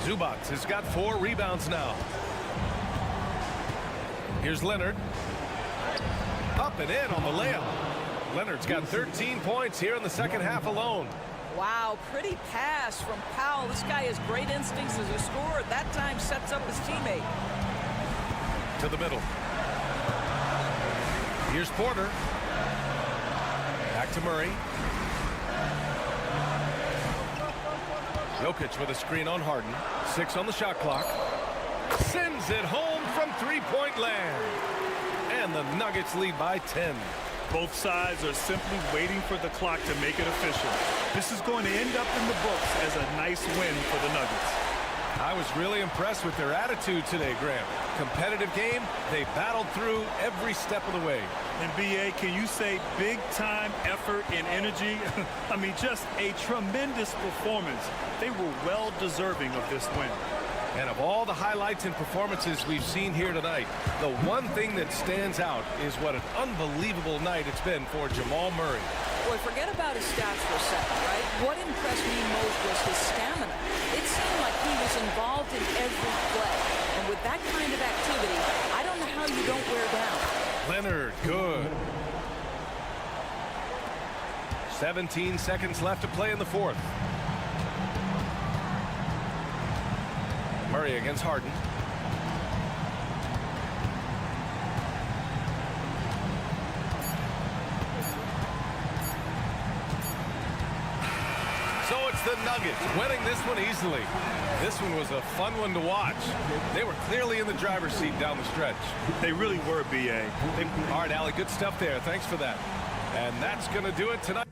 Zubac has got 4 rebounds now. Here's Leonard. Up and in on the layup. Leonard's got 13 points here in the second half alone. Wow, pretty pass from Powell. This guy has great instincts as a scorer. At that time, sets up his teammate. To the middle. Here's Porter. Back to Murray. Jokic with a screen on Harden. 6 on the shot clock. Sends it home from three-point land. And the Nuggets lead by 10. Both sides are simply waiting for the clock to make it official. This is going to end up in the books as a nice win for the Nuggets. I was really impressed with their attitude today, Graham. Competitive game, they battled through every step of the way. And BA, can you say big time effort and energy? I mean, just a tremendous performance. They were well deserving of this win. And of all the highlights and performances we've seen here tonight, the one thing that stands out is what an unbelievable night it's been for Jamal Murray. Boy, forget about his stats for a second, right? What impressed me most was his stamina. It seemed like he was involved in every play. And with that kind of activity, I don't know how you don't wear down. Leonard, good. 17 seconds left to play in the fourth. Curry against Harden. So it's the Nuggets winning this one easily. This one was a fun one to watch. They were clearly in the driver's seat down the stretch. They really were, B.A. All right, Allie, good stuff there. Thanks for that. And that's going to do it tonight.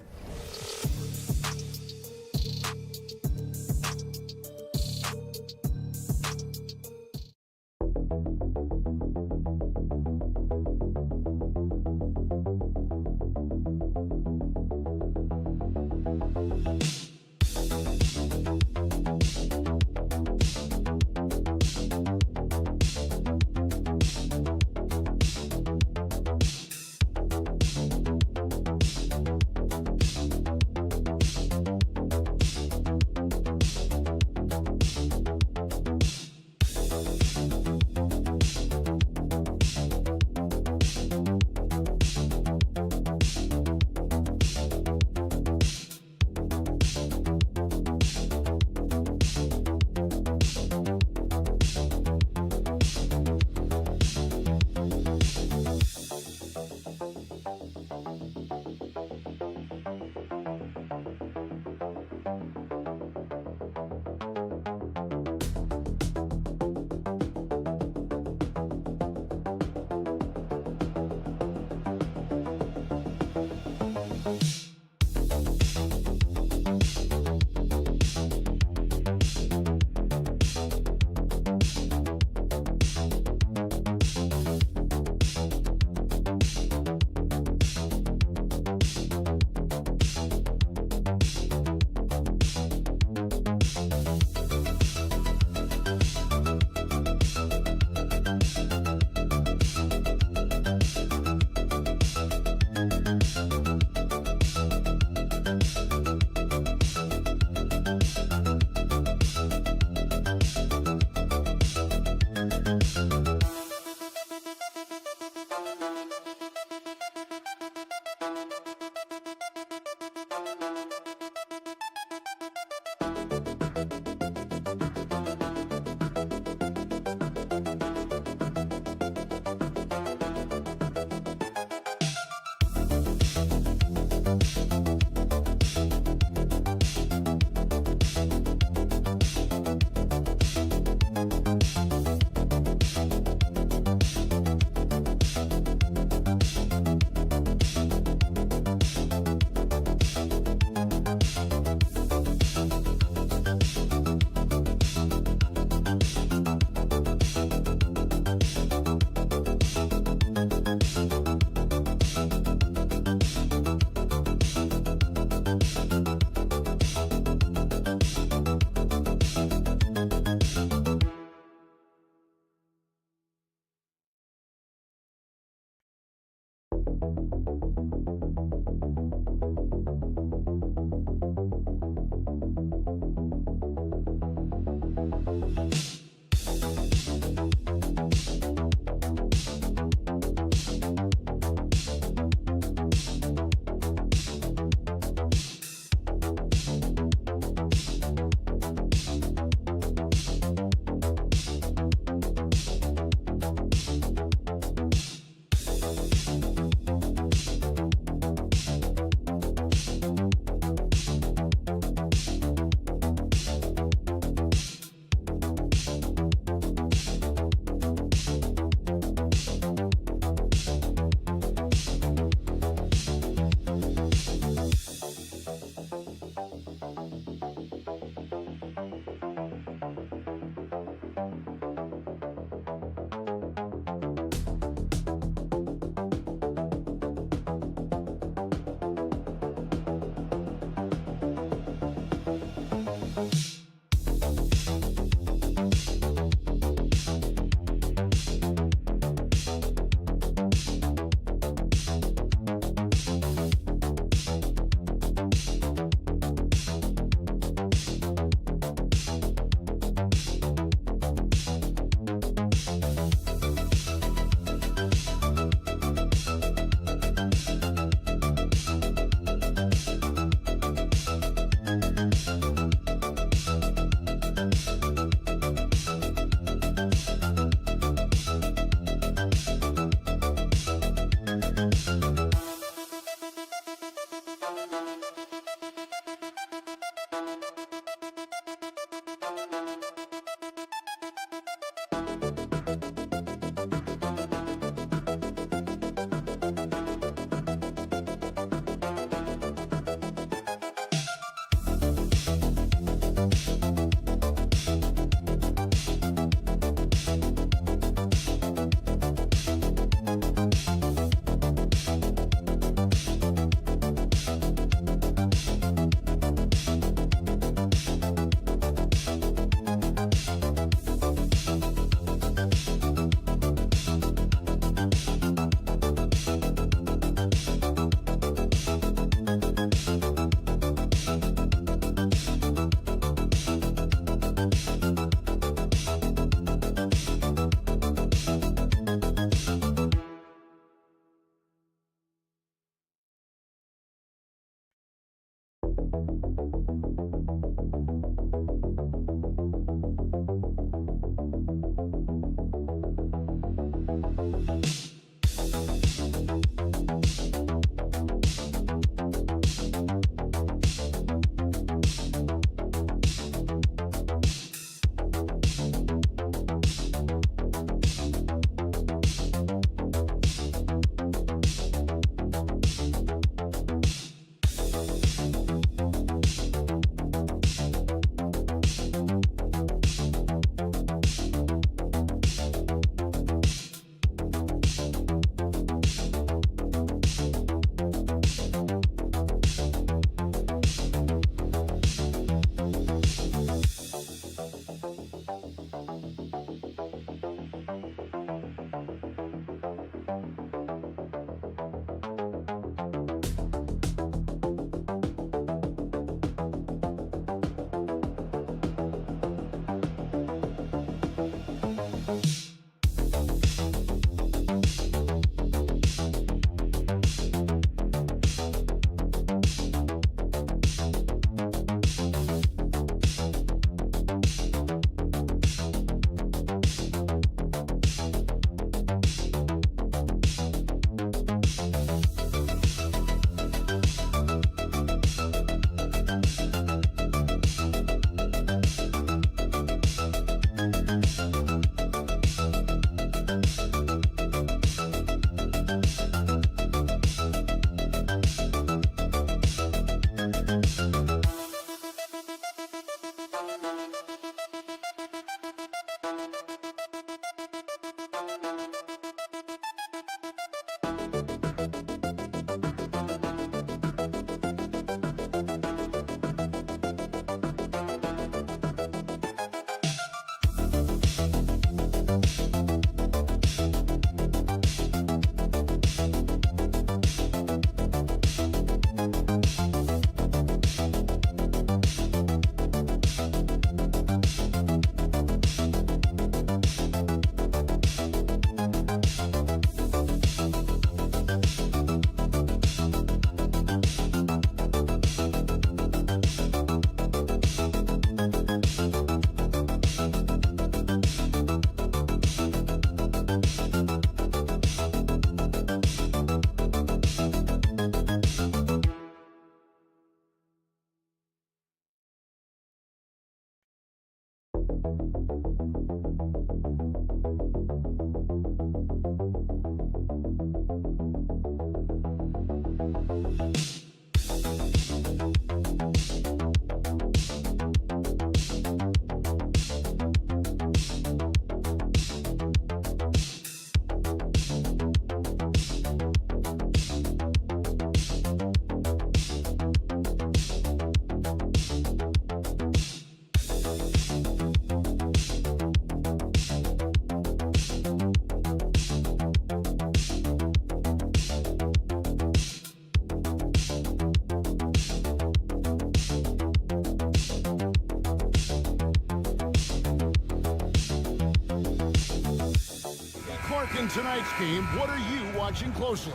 In tonight's game, what are you watching closely?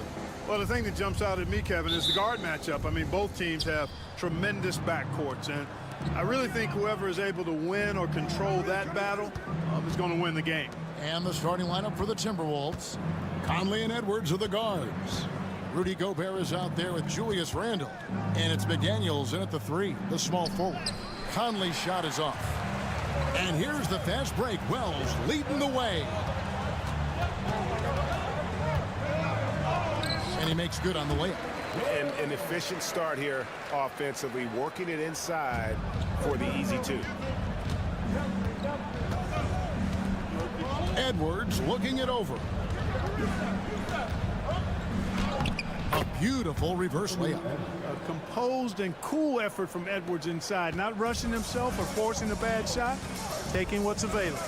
Well, the thing that jumps out at me, Kevin, is the guard matchup. I mean, both teams have tremendous backcourts, and I really think whoever is able to win or control that battle is going to win the game. And the starting lineup for the Timberwolves. Conley and Edwards are the guards. Rudy Gobert is out there with Julius Randle. And it's McDaniels in at the 3, the small forward. Conley's shot is off. And here's the fast break. Wells leading the way. And he makes good on the layup. And an efficient start here offensively, working it inside for the easy 2. Edwards looking it over. A beautiful reverse layup. A composed and cool effort from Edwards inside, not rushing himself or forcing a bad shot, taking what's available.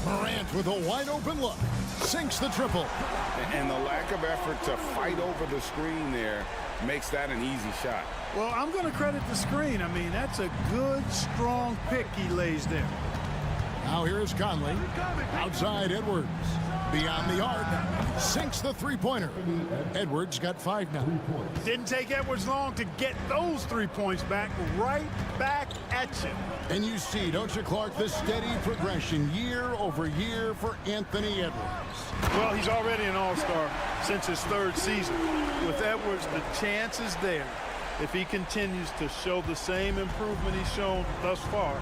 Morant with a wide open look. Sinks the triple. And the lack of effort to fight over the screen there makes that an easy shot. Well, I'm going to credit the screen. I mean, that's a good, strong pick he lays there. Now here's Conley. Outside Edwards. Beyond the arc. Sinks the three-pointer. Edwards got 5 now. Didn't take Edwards long to get those 3 points back, right back at you. And you see, don't you, Clark, the steady progression year over year for Anthony Edwards. Well, he's already an all-star since his 3rd season. With Edwards, the chance is there, if he continues to show the same improvement he's shown thus far,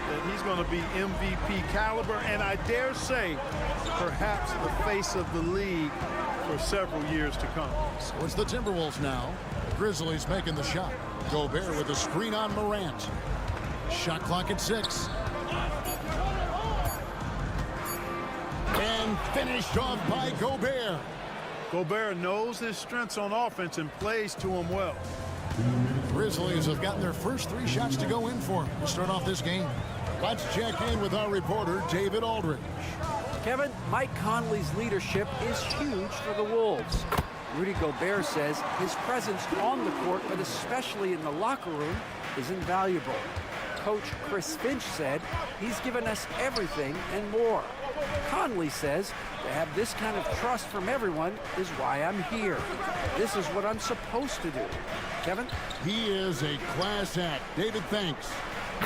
that he's going to be MVP caliber, and I dare say, perhaps the face of the league for several years to come. So it's the Timberwolves now. Grizzlies making the shot. Gobert with a screen on Morant. Shot clock at 6. And finished off by Gobert. Gobert knows his strengths on offense and plays to him well. Grizzlies have gotten their first 3 shots to go in for him to start off this game. Let's check in with our reporter, David Aldridge. Kevin, Mike Conley's leadership is huge for the Wolves. Rudy Gobert says his presence on the court, but especially in the locker room, is invaluable. Coach Chris Finch said he's given us everything and more. Conley says to have this kind of trust from everyone is why I'm here. This is what I'm supposed to do. Kevin? He is a class act. David, thanks.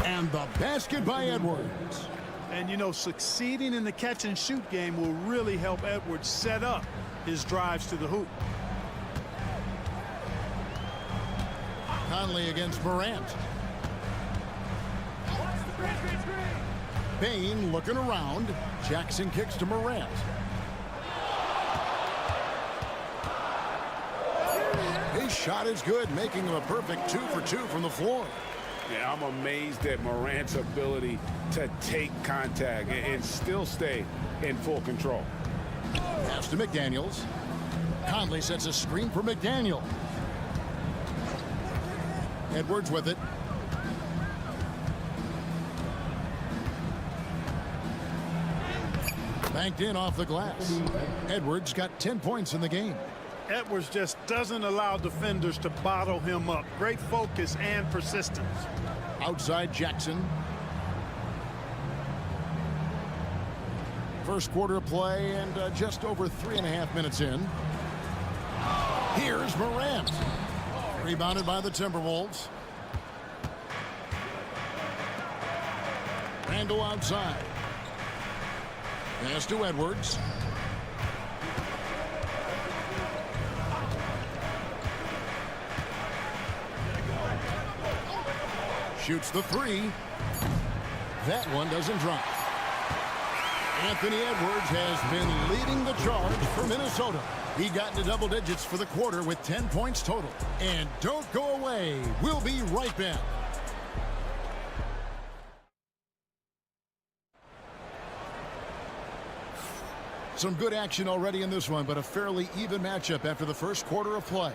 And the basket by Edwards. And, you know, succeeding in the catch-and-shoot game will really help Edwards set up his drives to the hoop. Conley against Morant. Bain looking around. Jackson kicks to Morant. His shot is good, making him a perfect 2 for 2 from the floor. Yeah, I'm amazed at Morant's ability to take contact and still stay in full control. Pass to McDaniels. Conley sets a screen for McDaniel. Edwards with it. Banked in off the glass. Edwards got 10 points in the game. Edwards just doesn't allow defenders to bottle him up. Great focus and persistence. Outside Jackson. First quarter of play and just over 3.5 minutes in. Here's Morant. Rebounded by the Timberwolves. Randle outside. Pass to Edwards. Shoots the three. That one doesn't drop. Anthony Edwards has been leading the charge for Minnesota. He got into double digits for the quarter with 10 points total. And don't go away. We'll be right back. Some good action already in this one, but a fairly even matchup after the first quarter of play.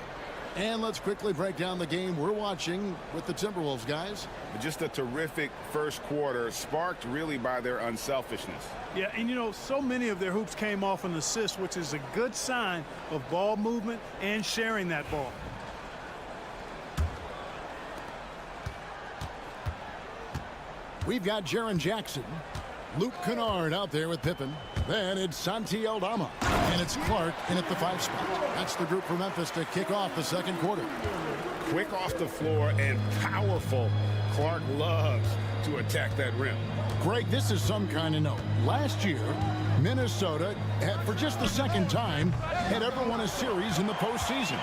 And let's quickly break down the game we're watching with the Timberwolves, guys. Just a terrific first quarter, sparked really by their unselfishness. Yeah, and you know, so many of their hoops came off an assist, which is a good sign of ball movement and sharing that ball. We've got Jaren Jackson. Luke Kennard out there with Pippen. Then it's Santi Aldama. And it's Clark in at the 5 spot. That's the group for Memphis to kick off the second quarter. Quick off the floor and powerful. Clark loves to attack that rim. Greg, this is some kind of note. Last year, Minnesota, for just the second time, had ever won a series in the postseason.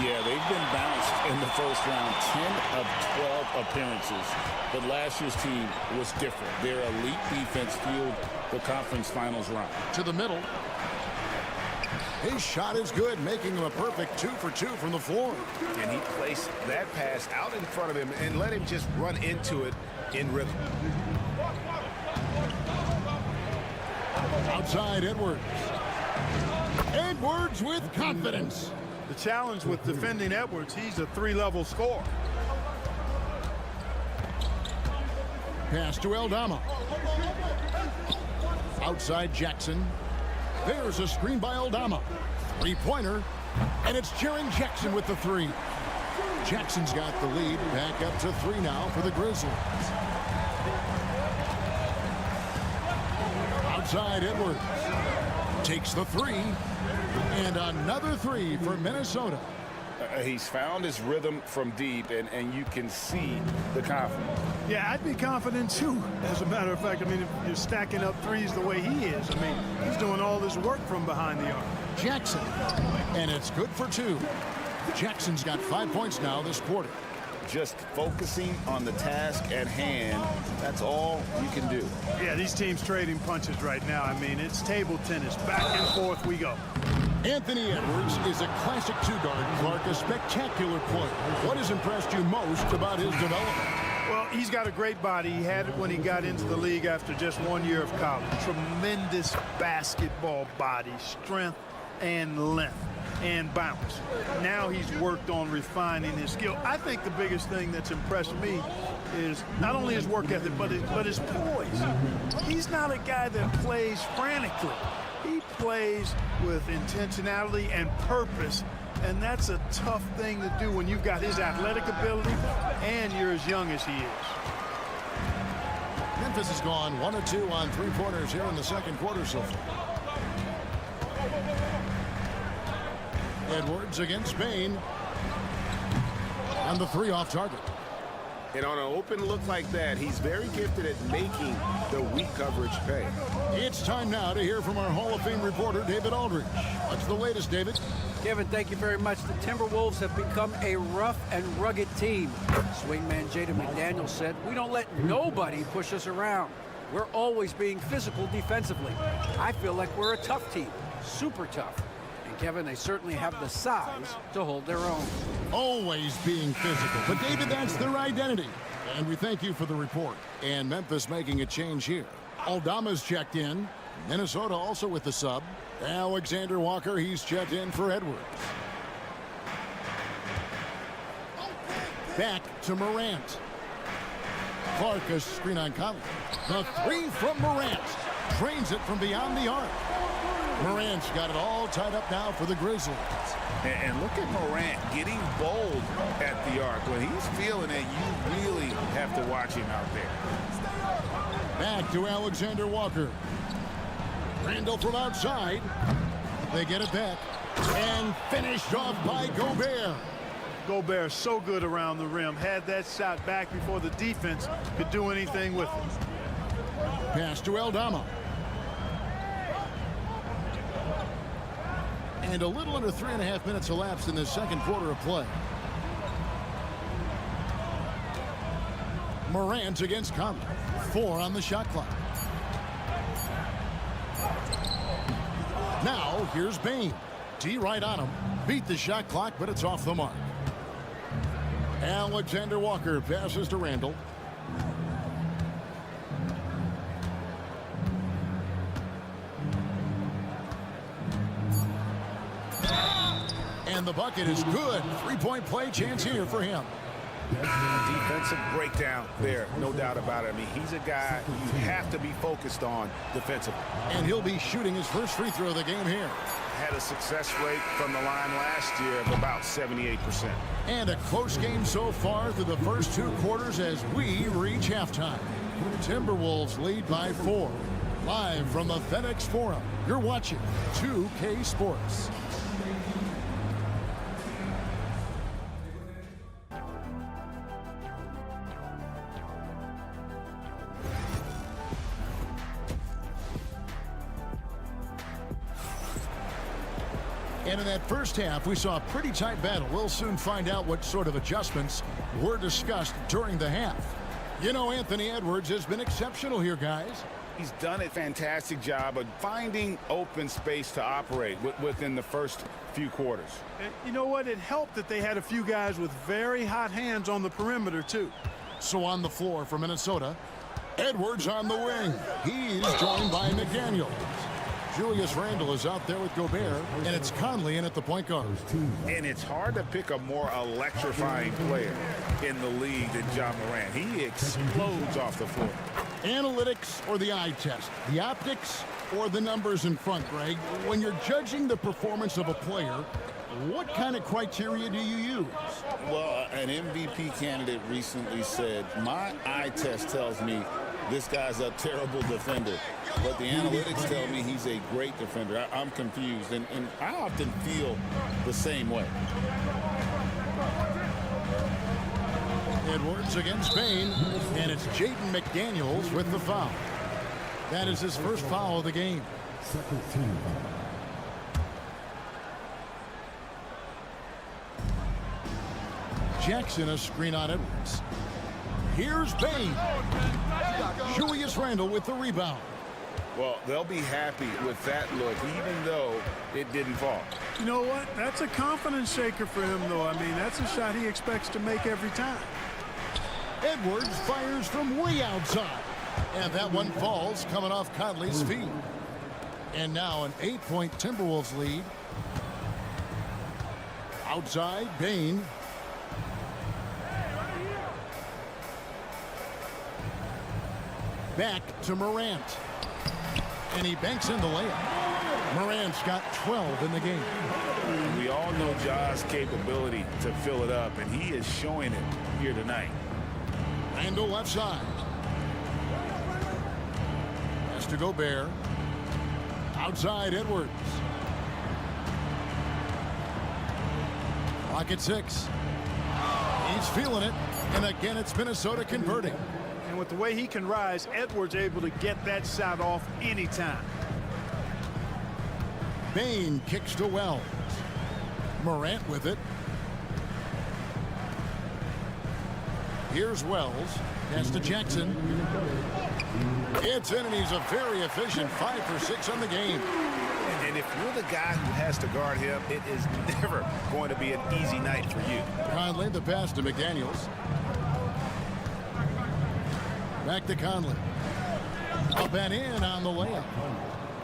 Yeah, they've been bounced in the first round, 10 of 12 appearances. But last year's team was different. Their elite defense fueled the conference finals run. To the middle. His shot is good, making him a perfect 2 for 2 from the floor. And he placed that pass out in front of him and let him just run into it in rhythm. Outside Edwards. Edwards with confidence. The challenge with defending Edwards, he's a 3-level scorer. Pass to Aldama. Outside Jackson. There's a screen by Aldama. 3-pointer. And it's Jaren Jackson with the 3. Jackson's got the lead. Back up to 3 now for the Grizzlies. Outside Edwards. Takes the 3. And another 3 for Minnesota. He's found his rhythm from deep, and you can see the confidence. Yeah, I'd be confident too. As a matter of fact, I mean, if you're stacking up threes the way he is, I mean, he's doing all this work from behind the arc. Jackson. And it's good for 2. Jackson's got 5 points now this quarter. Just focusing on the task at hand, that's all you can do. Yeah, these teams trading punches right now. I mean, it's table tennis. Back and forth we go. Anthony Edwards is a classic 2-guard. Clark, a spectacular player. What has impressed you most about his development? Well, he's got a great body. He had it when he got into the league after just 1 year of college. Tremendous basketball body, strength and length and bounce. Now he's worked on refining his skill. I think the biggest thing that's impressed me is not only his work ethic, but his poise. He's not a guy that plays frantically. He plays with intentionality and purpose, and that's a tough thing to do when you've got his athletic ability and you're as young as he is. Memphis has gone 1 of 2 on 3-pointers here in the second quarter so far. Edwards against Bain. And the 3 off target. And on an open look like that, he's very gifted at making the weak coverage pay. It's time now to hear from our Hall of Fame reporter, David Aldridge. What's the latest, David? Kevin, thank you very much. The Timberwolves have become a rough and rugged team. Swingman Jaden McDaniels said, "We don't let nobody push us around. We're always being physical defensively. I feel like we're a tough team, super tough." And Kevin, they certainly have the size to hold their own. Always being physical. But David, that's their identity. And we thank you for the report. And Memphis making a change here. Aldama's checked in. Minnesota also with the sub. Alexander Walker, he's checked in for Edwards. Back to Morant. Clark, a screen on Conley. The 3 from Morant. Drains it from beyond the arc. Morant's got it all tied up now for the Grizzlies. And look at Morant getting bold at the arc. When he's feeling it, you really have to watch him out there. Back to Alexander Walker. Randall from outside. They get it back. And finished off by Gobert. Gobert so good around the rim. Had that shot back before the defense could do anything with it. Pass to Aldama. And a little under 3.5 minutes elapsed in the second quarter of play. Morant against Conley. 4 on the shot clock. Now, here's Bain. D right on him. Beat the shot clock, but it's off the mark. Alexander Walker passes to Randall. And the bucket is good. 3-point play chance here for him. Defensive breakdown there, no doubt about it. I mean, he's a guy you have to be focused on defensively. And he'll be shooting his first free throw of the game here. Had a success rate from the line last year of about 78%. And a close game so far through the first 2 quarters as we reach halftime. Timberwolves lead by 4. Live from the FedEx Forum, you're watching 2K Sports. And in that first half, we saw a pretty tight battle. We'll soon find out what sort of adjustments were discussed during the half. You know, Anthony Edwards has been exceptional here, guys. He's done a fantastic job of finding open space to operate within the first few quarters. And you know what? It helped that they had a few guys with very hot hands on the perimeter, too. So on the floor for Minnesota, Edwards on the wing. He's joined by McDaniels. Julius Randle is out there with Gobert, and it's Conley in at the point guard. And it's hard to pick a more electrifying player in the league than John Morant. He explodes off the floor. Analytics or the eye test? The optics or the numbers in front, Greg? When you're judging the performance of a player, what kind of criteria do you use? Well, an MVP candidate recently said, my eye test tells me this guy's a terrible defender, but the analytics tell me he's a great defender. I'm confused, and I often feel the same way. Edwards against Bain, and it's Jaden McDaniels with the foul. That is his first foul of the game. Second team foul. Jackson a screen on Edwards. Here's Bain. Julius Randle with the rebound. Well, they'll be happy with that look, even though it didn't fall. You know what? That's a confidence shaker for him, though. I mean, that's a shot he expects to make every time. Edwards fires from way outside. And that one falls coming off Conley's feet. And now an 8-point Timberwolves lead. Outside, Bain. Back to Morant. And he banks in the layup. Morant's got 12 in the game. We all know Ja's capability to fill it up, and he is showing it here tonight. Randle left side. Has to Gobert. Outside, Edwards. Clock at 6. He's feeling it. And again, it's Minnesota converting. And with the way he can rise, Edwards able to get that shot off anytime. Bain kicks to Wells. Morant with it. Here's Wells. Pass to Jackson. It's in, and he's a very efficient 5 for 6 on the game. And if you're the guy who has to guard him, it is never going to be an easy night for you. Conley, the pass to McDaniels. Back to Conley. Up and in on the layup.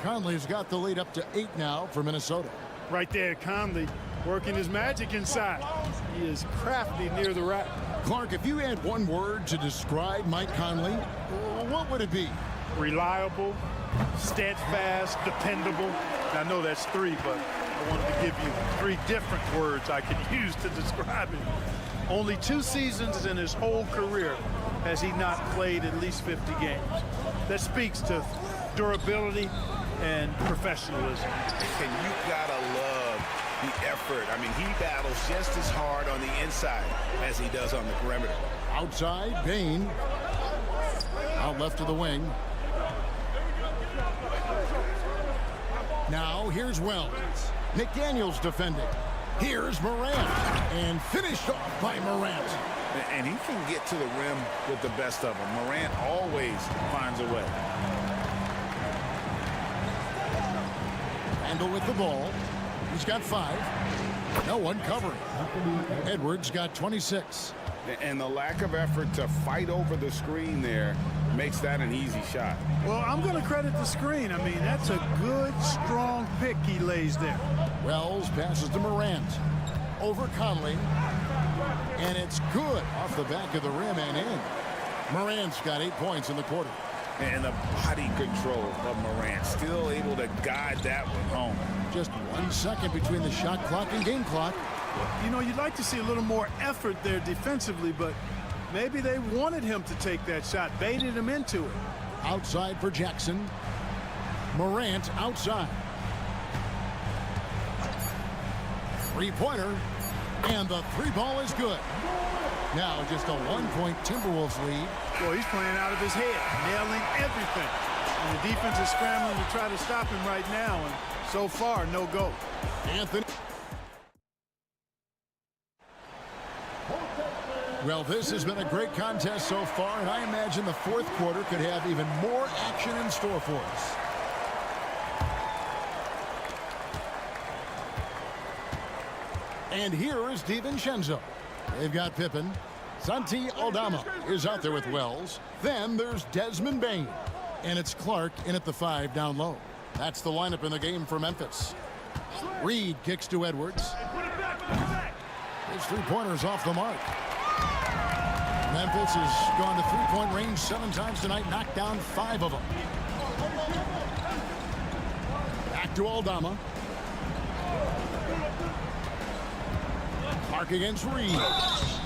Conley's got the lead up to 8 now for Minnesota. Right there, Conley working his magic inside. He is crafty near the rack. Clark, if you had one word to describe Mike Conley, what would it be? Reliable, steadfast, dependable. I know that's 3, but I wanted to give you 3 different words I could use to describe him. Only 2 seasons in his whole career has he not played at least 50 games. That speaks to durability and professionalism. And you gotta love the effort. I mean, he battles just as hard on the inside as he does on the perimeter. Outside, Bain. Out left of the wing. Now here's Wells. McDaniels defending. Here's Morant. And finished off by Morant. And he can get to the rim with the best of them. Morant always finds a way. Randle with the ball. He's got 5. No one covering. Edwards got 26. And the lack of effort to fight over the screen there makes that an easy shot. Well, I'm going to credit the screen. I mean, that's a good, strong pick he lays there. Wells passes to Morant. Over Conley. And it's good off the back of the rim and in. Morant's got 8 points in the quarter. And the body control of Morant, still able to guide that one home. Just 1 second between the shot clock and game clock. You know, you'd like to see a little more effort there defensively, but maybe they wanted him to take that shot, baited him into it. Outside for Jackson. Morant outside. 3-pointer. And the 3-ball is good. Now just a 1-point Timberwolves lead. Boy, he's playing out of his head, nailing everything. And the defense is scrambling to try to stop him right now, and so far, no go. Anthony. Well, this has been a great contest so far, and I imagine the fourth quarter could have even more action in store for us. And here is DiVincenzo. They've got Pippen. Santi Aldama is out there with Wells. Then there's Desmond Bane. And it's Clark in at the 5 down low. That's the lineup in the game for Memphis. Reed kicks to Edwards. His 3-pointer's off the mark. Memphis has gone to 3-point range 7 times tonight, knocked down 5 of them. Back to Aldama. Clark against Reed.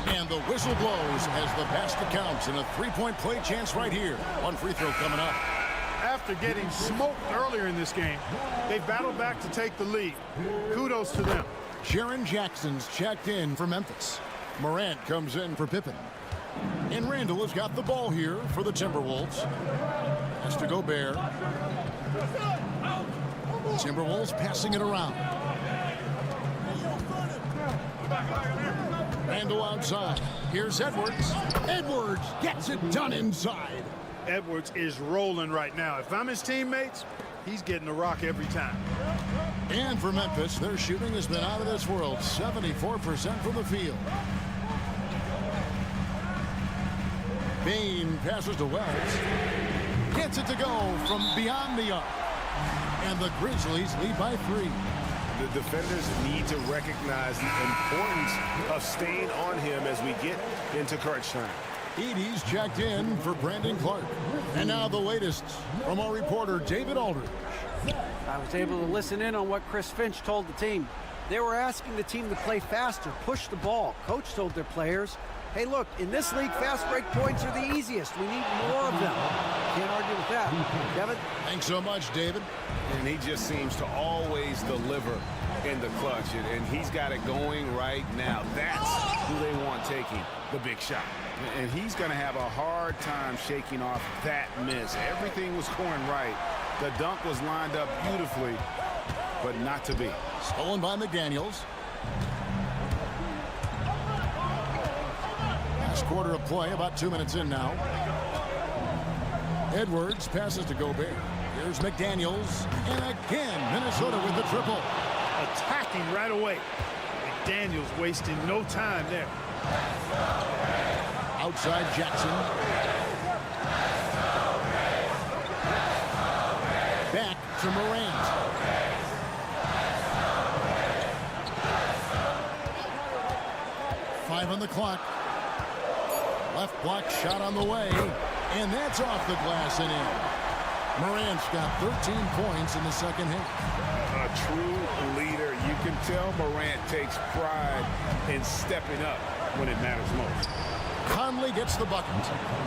And the whistle blows as the basket counts and a 3-point play chance right here. 1 free throw coming up. After getting smoked earlier in this game, they battled back to take the lead. Kudos to them. Jaren Jackson's checked in for Memphis. Morant comes in for Pippen. And Randle has got the ball here for the Timberwolves. Has to Gobert. Timberwolves passing it around. Randle outside. Here's Edwards. Edwards gets it done inside. Edwards is rolling right now. If I'm his teammates, he's getting the rock every time. And for Memphis, their shooting has been out of this world. 74% from the field. Bane passes to Wells. Gets it to go from beyond the arc. And the Grizzlies lead by 3. The defenders need to recognize the importance of staying on him as we get into crunch time. Edie's checked in for Brandon Clark. And now the latest from our reporter, David Aldridge. I was able to listen in on what Chris Finch told the team. They were asking the team to play faster, push the ball. Coach told their players, hey, look, in this league, fast break points are the easiest. We need more of them. Can't argue with that. Kevin? Thanks so much, David. And he just seems to always deliver in the clutch. And he's got it going right now. That's who they want taking the big shot. And he's going to have a hard time shaking off that miss. Everything was going right. The dunk was lined up beautifully, but not to be. Stolen by McDaniels. Last quarter of play, about 2 minutes in now. Edwards passes to Gobert. Here's McDaniels. And again, Minnesota with the triple. Attacking right away. McDaniels wasting no time there. Outside Jackson. Back to Morant. Five on the clock. Left block shot on the way. And that's off the glass and in. Morant's got 13 points in the second half. A true leader. You can tell Morant takes pride in stepping up when it matters most. Conley gets the bucket.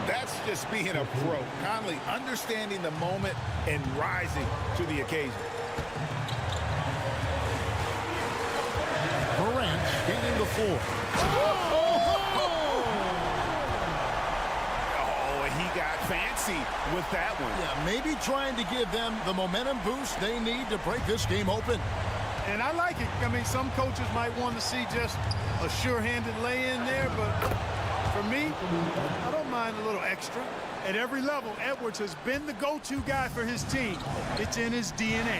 That's just being a pro. Conley understanding the moment and rising to the occasion. Morant gaining the floor. Oh, and he got fancy with that one. Yeah, maybe trying to give them the momentum boost they need to break this game open. And I like it. I mean, some coaches might want to see just a sure-handed lay-in there, but For me, I don't mind a little extra. At every level, Edwards has been the go-to guy for his team. It's in his DNA.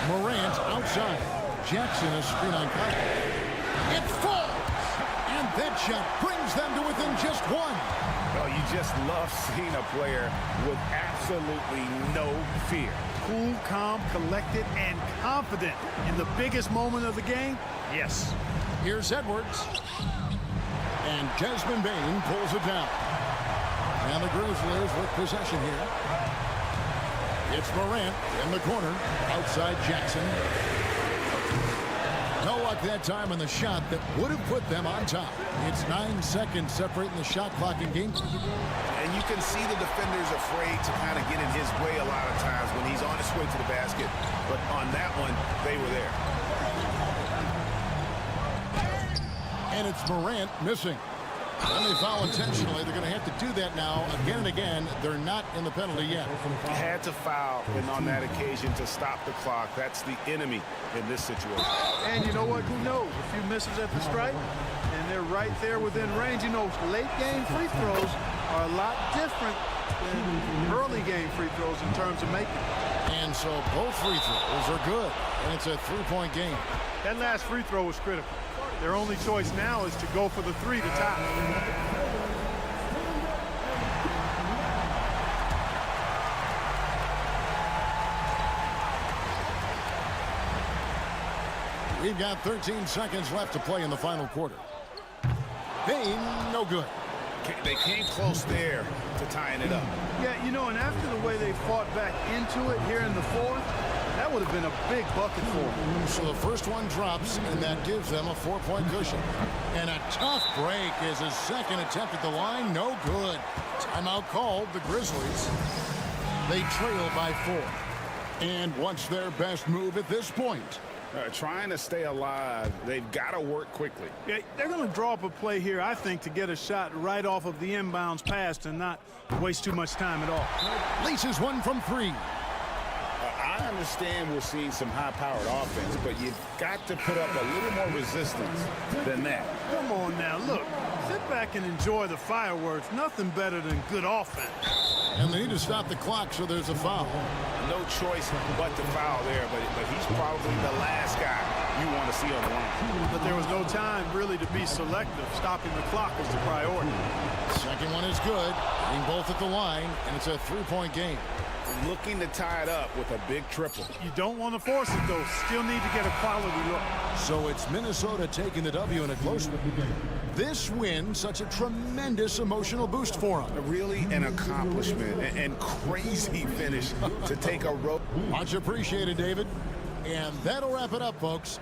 Morant outside. Jackson a screen on contact. It falls! And that shot brings them to within just one. Well, you just love seeing a player with absolutely no fear. Cool, calm, collected, and confident in the biggest moment of the game. Yes. Here's Edwards. And Desmond Bain pulls it down. And the Grizzlies with possession here. It's Morant in the corner. Outside Jackson. No luck that time on the shot that would have put them on top. It's 9 seconds separating the shot clock and game. And you can see the defenders afraid to kind of get in his way a lot of times when he's on his way to the basket. But on that one, they were there. And it's Morant missing. When they foul intentionally, they're going to have to do that now again and again. They're not in the penalty yet. Had to foul, and on that occasion to stop the clock. That's the enemy in this situation. And you know what? Who knows? A few misses at the stripe, and they're right there within range. You know, late game free throws are a lot different than early game free throws in terms of making. And so both free throws are good, and it's a three-point game. That last free throw was critical. Their only choice now is to go for the three to tie. We've got 13 seconds left to play in the final quarter. Bain, no good. They came close there to tying it up. Yeah, you know, and after the way they fought back into it here in the fourth, that would have been a big bucket for them. So the first one drops, and that gives them a 4-point cushion. And a tough break is his second attempt at the line. No good. Timeout called, the Grizzlies. They trail by 4. And what's their best move at this point? Trying to stay alive. They've got to work quickly. Yeah, they're going to draw up a play here, I think, to get a shot right off of the inbounds pass and not waste too much time at all. Laces one from 3. I understand we're seeing some high-powered offense, but you've got to put up a little more resistance than that. Come on now, look. Sit back and enjoy the fireworks. Nothing better than good offense. And they need to stop the clock, so there's a foul. No choice but to foul there, but he's probably the last guy you want to see on the line. But there was no time really to be selective. Stopping the clock was the priority. Second one is good. Getting both at the line, and it's a 3-point game. Looking to tie it up with a big triple. You don't want to force it, though. Still need to get a quality look. So it's Minnesota taking the W in a close one. This win, such a tremendous emotional boost for them. Really an accomplishment and crazy finish to take a road. Much appreciated, David. And that'll wrap it up, folks.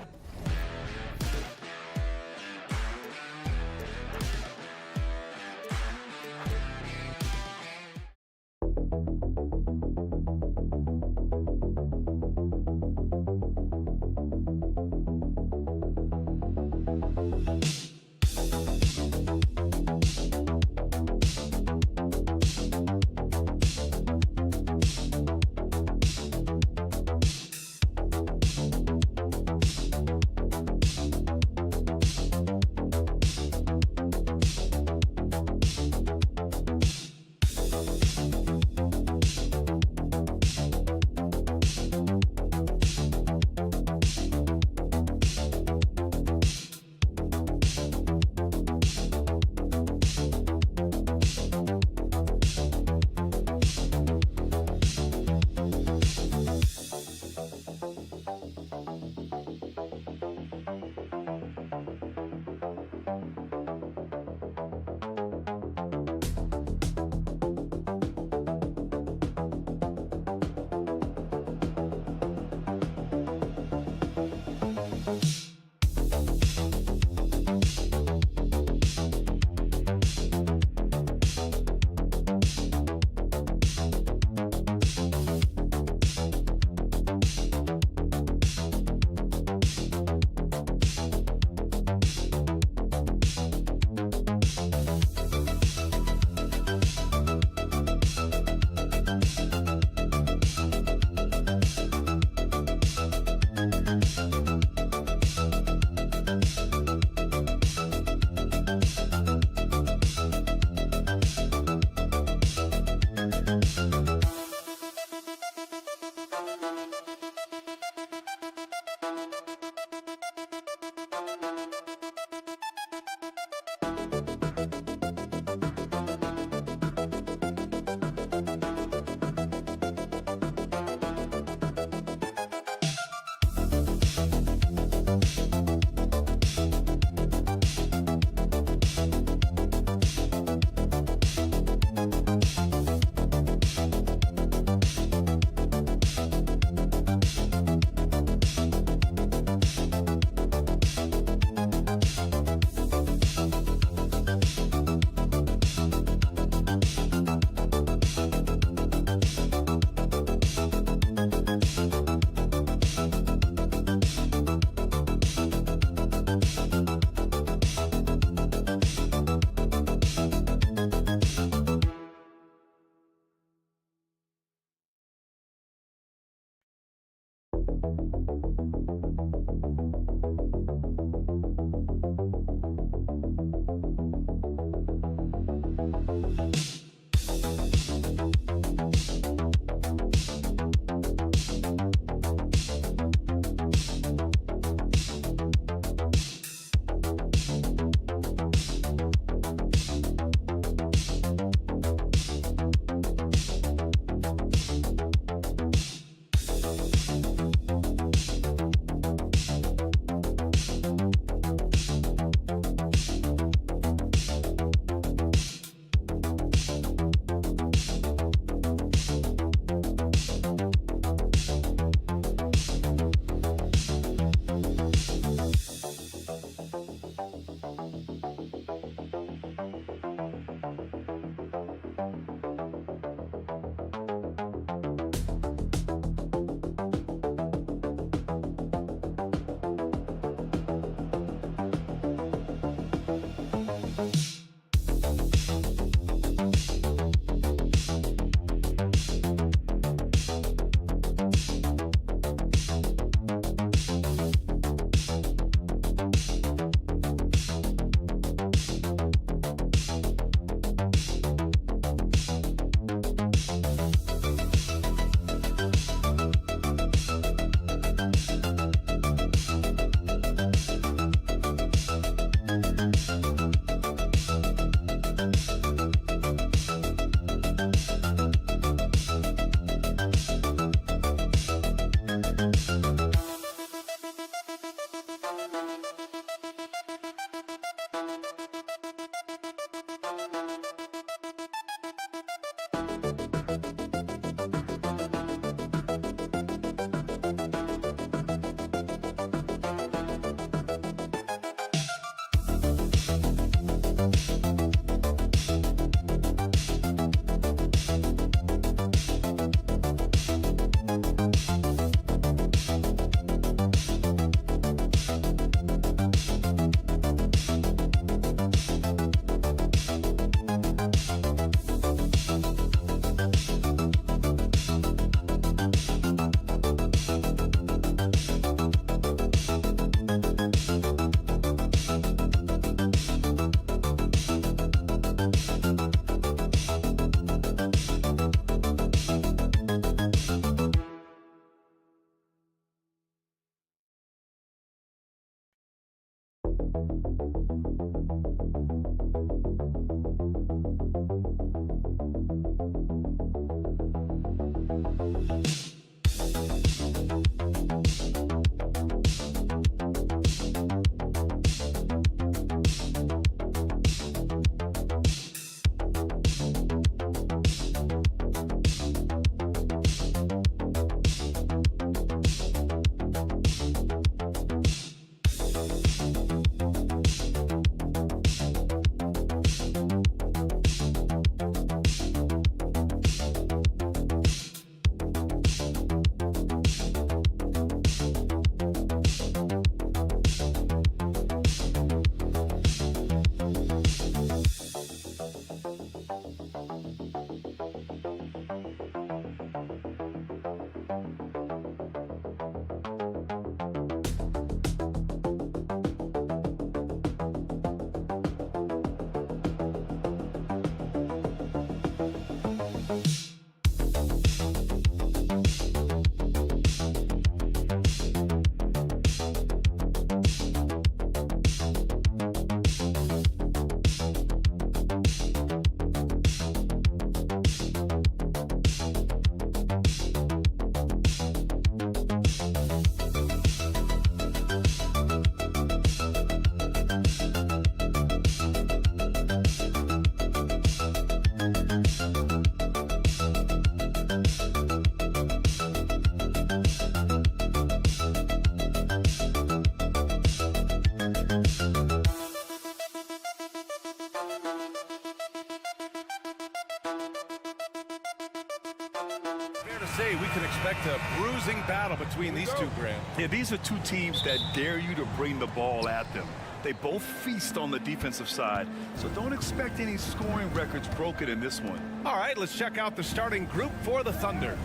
say we can expect a bruising battle between these two, Grant. Yeah, these are two teams that dare you to bring the ball at them. They both feast on the defensive side, so don't expect any scoring records broken in this one. All right, let's check out the starting group for the Thunder.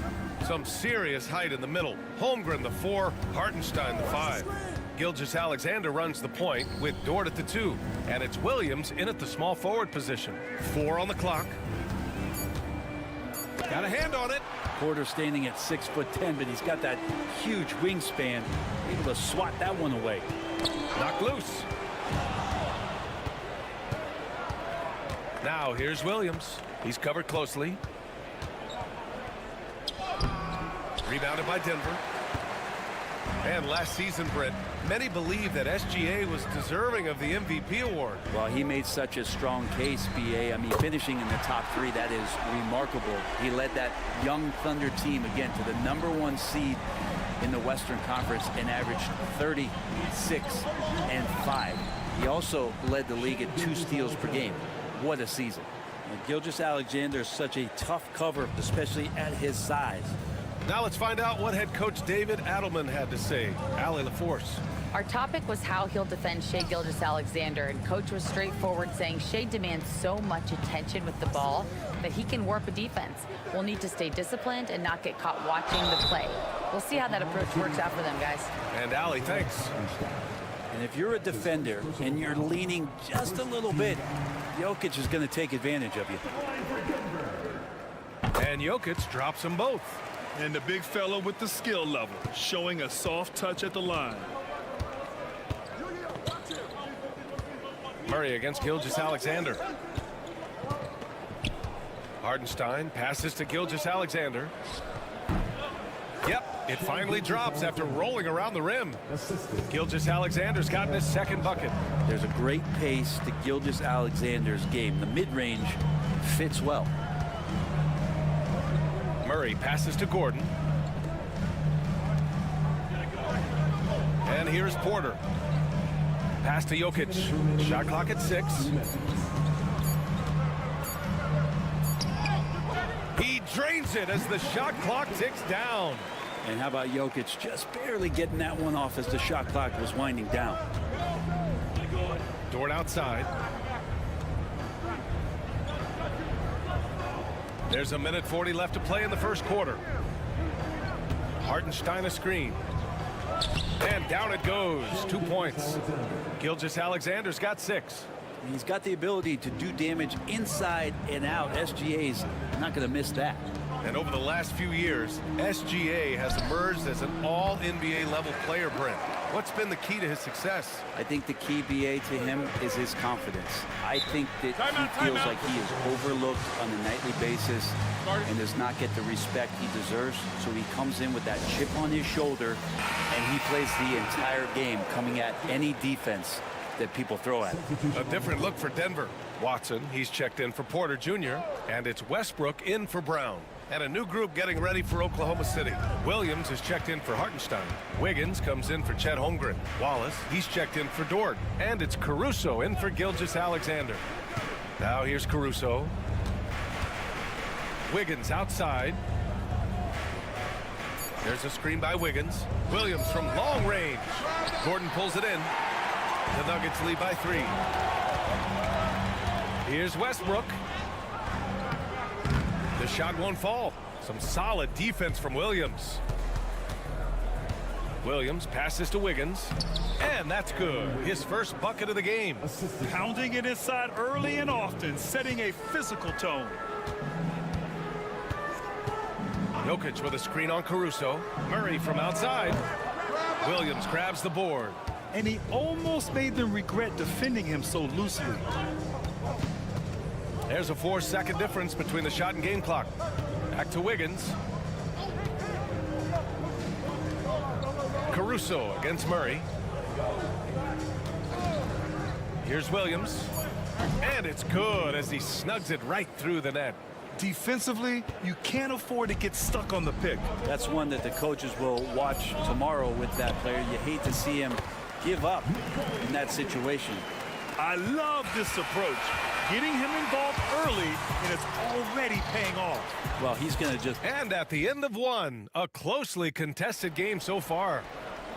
Some serious height in the middle. Holmgren, the 4, Hartenstein, the 5. Gilgeous-Alexander runs the point with Dort at the 2. And it's Williams in at the small forward position. 4 on the clock. Got a hand on it. Porter standing at 6'10", but he's got that huge wingspan, able to swat that one away. Knocked loose. Now here's Williams. He's covered closely. Rebounded by Denver. And last season, Brent, many believe that SGA was deserving of the MVP award. Well, he made such a strong case, B.A. I mean, finishing in the top 3, that is remarkable. He led that young Thunder team, again, to the #1 seed in the Western Conference and averaged 36 and 5. He also led the league at 2 steals per game. What a season. And Gilgeous-Alexander is such a tough cover, especially at his size. Now let's find out what head coach David Adelman had to say. Allie LaForce. Our topic was how he'll defend Shai Gilgeous-Alexander, and coach was straightforward, saying Shai demands so much attention with the ball that he can warp a defense. We'll need to stay disciplined and not get caught watching the play. We'll see how that approach works out for them, guys. And Allie, thanks. And if you're a defender and you're leaning just a little bit, Jokic is going to take advantage of you. And Jokic drops them both. And the big fella with the skill level, showing a soft touch at the line. Murray against Gilgeous-Alexander. Hartenstein passes to Gilgeous-Alexander. Yep, it finally drops after rolling around the rim. Gilgeous-Alexander's gotten his second bucket. There's a great pace to Gilgeous-Alexander's game. The mid-range fits well. Murray passes to Gordon. And here's Porter. Pass to Jokic. Shot clock at 6. He drains it as the shot clock ticks down. And how about Jokic just barely getting that one off as the shot clock was winding down. Dort outside. There's 1:40 left to play in the first quarter. Hartenstein a screen. And down it goes. 2 points. Gilgeous-Alexander's got 6. He's got the ability to do damage inside and out. SGA's not going to miss that. And over the last few years, SGA has emerged as an all-NBA level player, Brent. What's been the key to his success? I think the key, BA, to him is his confidence. I think that he feels like he is overlooked on a nightly basis and does not get the respect he deserves. So he comes in with that chip on his shoulder, and he plays the entire game coming at any defense that people throw at him. A different look for Denver. Watson, he's checked in for Porter Jr., and it's Westbrook in for Brown. And a new group getting ready for Oklahoma City. Williams is checked in for Hartenstein. Wiggins comes in for Chet Holmgren. Wallace, he's checked in for Dort. And it's Caruso in for Gilgeous-Alexander. Now here's Caruso. Wiggins outside. There's a screen by Wiggins. Williams from long range. Gordon pulls it in. The Nuggets lead by 3. Here's Westbrook. The shot won't fall. Some solid defense from Williams. Williams passes to Wiggins. And that's good. His first bucket of the game. Pounding it inside early and often, setting a physical tone. Jokic with a screen on Caruso. Murray from outside. Williams grabs the board. And he almost made them regret defending him so loosely. There's a 4-second difference between the shot and game clock. Back to Wiggins. Caruso against Murray. Here's Williams. And it's good as he snugs it right through the net. Defensively, you can't afford to get stuck on the pick. That's one that the coaches will watch tomorrow with that player. You hate to see him give up in that situation. I love this approach. Getting him involved early, and it's already paying off. Well, he's going to just... And at the end of one, a closely contested game so far.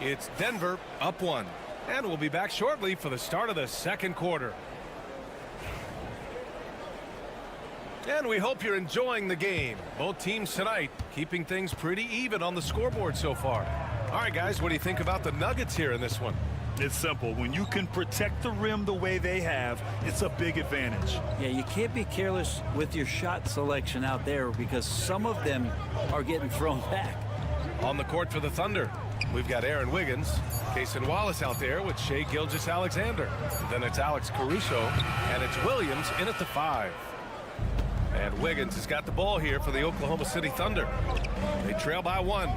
It's Denver up 1. And we'll be back shortly for the start of the second quarter. And we hope you're enjoying the game. Both teams tonight keeping things pretty even on the scoreboard so far. All right, guys, what do you think about the Nuggets here in this one? It's simple. When you can protect the rim the way they have, it's a big advantage. Yeah, you can't be careless with your shot selection out there because some of them are getting thrown back. On the court for the Thunder, we've got Aaron Wiggins, Cason Wallace out there with Shai Gilgeous-Alexander. Then it's Alex Caruso, and it's Williams in at the 5. And Wiggins has got the ball here for the Oklahoma City Thunder. They trail by 1.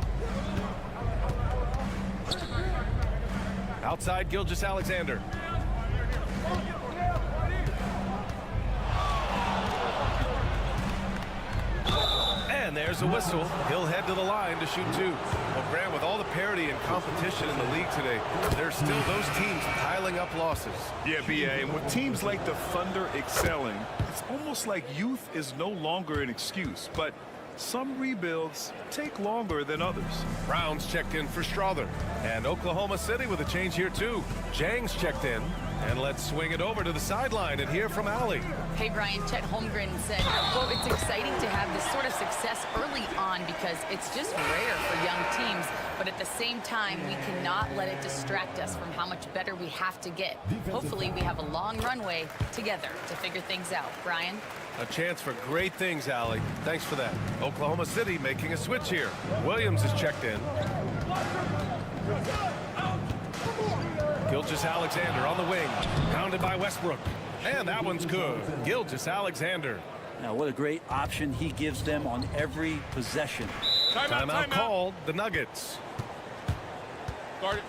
Outside Gilgeous-Alexander. And there's a whistle. He'll head to the line to shoot 2. Well, Grant, with all the parity and competition in the league today, there's still those teams piling up losses. Yeah, B.A., and with teams like the Thunder excelling, it's almost like youth is no longer an excuse, but some rebuilds take longer than others. Brown's checked in for Strother. And Oklahoma City with a change here, too. Jang's checked in. And let's swing it over to the sideline and hear from Allie. Hey, Brian, Chet Holmgren said, well, it's exciting to have this sort of success early on because it's just rare for young teams. But at the same time, we cannot let it distract us from how much better we have to get. Hopefully, we have a long runway together to figure things out. Brian? A chance for great things, Allie. Thanks for that. Oklahoma City making a switch here. Williams is checked in. Gilgeous-Alexander on the wing. Pounded by Westbrook. And that one's good. Gilgeous-Alexander. Now, what a great option he gives them on every possession. Timeout called. The Nuggets. Guard it.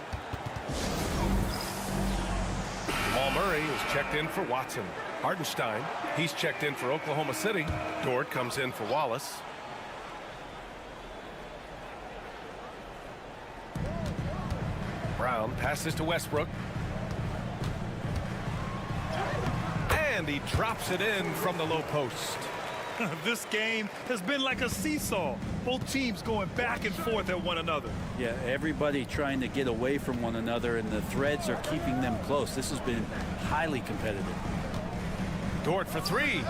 Jamal Murray is checked in for Watson. Hardenstein, he's checked in for Oklahoma City. Dort comes in for Wallace. Brown passes to Westbrook. And he drops it in from the low post. This game has been like a seesaw. Both teams going back and forth at one another. Yeah, everybody trying to get away from one another, and the threads are keeping them close. This has been highly competitive. Dort for 3.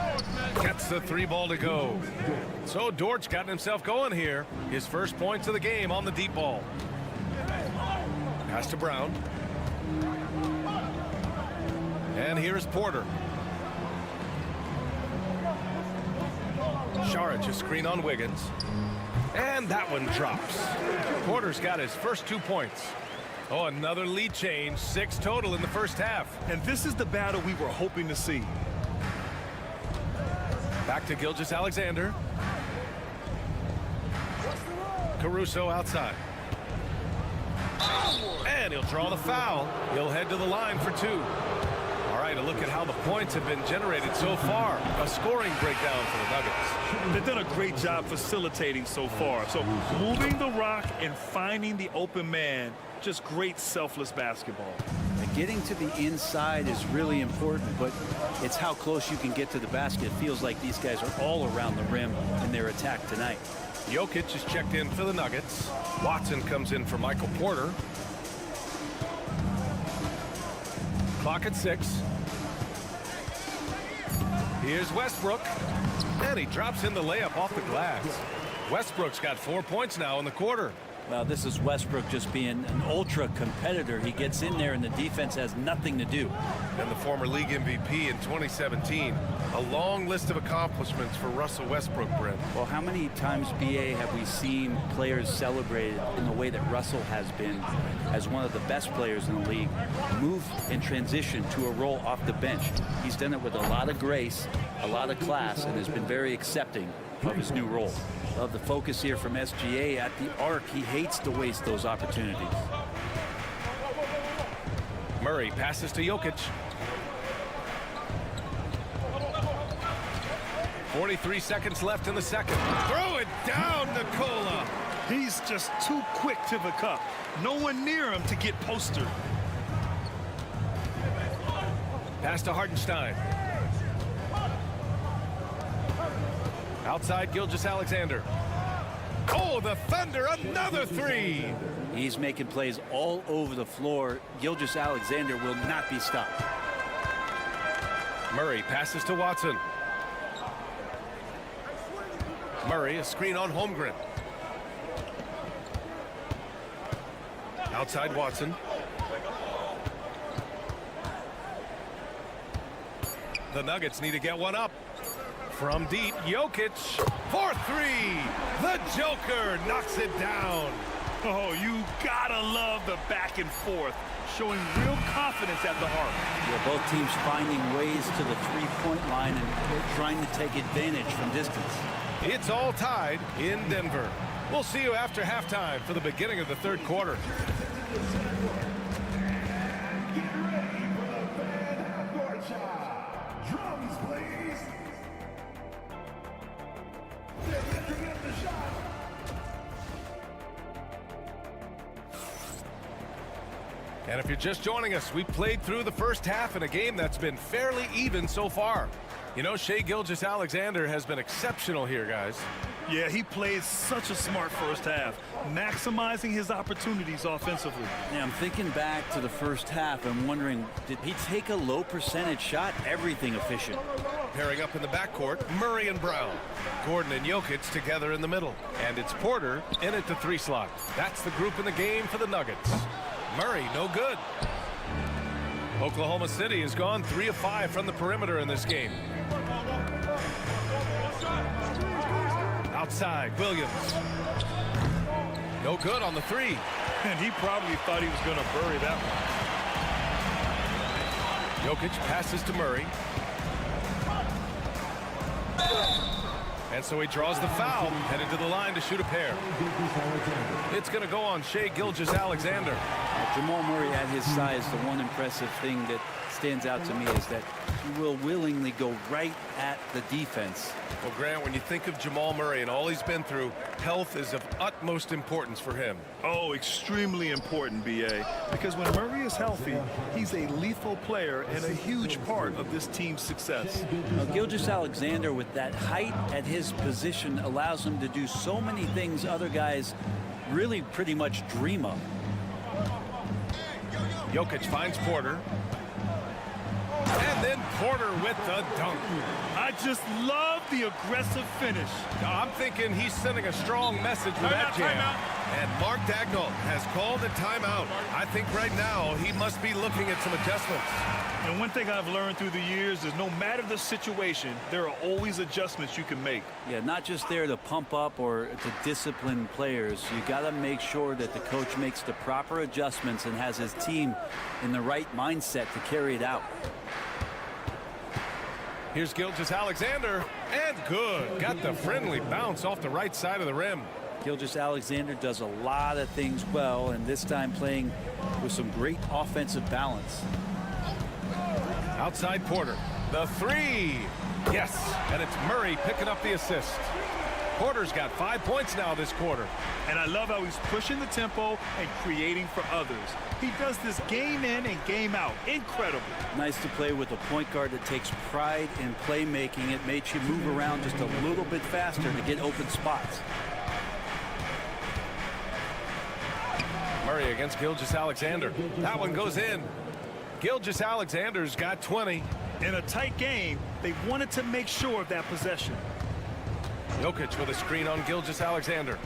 Gets the 3 ball to go. So Dort's gotten himself going here. His first points of the game on the deep ball. Pass to Brown. And here's Porter. Saric, a screen on Wiggins. And that one drops. Porter's got his first 2 points. Oh, another lead change. 6 total in the first half. And this is the battle we were hoping to see. Back to Gilgeous-Alexander. Caruso outside. And he'll draw the foul. He'll head to the line for 2. All right, a look at how the points have been generated so far. A scoring breakdown for the Nuggets. They've done a great job facilitating so far. So moving the rock and finding the open man, just great selfless basketball. And getting to the inside is really important, but it's how close you can get to the basket. It feels like these guys are all around the rim in their attack tonight. Jokic is checked in for the Nuggets. Watson comes in for Michael Porter. Clock at 6. Here's Westbrook. And he drops in the layup off the glass. Westbrook's got 4 points now in the quarter. Well, this is Westbrook just being an ultra competitor. He gets in there and the defense has nothing to do. And the former league MVP in 2017. A long list of accomplishments for Russell Westbrook, Brent. Well, how many times, BA, have we seen players celebrated in the way that Russell has been as one of the best players in the league, move and transition to a role off the bench? He's done it with a lot of grace, a lot of class, and has been very accepting of his new role. Love the focus here from SGA at the arc. He hates to waste those opportunities. Murray passes to Jokic. 43 seconds left in the second. Throw it down, Nikola. He's just too quick to the cup. No one near him to get postered. Pass to Hardenstein. Outside Gilgeous-Alexander. Oh, the Thunder, another three. He's making plays all over the floor. Gilgeous-Alexander will not be stopped. Murray passes to Watson. Murray, a screen on Holmgren. Outside Watson. The Nuggets need to get one up. From deep, Jokic for three. The Joker knocks it down. Oh, you gotta love the back and forth, showing real confidence at the arc. Yeah, both teams finding ways to the three-point line and trying to take advantage from distance. It's all tied in Denver. We'll see you after halftime for the beginning of the third quarter. And if you're just joining us, we played through the first half in a game that's been fairly even so far. You know, Shai Gilgeous-Alexander has been exceptional here, guys. Yeah, he played such a smart first half, maximizing his opportunities offensively. Yeah, I'm thinking back to the first half and wondering, did he take a low percentage shot? Everything efficient. Pairing up in the backcourt, Murray and Brown. Gordon and Jokic together in the middle. And it's Porter in at the three slot. That's the group in the game for the Nuggets. Murray, no good. Oklahoma City has gone 3 of 5 from the perimeter in this game. Outside, Williams. No good on the three. And he probably thought he was going to bury that one. Jokic passes to Murray. And so he draws the foul, headed to the line to shoot a pair. It's going to go on Shai Gilgeous-Alexander. Jamal Murray at his size, the one impressive thing that stands out to me is that he will willingly go right at the defense. Well, Grant, when you think of Jamal Murray and all he's been through, health is of utmost importance for him. Oh, extremely important, B.A. Because when Murray is healthy, he's a lethal player and a huge part of this team's success. Now, Gilgeous-Alexander, with that height at his position, allows him to do so many things other guys really pretty much dream of. Jokic finds Porter. And then Porter with the dunk. I just love the aggressive finish. I'm thinking he's sending a strong message with that jam. And Mark Daigneault has called a timeout. I think right now he must be looking at some adjustments. And one thing I've learned through the years is no matter the situation, there are always adjustments you can make. Yeah, not just there to pump up or to discipline players. You got to make sure that the coach makes the proper adjustments and has his team in the right mindset to carry it out. Here's Gilgeous-Alexander, and good. Got the friendly bounce off the right side of the rim. Gilgeous-Alexander does a lot of things well, and this time playing with some great offensive balance. Outside Porter, the three. Yes, and it's Murray picking up the assist. Porter's got 5 points now this quarter. And I love how he's pushing the tempo and creating for others. He does this game in and game out. Incredible. Nice to play with a point guard that takes pride in playmaking. It makes you move around just a little bit faster to get open spots. Murray against Gilgeous-Alexander. That one goes in. Gilgeous-Alexander's got 20. In a tight game, they wanted to make sure of that possession. Jokic with a screen on Gilgeous-Alexander.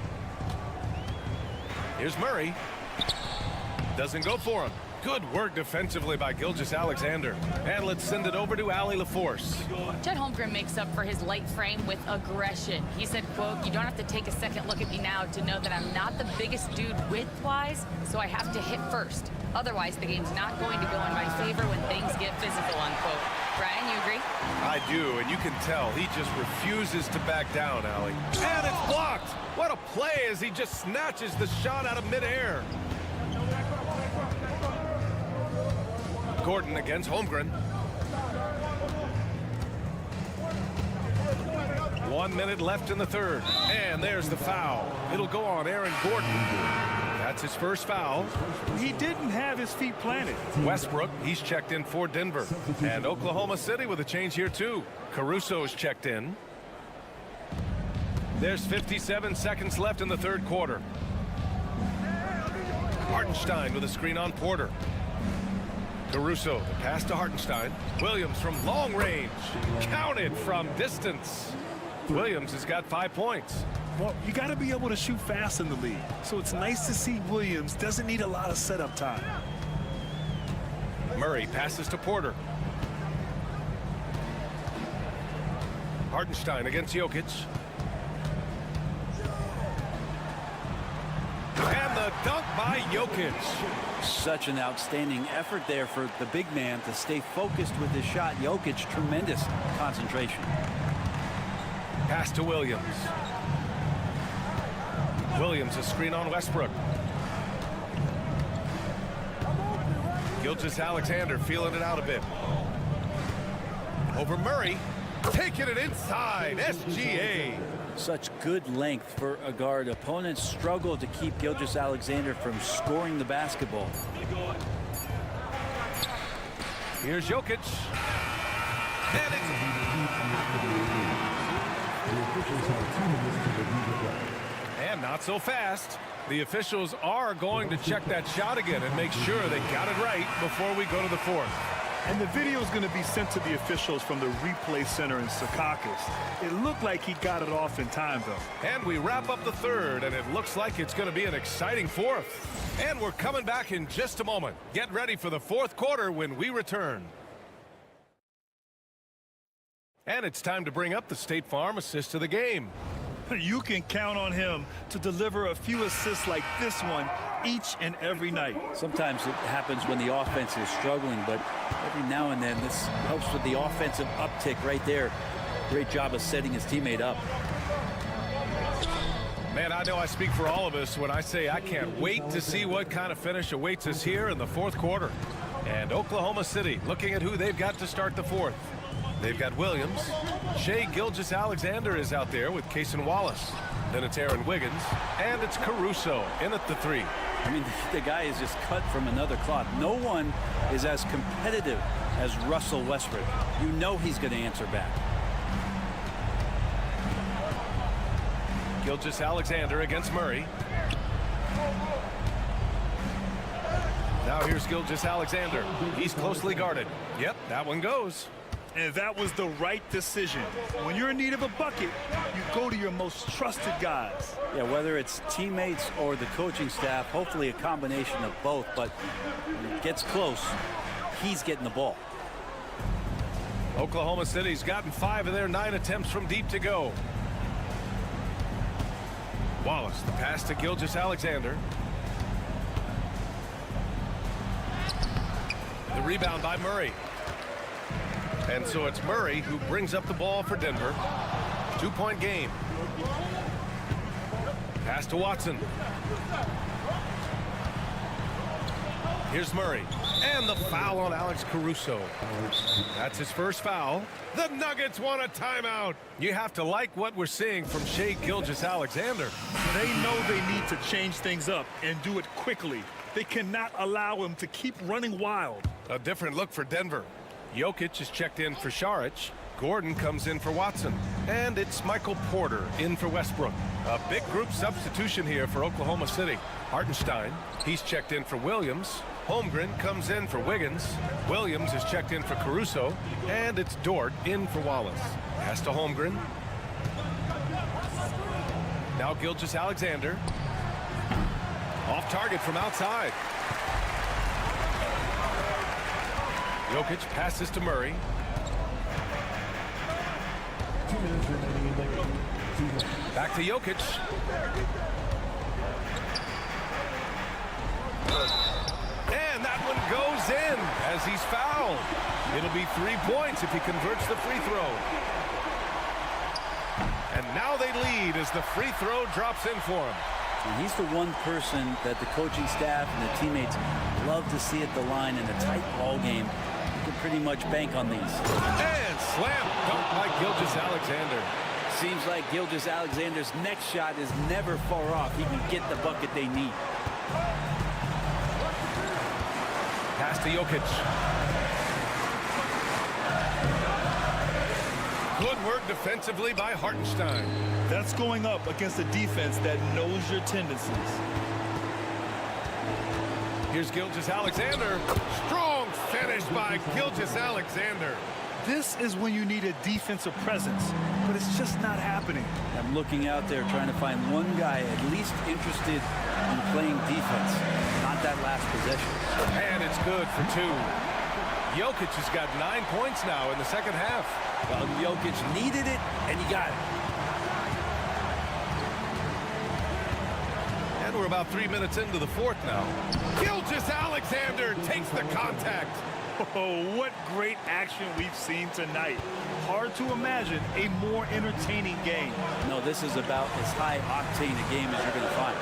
Here's Murray. Doesn't go for him. Good work defensively by Gilgeous-Alexander. And let's send it over to Allie LaForce. Chet Holmgren makes up for his light frame with aggression. He said, quote, "You don't have to take a second look at me now to know that I'm not the biggest dude width-wise, so I have to hit first. Otherwise, the game's not going to go in my favor when things get physical," unquote. Brian, you agree? I do, and you can tell he just refuses to back down, Allie. And it's blocked! What a play as he just snatches the shot out of midair. Gordon against Holmgren. 1 minute left in the third. And there's the foul. It'll go on Aaron Gordon. That's his first foul. He didn't have his feet planted. Westbrook, he's checked in for Denver. And Oklahoma City with a change here too. Caruso's checked in. There's 57 seconds left in the third quarter. Hartenstein with a screen on Porter. Caruso, the pass to Hartenstein. Williams from long range. Counted from distance. Williams has got 5 points. Well, you got to be able to shoot fast in the league. So it's nice to see Williams doesn't need a lot of setup time. Murray passes to Porter. Hartenstein against Jokic. And the dunk by Jokic. Such an outstanding effort there for the big man to stay focused with his shot. Jokic, tremendous concentration. Pass to Williams. Williams, a screen on Westbrook. Gilgeous-Alexander feeling it out a bit. Over Murray. Taking it inside. SGA. Such good length for a guard. Opponents struggle to keep Gilgeous-Alexander from scoring the basketball. Here's Jokic. And and not so fast. The officials are going to check that shot again and make sure they got it right before we go to the fourth. And the video is going to be sent to the officials from the replay center in Secaucus. It looked like he got it off in time, though. And we wrap up the third, and it looks like it's going to be an exciting fourth. And we're coming back in just a moment. Get ready for the fourth quarter when we return. And it's time to bring up the State Farm assist of the game. You can count on him to deliver a few assists like this one each and every night. Sometimes it happens when the offense is struggling, but every now and then this helps with the offensive uptick right there. Great job of setting his teammate up. Man, I know I speak for all of us when I say I can't wait to see what kind of finish awaits us here in the fourth quarter. And Oklahoma City looking at who they've got to start the fourth. They've got Williams. Shai Gilgeous-Alexander is out there with Cason Wallace. Then it's Aaron Wiggins. And it's Caruso in at the three. I mean, the guy is just cut from another cloth. No one is as competitive as Russell Westbrook. You know he's going to answer back. Gilgeous-Alexander against Murray. Now here's Gilgeous-Alexander. He's closely guarded. Yep, that one goes. And that was the right decision. When you're in need of a bucket, you go to your most trusted guys. Yeah, whether it's teammates or the coaching staff, hopefully a combination of both, but when it gets close, he's getting the ball. Oklahoma City's gotten 5 of their 9 attempts from deep to go. Wallace, the pass to Gilgeous-Alexander. The rebound by Murray. And so it's Murray who brings up the ball for Denver. 2-point game. Pass to Watson. Here's Murray. And the foul on Alex Caruso. That's his first foul. The Nuggets want a timeout. You have to like what we're seeing from Shai Gilgeous-Alexander. They know they need to change things up and do it quickly. They cannot allow him to keep running wild. A different look for Denver. Jokic is checked in for Saric. Gordon comes in for Watson. And it's Michael Porter in for Westbrook. A big group substitution here for Oklahoma City. Hartenstein, he's checked in for Williams. Holmgren comes in for Wiggins. Williams is checked in for Caruso. And it's Dort in for Wallace. Pass to Holmgren. Now Gilgeous-Alexander. Off target from outside. Jokic passes to Murray. 2 minutes remaining in the game. Back to Jokic. And that one goes in as he's fouled. It'll be 3 points if he converts the free throw. And now they lead as the free throw drops in for him. And he's the one person that the coaching staff and the teammates love to see at the line in a tight ball game. You can pretty much bank on these. And slam dunk by Gilgeous-Alexander. Seems like Gilgeous-Alexander's next shot is never far off. He can get the bucket they need. Pass to Jokic. Good work defensively by Hartenstein. That's going up against a defense that knows your tendencies. Here's Gilgeous-Alexander. Strong finish by Gilgeous-Alexander. This is when you need a defensive presence, but it's just not happening. I'm looking out there trying to find one guy at least interested in playing defense, not that last possession. And it's good for 2. Jokic has got 9 points now in the second half. Well, Jokic needed it, and he got it. And we're about 3 minutes into the fourth now. Gilgeous-Alexander takes the contact. Oh, what great action we've seen tonight. Hard to imagine a more entertaining game. No, this is about as high-octane a game as you're going to find.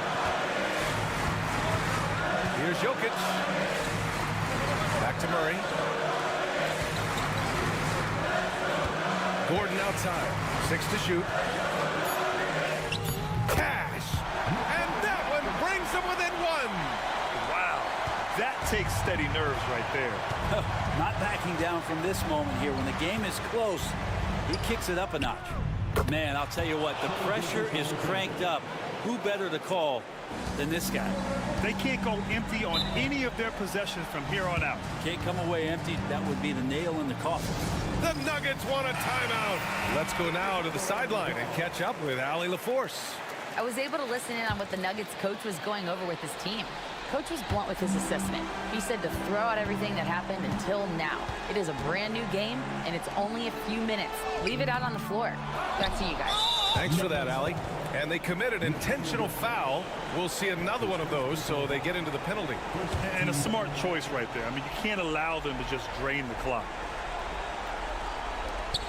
Here's Jokic. Back to Murray. Gordon outside. 6 to shoot. Cash. And that one brings them within 1. Wow. That takes steady nerves right there. Not backing down from this moment here. When the game is close, he kicks it up a notch. Man, I'll tell you what, the pressure is cranked up. Who better to call than this guy? They can't go empty on any of their possessions from here on out. Can't come away empty. That would be the nail in the coffin. The Nuggets want a timeout. Let's go now to the sideline and catch up with Allie LaForce. I was able to listen in on what the Nuggets coach was going over with his team. Coach was blunt with his assessment. He said to throw out everything that happened until now. It is a brand new game, and it's only a few minutes. Leave it out on the floor. Back to you guys. Thanks for that, Allie. And they committed intentional foul. We'll see another one of those, so they get into the penalty. And a smart choice right there. I mean, you can't allow them to just drain the clock.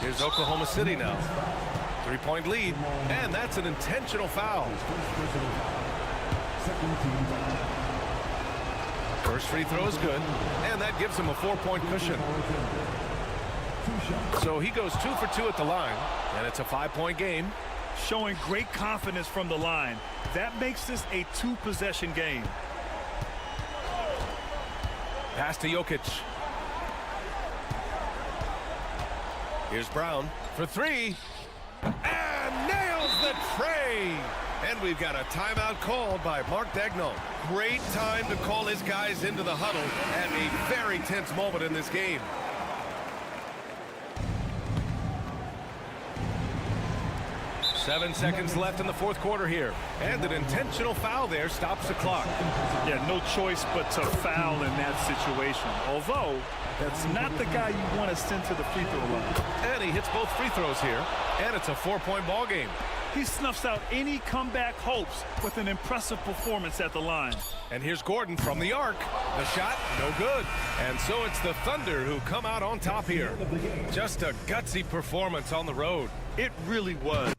Here's Oklahoma City now. 3-point lead, and that's an intentional foul. First free throw is good, and that gives him a 4-point cushion. So he goes 2 for 2 at the line, and it's a 5-point game. Showing great confidence from the line. That makes this a 2-possession game. Pass to Jokic. Here's Brown for 3. And nails the tray. And we've got a timeout called by Mark Daigneault. Great time to call his guys into the huddle at a very tense moment in this game. Seven seconds left in the fourth quarter here. And an intentional foul there stops the clock. Yeah, no choice but to foul in that situation. Although, that's not the guy you want to send to the free throw line. And he hits both free throws here. And it's a 4-point ball game. He snuffs out any comeback hopes with an impressive performance at the line. And here's Gordon from the arc. The shot, no good. And so it's the Thunder who come out on top here. Just a gutsy performance on the road. It really was.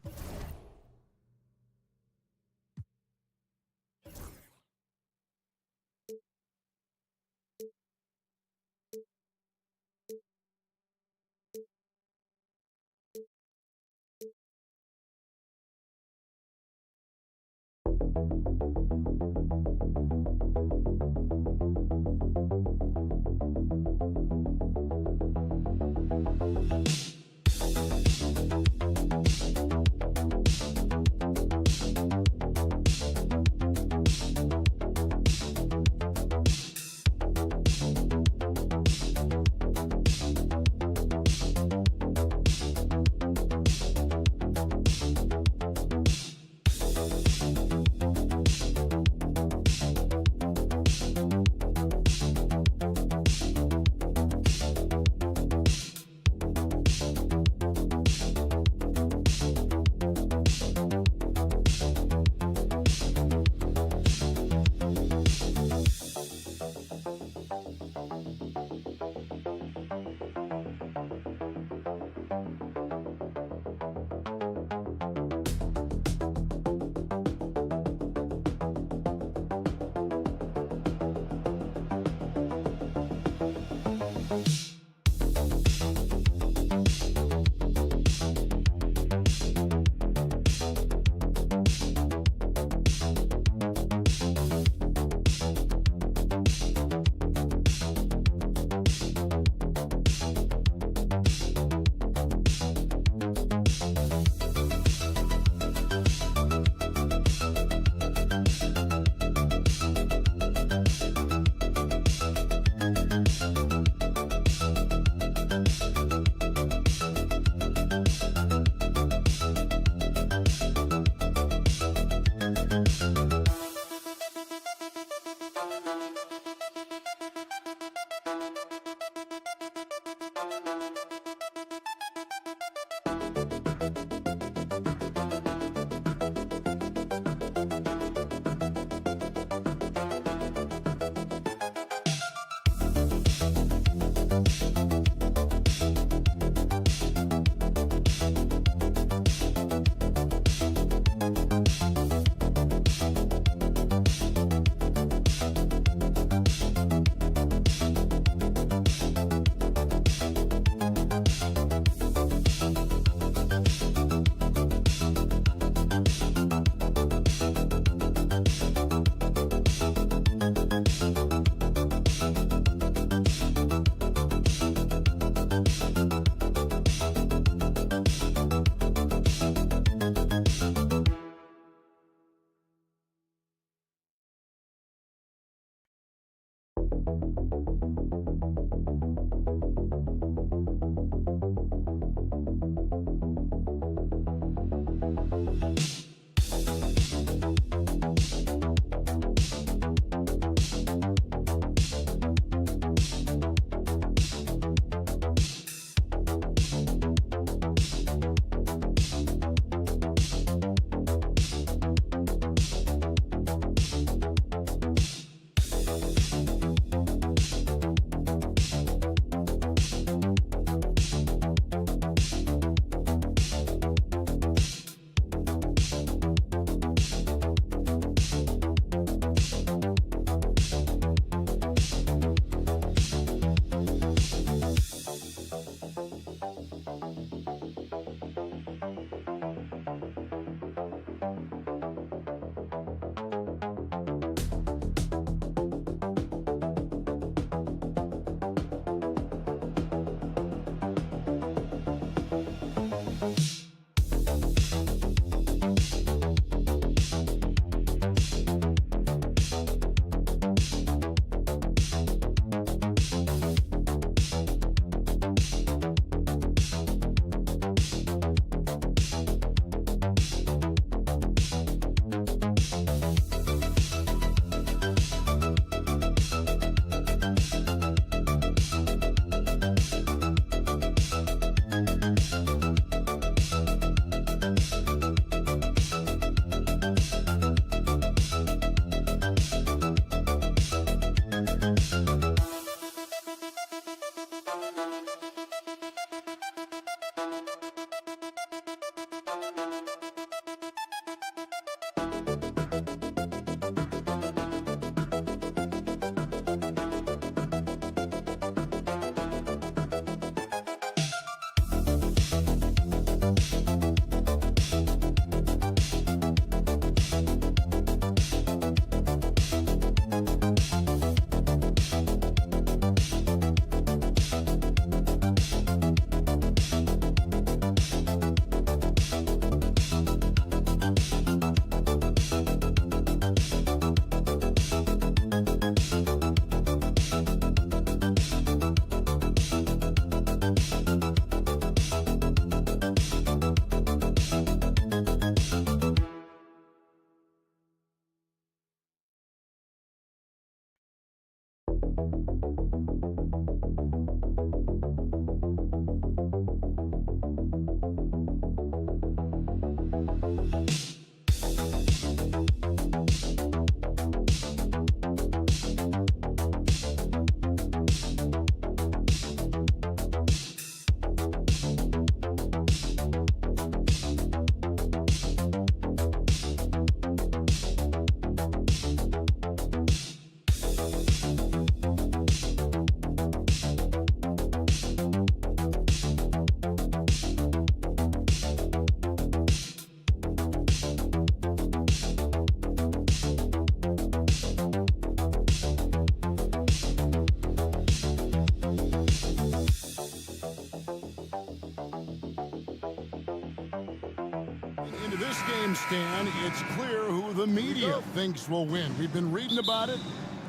Into this game, Stan, it's clear who the media thinks will win. We've been reading about it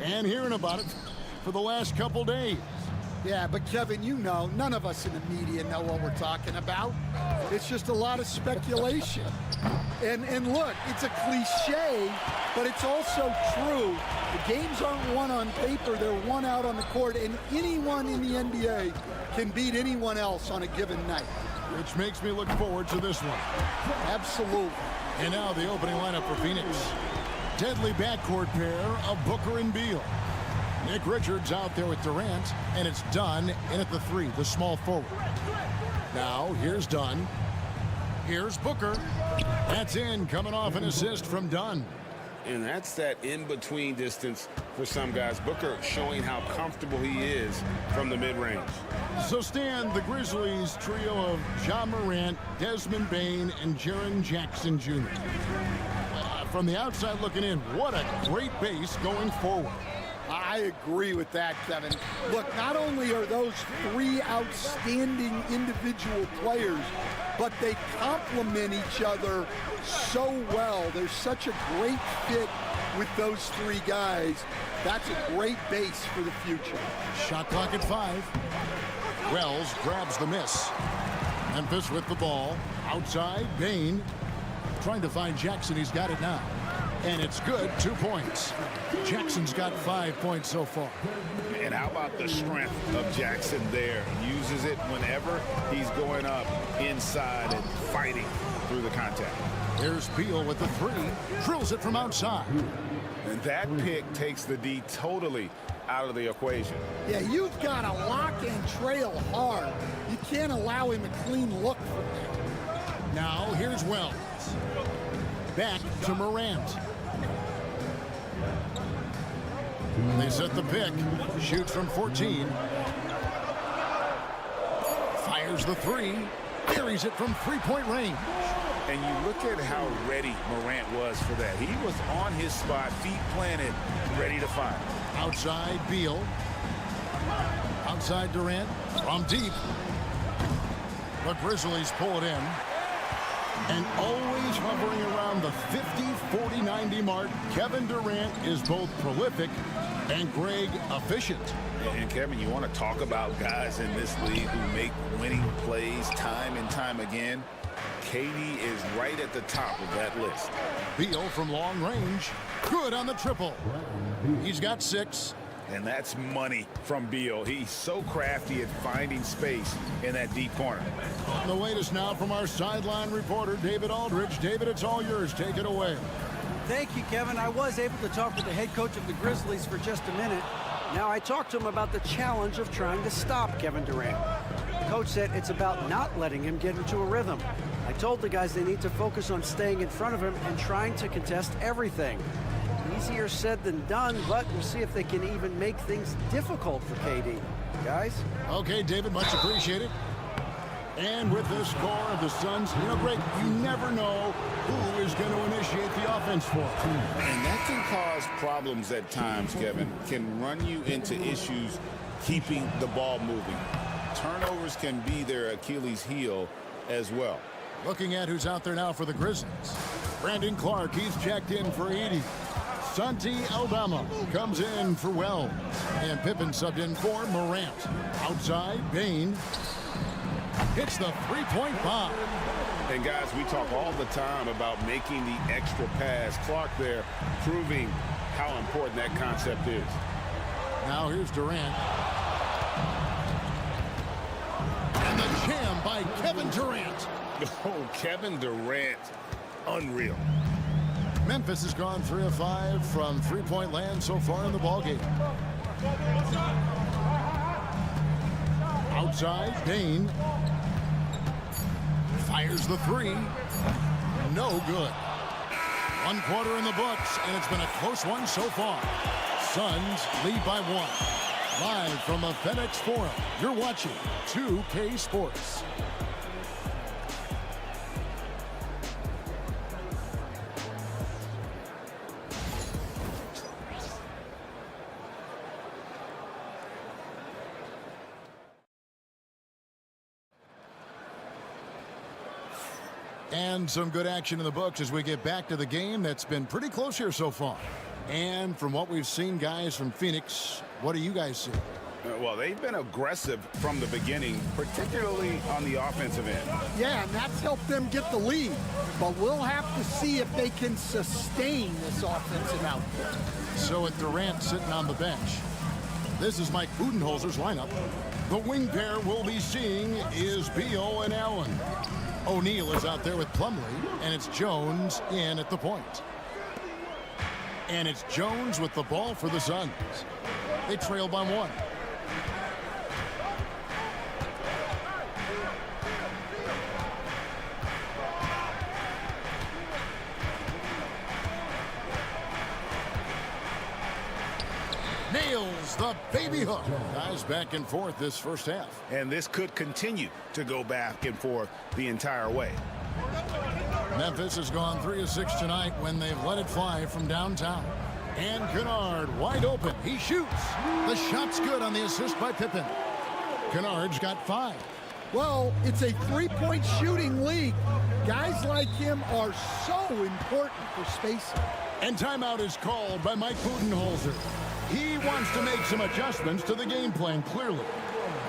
and hearing about it for the last couple days. Yeah, but Kevin, you know, none of us in the media know what we're talking about. It's just a lot of speculation. And look, it's a cliche, but it's also true. The games aren't won on paper, they're won out on the court, and anyone in the NBA can beat anyone else on a given night. Which makes me look forward to this one. Absolutely. And now the opening lineup for Phoenix. Deadly backcourt pair of Booker and Beal. Nick Richards out there with Durant, and it's Dunn in at the three, the small forward. Now, here's Dunn. Here's Booker. That's in, coming off an assist from Dunn. And that's that in-between distance for some guys. Booker showing how comfortable he is from the mid-range. So, Stan, the Grizzlies trio of Ja Morant, Desmond Bane, and Jaren Jackson Jr. From the outside looking in, what a great base going forward. I agree with that, Kevin. Look, not only are those three outstanding individual players, but they complement each other so well. There's such a great fit with those three guys. That's a great base for the future. Shot clock at 5. Wells grabs the miss. Memphis with the ball. Outside, Bane trying to find Jackson. He's got it now. And it's good, 2 points. Jackson's got 5 points so far. And how about the strength of Jackson there? Uses it whenever he's going up inside and fighting through the contact. Here's Beal with the three. Drills it from outside. And that pick takes the D totally out of the equation. Yeah, you've got to lock and trail hard. You can't allow him a clean look from there. Now here's Wells. Back to Morant. They set the pick. Shoots from 14. Fires the three. Buries it from three-point range. And you look at how ready Morant was for that. He was on his spot, feet planted, ready to fire. Outside Beal. Outside Durant. From deep. The Grizzlies pull it in. And always hovering around the 50, 40, 90 mark, Kevin Durant is both prolific and Greg efficient. And Kevin, you want to talk about guys in this league who make winning plays time and time again? KD is right at the top of that list. Beal from long range. Good on the triple. He's got 6. And that's money from Beal. He's so crafty at finding space in that deep corner. The latest now from our sideline reporter, David Aldridge. David, it's all yours. Take it away. Thank you, Kevin. I was able to talk with the head coach of the Grizzlies for just a minute. Now, I talked to him about the challenge of trying to stop Kevin Durant. The coach said it's about not letting him get into a rhythm. I told the guys they need to focus on staying in front of him and trying to contest everything. Easier said than done, but we'll see if they can even make things difficult for KD. Guys? Okay, David, much appreciated. And with the score of the Suns, Greg, you never know who is going to initiate the offense for. And that can cause problems at times, Kevin. Can run you into issues keeping the ball moving. Turnovers can be their Achilles heel as well. Looking at who's out there now for the Grizzlies. Brandon Clark, he's checked in for Edey. Santi Aldama comes in for Wells. And Pippen subbed in for Morant. Outside, Bain hits the three-point bomb. And guys, we talk all the time about making the extra pass. Clark there proving how important that concept is. Now here's Durant. And the jam by Kevin Durant. Oh, Kevin Durant, unreal. Memphis has gone 3 of 5 from three-point land so far in the ballgame. Outside, Bain fires the 3. No good. 1 quarter in the books, and it's been a close one so far. Suns lead by 1. Live from the FedEx Forum, you're watching 2K Sports. And some good action in the books as we get back to the game that's been pretty close here so far. And from what we've seen, guys, from Phoenix, what do you guys see? Well, they've been aggressive from the beginning, particularly on the offensive end. Yeah, and that's helped them get the lead. But we'll have to see if they can sustain this offensive output. So with Durant sitting on the bench, this is Mike Budenholzer's lineup. The wing pair we'll be seeing is Beal and Allen. O'Neal is out there with Plumlee, and it's Jones in at the point. And it's Jones with the ball for the Suns. They trail by 1. Nails the baby hook. Guys back and forth this first half. And this could continue to go back and forth the entire way. Memphis has gone 3 of 6 tonight when they've let it fly from downtown. And Kennard wide open. He shoots. The shot's good on the assist by Pippen. Kennard's got 5. Well, it's a three-point shooting league. Guys like him are so important for spacing. And timeout is called by Mike Budenholzer. He wants to make some adjustments to the game plan, clearly.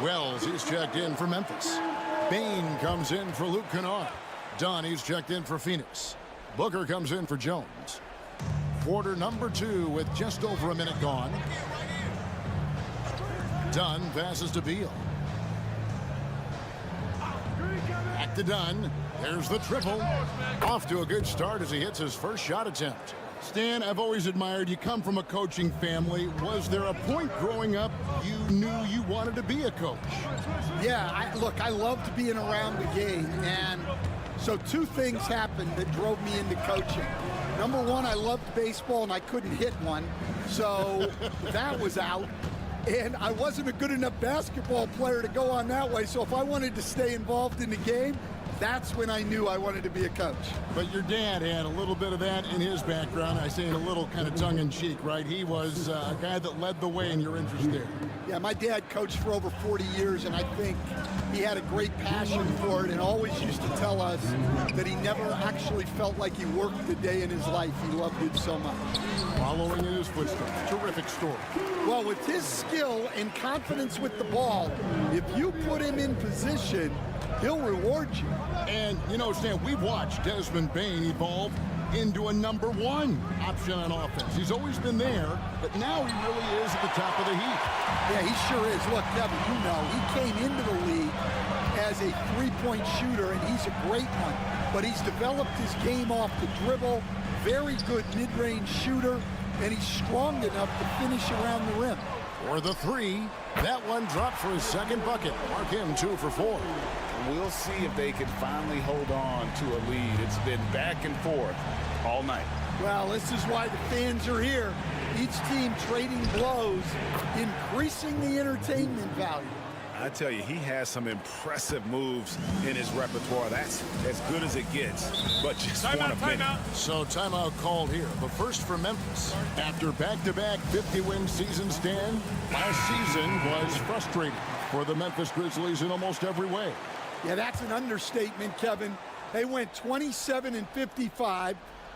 Wells is checked in for Memphis. Bain comes in for Luke Kennard. Dunn, he's checked in for Phoenix. Booker comes in for Jones. Quarter number 2 with just over a minute gone. Dunn passes to Beal. Back to Dunn. There's the triple. Off to a good start as he hits his first shot attempt. Stan, I've always admired you. Come from a coaching family. Was there a point growing up you knew you wanted to be a coach? Yeah, look, I loved being around the game. And so 2 things happened that drove me into coaching. Number 1, I loved baseball and I couldn't hit one. So that was out. And I wasn't a good enough basketball player to go on that way. So if I wanted to stay involved in the game, that's when I knew I wanted to be a coach. But your dad had a little bit of that in his background. I say in a little kind of tongue-in-cheek, right? He was a guy that led the way in your interest there. Yeah, my dad coached for over 40 years, and I think he had a great passion for it and always used to tell us that he never actually felt like he worked a day in his life. He loved it so much. Following in his footsteps, terrific story. Well, with his skill and confidence with the ball, if you put him in position, he'll reward you. And, you know, Stan, we've watched Desmond Bane evolve into a #1 option on offense. He's always been there, but now he really is at the top of the heap. Yeah, he sure is. Look, Kevin, you know, he came into the league as a three-point shooter, and he's a great one. But he's developed his game off the dribble, very good mid-range shooter, and he's strong enough to finish around the rim. For the three, that one dropped for his second bucket. Mark him 2 for 4. We'll see if they can finally hold on to a lead. It's been back and forth all night. Well, this is why the fans are here. Each team trading blows, increasing the entertainment value. I tell you, he has some impressive moves in his repertoire. That's as good as it gets. But just want a minute. So timeout called here. But first for Memphis. After back-to-back 50-win seasons, Dan, last season was frustrating for the Memphis Grizzlies in almost every way. Yeah, that's an understatement, Kevin. They went 27-55.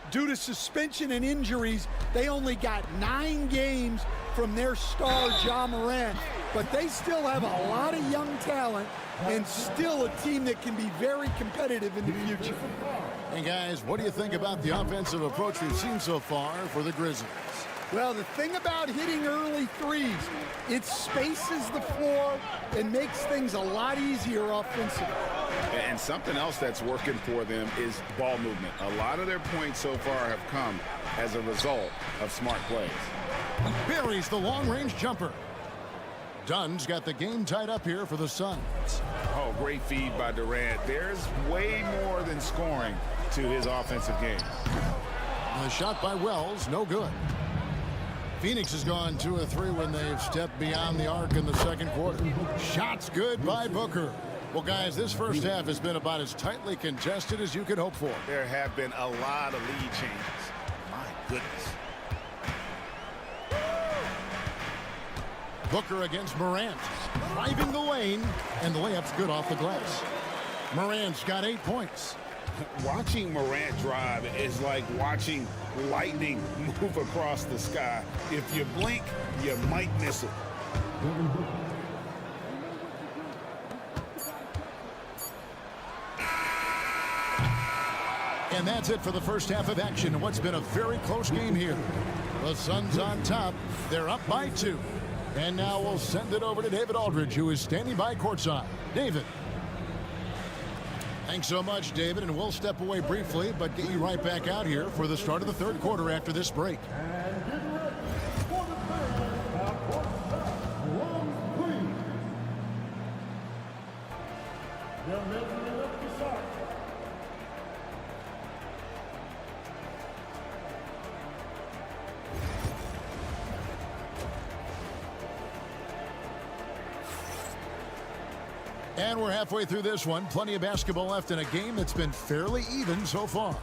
Due to suspension and injuries, they only got 9 games from their star, Ja Morant. But they still have a lot of young talent and still a team that can be very competitive in the future. And guys, what do you think about the offensive approach we've seen so far for the Grizzlies? Well, the thing about hitting early threes, it spaces the floor and makes things a lot easier offensively. And something else that's working for them is ball movement. A lot of their points so far have come as a result of smart plays. Buries the long-range jumper. Dunn's got the game tied up here for the Suns. Oh, great feed by Durant. There's way more than scoring to his offensive game. The shot by Wells, no good. Phoenix has gone 2 of 3 when they've stepped beyond the arc in the second quarter. Shots good by Booker. Well, guys, this first half has been about as tightly contested as you could hope for. There have been a lot of lead changes. My goodness. Booker against Morant. Driving the lane, and the layup's good off the glass. Morant's got 8 points. Watching Morant drive is like watching lightning move across the sky. If you blink, you might miss it. And that's it for the first half of action in what's been a very close game here. The Suns on top. They're up by 2. And now we'll send it over to David Aldridge, who is standing by courtside. David. Thanks so much, David, and we'll step away briefly, but get you right back out here for the start of the third quarter after this break. And we're halfway through this one. Plenty of basketball left in a game that's been fairly even so far.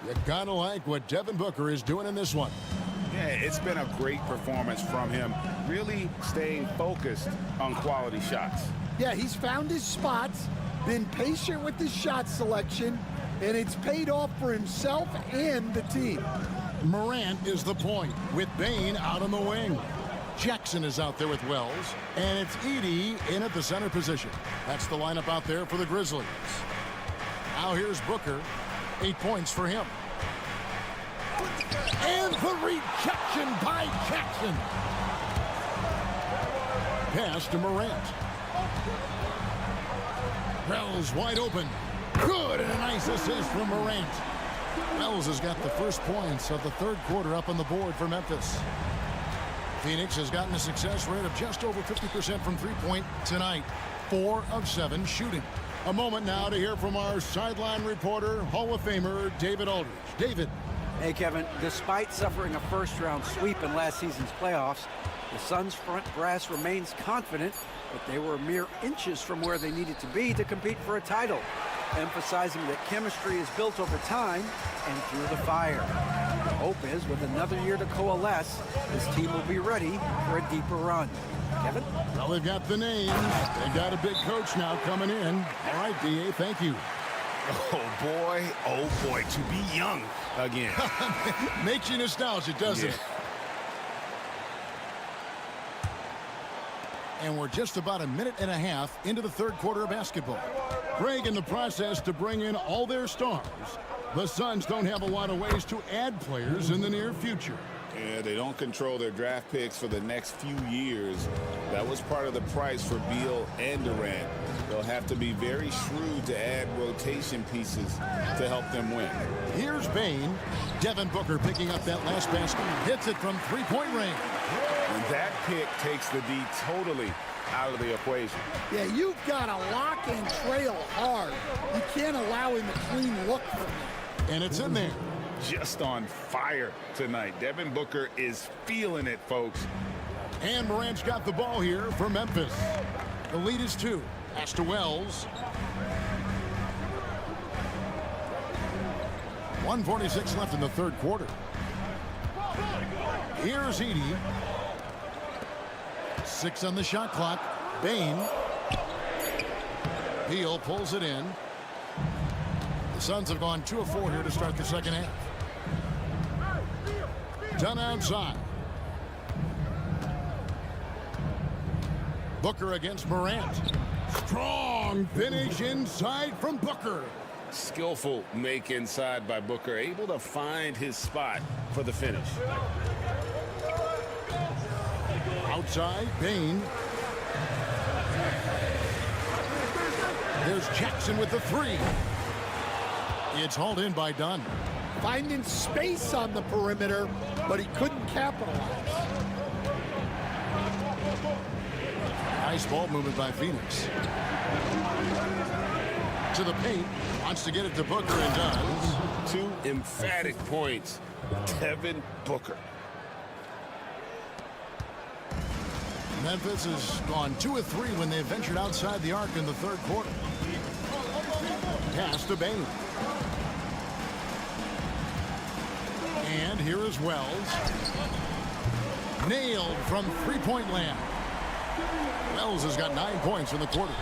You gotta like what Devin Booker is doing in this one. Yeah, it's been a great performance from him. Really staying focused on quality shots. Yeah, he's found his spots, been patient with his shot selection, and it's paid off for himself and the team. Morant is the point, with Bane out on the wing. Jackson is out there with Wells, and it's Edey in at the center position. That's the lineup out there for the Grizzlies. Now here's Booker. 8 points for him. And the rejection by Jackson. Pass to Morant. Wells wide open. Good, and a nice assist from Morant. Wells has got the first points of the third quarter up on the board for Memphis. Phoenix has gotten a success rate of just over 50% from three-point tonight. 4 of 7 shooting. A moment now to hear from our sideline reporter, Hall of Famer David Aldridge. David. Hey, Kevin. Despite suffering a first-round sweep in last season's playoffs, the Suns' front brass remains confident that they were mere inches from where they needed to be to compete for a title, emphasizing that chemistry is built over time and through the fire. The hope is, with another year to coalesce, this team will be ready for a deeper run. Kevin? Well, they've got the names. They've got a big coach now coming in. All right, B.A., thank you. Oh boy, to be young again. Makes you nostalgic, doesn't it? And we're just about a minute and a half into the third quarter of basketball. Greg in the process to bring in all their stars. The Suns don't have a lot of ways to add players in the near future. Yeah, they don't control their draft picks for the next few years. That was part of the price for Beal and Durant. They'll have to be very shrewd to add rotation pieces to help them win. Here's Bane. Devin Booker picking up that last basket. Hits it from three-point range. And that pick takes the D totally out of the equation. Yeah, you've got to lock and trail hard. You can't allow him a clean look from that. And it's in there. Just on fire tonight. Devin Booker is feeling it, folks. And Morant's got the ball here for Memphis. The lead is 2. Pass to Wells. 1:46 left in the third quarter. Here's Edey. 6 on the shot clock. Bane. Beal pulls it in. The Suns have gone 2 of 4 here to start the second half. Done outside. Booker against Morant. Strong finish inside from Booker. Skillful make inside by Booker, able to find his spot for the finish. Outside, Bane. There's Jackson with the 3. It's hauled in by Dunn. Finding space on the perimeter, but he couldn't capitalize. Nice ball movement by Phoenix. To the paint. Wants to get it to Booker and does. 2 emphatic points. Devin Booker. Memphis has gone 2 of 3 when they've ventured outside the arc in the third quarter. Pass to Bane. And here is Wells. Nailed from three-point land. Wells has got 9 points in the quarter.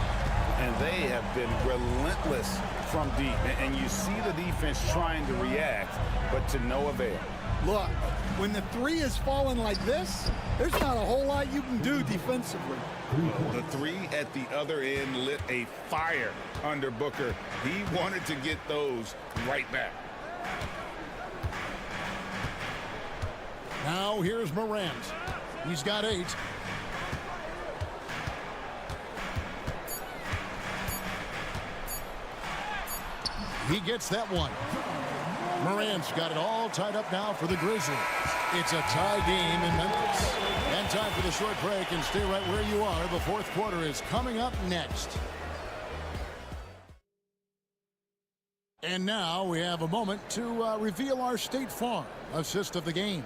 And they have been relentless from deep. And you see the defense trying to react, but to no avail. Look, when the 3 is falling like this, there's not a whole lot you can do defensively. The 3 at the other end lit a fire under Booker. He wanted to get those right back. Now here's Morant. He's got 8. He gets that one. Morant's got it all tied up now for the Grizzlies. It's a tie game in Memphis. And time for the short break, and stay right where you are. The fourth quarter is coming up next. And now we have a moment to reveal our State Farm assist of the game.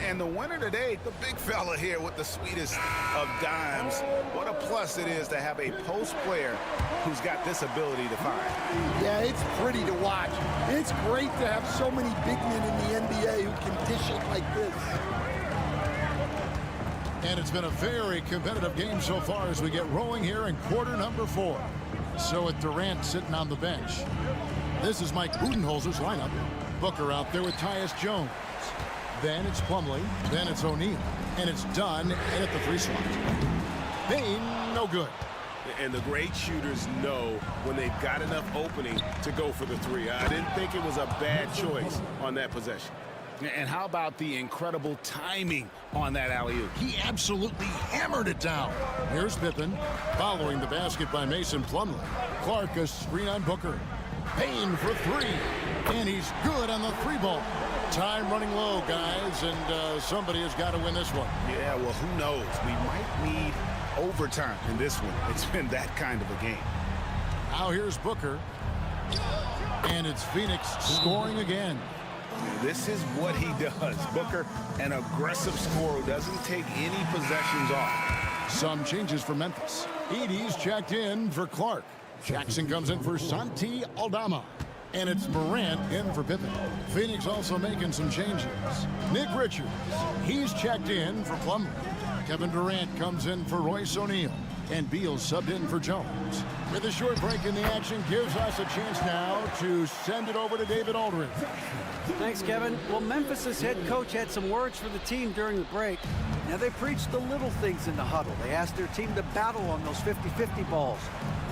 And the winner today, the big fella here with the sweetest of dimes. What a plus it is to have a post player who's got this ability to find. Yeah, it's pretty to watch. It's great to have so many big men in the NBA who can dish it like this. And it's been a very competitive game so far as we get rolling here in quarter number 4. So with Durant sitting on the bench. This is Mike Budenholzer's lineup. Booker out there with Tyus Jones. Then it's Plumlee. Then it's O'Neal. And it's Dunn in at the 3 slot. Bane, no good. And the great shooters know when they've got enough opening to go for the 3. I didn't think it was a bad choice on that possession. And how about the incredible timing on that alley-oop? He absolutely hammered it down. Here's Pippen, following the basket by Mason Plumlee. Clark a screen on Booker. Payne for 3. And he's good on the 3 ball. Time running low, guys, and somebody has got to win this one. Yeah, well, who knows? We might need overtime in this one. It's been that kind of a game. Now here's Booker. And it's Phoenix scoring again. This is what he does. Booker, an aggressive scorer, doesn't take any possessions off. Some changes for Memphis. Edey's checked in for Clark. Jackson comes in for Santi Aldama. And it's Morant in for Pippen. Phoenix also making some changes. Nick Richards, he's checked in for Plumlee. Kevin Durant comes in for Royce O'Neal, and Beal subbed in for Jones. With a short break in the action, gives us a chance now to send it over to David Aldridge. Thanks, Kevin. Well, Memphis' head coach had some words for the team during the break. Now, they preached the little things in the huddle. They asked their team to battle on those 50-50 balls.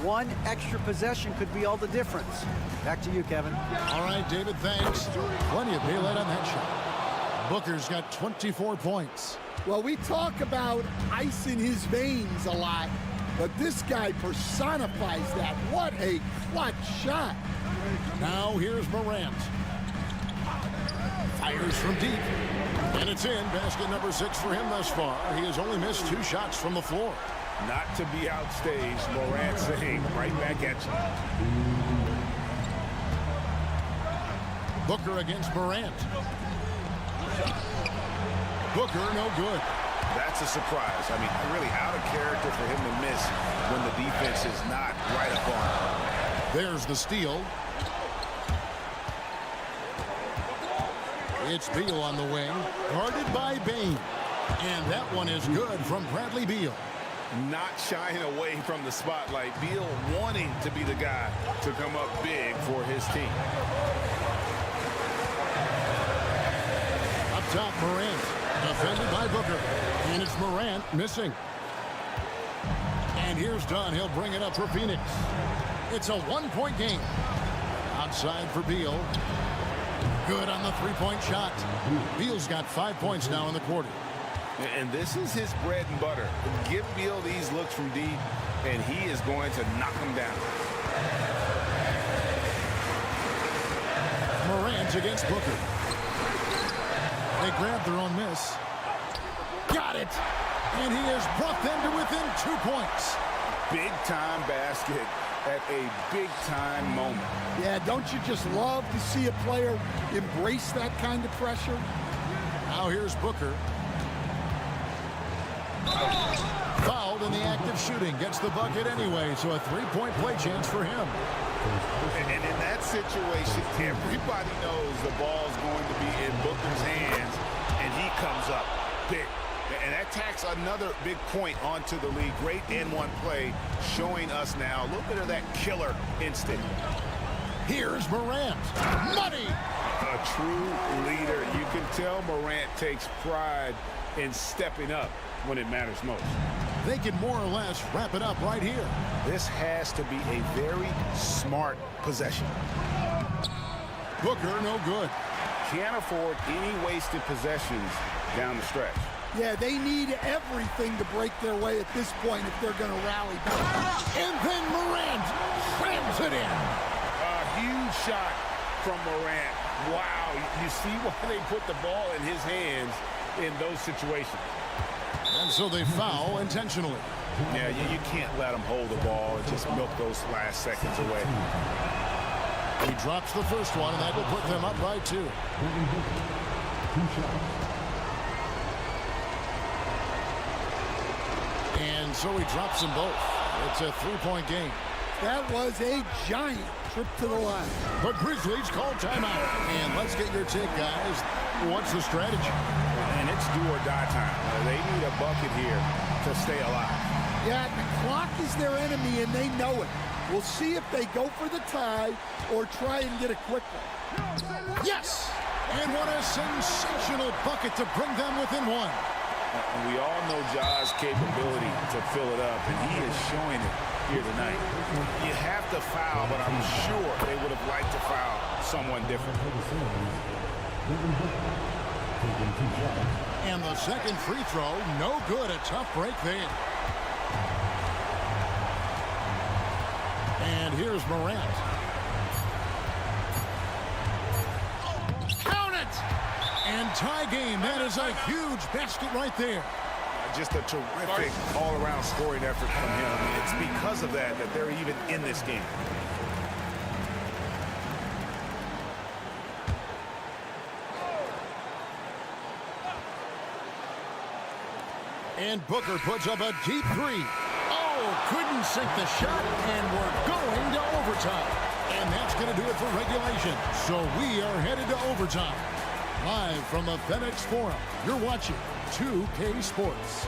One extra possession could be all the difference. Back to you, Kevin. All right, David, thanks. Plenty of daylight on that shot. Booker's got 24 points. Well, we talk about ice in his veins a lot, but this guy personifies that. What a clutch shot. Now here's Morant. Fires from deep. And it's in. Basket number 6 for him thus far. He has only missed 2 shots from the floor. Not to be outstaged, Morant saying right back at you. Booker against Morant. Booker, no good. That's a surprise. I mean, really out of character for him to miss when the defense is not right up on him. There's the steal. It's Beal on the wing, guarded by Bain. And that one is good from Bradley Beal. Not shying away from the spotlight. Beal wanting to be the guy to come up big for his team. Up top, Morant. Defended by Booker. And it's Morant missing. And here's Dunn. He'll bring it up for Phoenix. It's a 1-point game. Outside for Beal. Good on the 3-point shot. Beal's got 5 points now in the quarter. And this is his bread and butter. Give Beal these looks from deep, and he is going to knock them down. Morant against Booker. They grabbed their own miss. Got it. And he has brought them to within 2 points. Big-time basket at a big-time moment. Yeah, don't you just love to see a player embrace that kind of pressure? Now here's Booker. Fouled in the act of shooting. Gets the bucket anyway, so a 3-point play chance for him. And in that situation, everybody knows the ball's going to be in Booker's hands, and he comes up big. And that tacks another big point onto the league. Great N1 play showing us now a little bit of that killer instinct. Here's Morant. Money! A true leader. You can tell Morant takes pride in stepping up when it matters most. They can more or less wrap it up right here. This has to be a very smart possession. Booker, no good. Can't afford any wasted possessions down the stretch. Yeah, they need everything to break their way at this point if they're going to rally back. And then Morant slams it in. A huge shot from Morant. Wow, you see why they put the ball in his hands in those situations. And so they foul intentionally. Yeah, you can't let them hold the ball and just milk those last seconds away. He drops the first one, and that will put them up by 2. And so he drops them both. It's a 3-point game. That was a giant trip to the line. The Grizzlies call timeout. And let's get your take, guys. What's the strategy? And it's do or die time. They need a bucket here to stay alive. Yeah, the clock is their enemy, and they know it. We'll see if they go for the tie or try and get a quick one. Yes! And what a sensational bucket to bring them within 1. And we all know Ja's capability to fill it up, and he is showing it here tonight. You have to foul, but I'm sure they would have liked to foul someone different. And the second free throw, no good. A tough break there. And here's Morant. Count it! And tie game. That is a huge basket right there. Just a terrific all-around scoring effort from him. I mean, it's because of that they're even in this game. And Booker puts up a deep 3. Oh, couldn't sink the shot, and we're going to overtime. And that's going to do it for regulation. So we are headed to overtime. Live from the FedEx Forum, you're watching 2K Sports.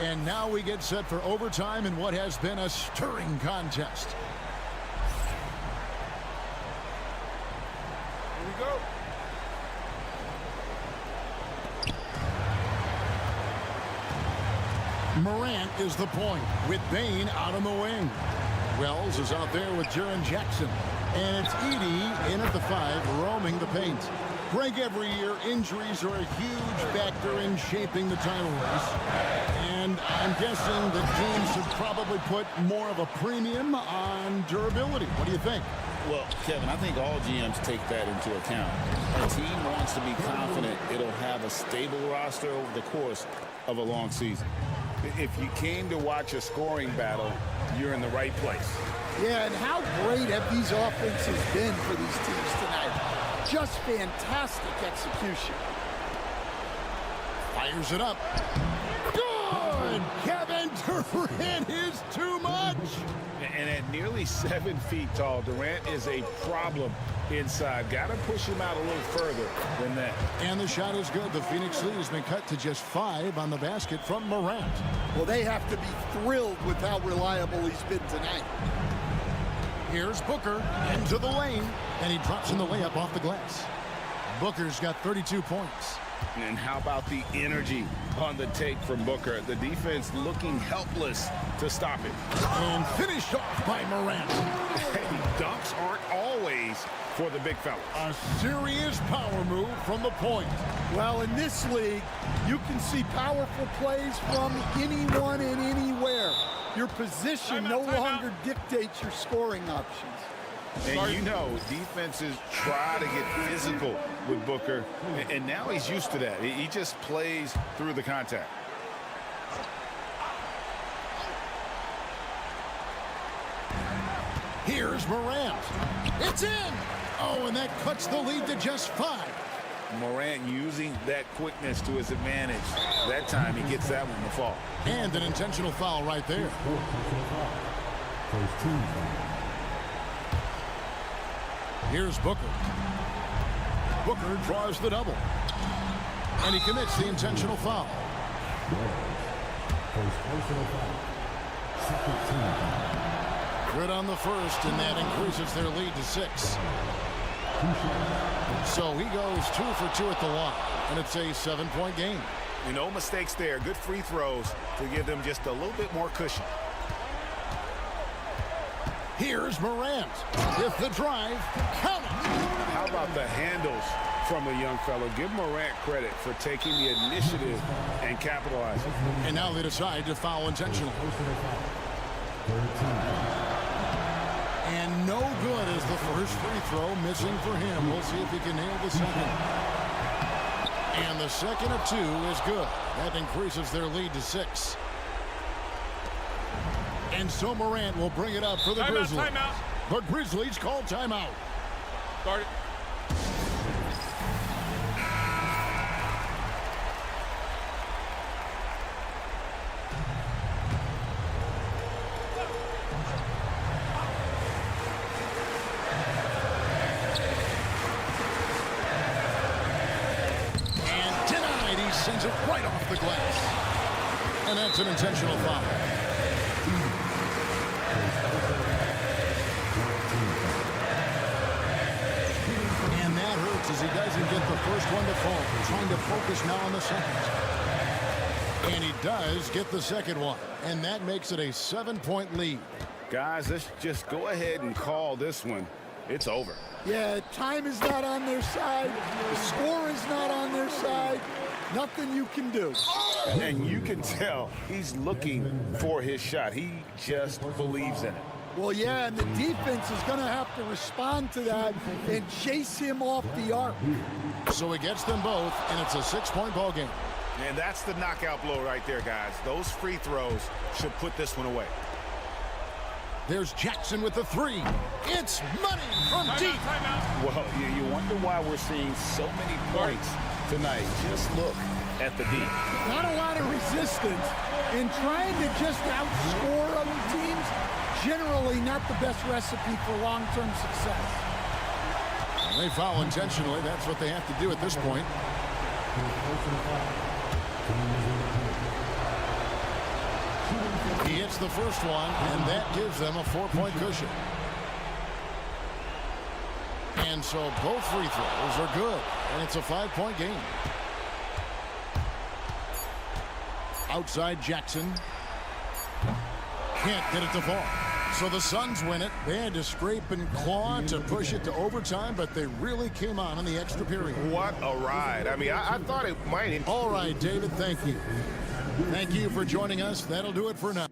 And now we get set for overtime in what has been a stirring contest. Here we go. Morant is the point with Bain out on the wing. Wells is out there with Jaren Jackson. And it's Edey in at the 5, roaming the paint. Greg, every year, injuries are a huge factor in shaping the title race. And I'm guessing that teams have probably put more of a premium on durability. What do you think? Well, Kevin, I think all GMs take that into account. A team wants to be confident it'll have a stable roster over the course of a long season. If you came to watch a scoring battle, you're in the right place. Yeah, and how great have these offenses been for these teams tonight? Just fantastic execution. Fires it up. Good! Kevin Durant is too much. And at nearly 7 feet tall, Durant is a problem inside. Got to push him out a little further than that. And the shot is good. The Phoenix lead has been cut to just 5 on the basket from Morant. Well, they have to be thrilled with how reliable he's been tonight. Here's Booker into the lane, and he drops in the layup off the glass. Booker's got 32 points. And how about the energy on the take from Booker? The defense looking helpless to stop it. And finished off by Morant. Hey, dunks aren't always for the big fella. A serious power move from the point. Well, in this league, you can see powerful plays from anyone and anywhere. Your position no longer dictates your scoring options. And you know, defenses try to get physical with Booker, and now he's used to that. He just plays through the contact. Here's Morant. It's in! Oh, and that cuts the lead to just 5. Morant using that quickness to his advantage. That time he gets that one to fall. And an intentional foul right there. Here's Booker. Booker draws the double. And he commits the intentional foul. Good on the first, and that increases their lead to 6. So he goes 2 for 2 at the line, and it's a 7-point game. No mistakes there. Good free throws to give them just a little bit more cushion. Here's Morant with the drive. Count it. How about the handles from the young fellow? Give Morant credit for taking the initiative and capitalizing. And now they decide to foul intentionally. And no good is the first free throw, missing for him. We'll see if he can nail the second. And the second of 2 is good. That increases their lead to 6. And so Morant will bring it up for the Grizzlies. Timeout. The Grizzlies call timeout. Start it. And denied. He sends it right off the glass. And that's an intentional foul. As he doesn't get the first one to fall. Trying to focus now on the second. And he does get the second one. And that makes it a 7-point lead. Guys, let's just go ahead and call this one. It's over. Yeah, time is not on their side. The score is not on their side. Nothing you can do. And you can tell he's looking for his shot. He just believes in it. Well, yeah, and the defense is going to have to respond to that and chase him off the arc. So he gets them both, and it's a 6-point ball game. And that's the knockout blow right there, guys. Those free throws should put this one away. There's Jackson with the 3. It's money from deep. Well, you wonder why we're seeing so many points tonight. Just look at the D. Not a lot of resistance in trying to just outscore other teams. Generally not the best recipe for long-term success. They foul intentionally. That's what they have to do at this point. He hits the first one, and that gives them a 4-point cushion. And so both free throws are good, and it's a 5-point game. Outside Jackson. Can't get it to fall. So the Suns win it. They had to scrape and claw to push it to overtime, but they really came on in the extra period. What a ride. I mean, I thought it might. All right, David, thank you. Thank you for joining us. That'll do it for now.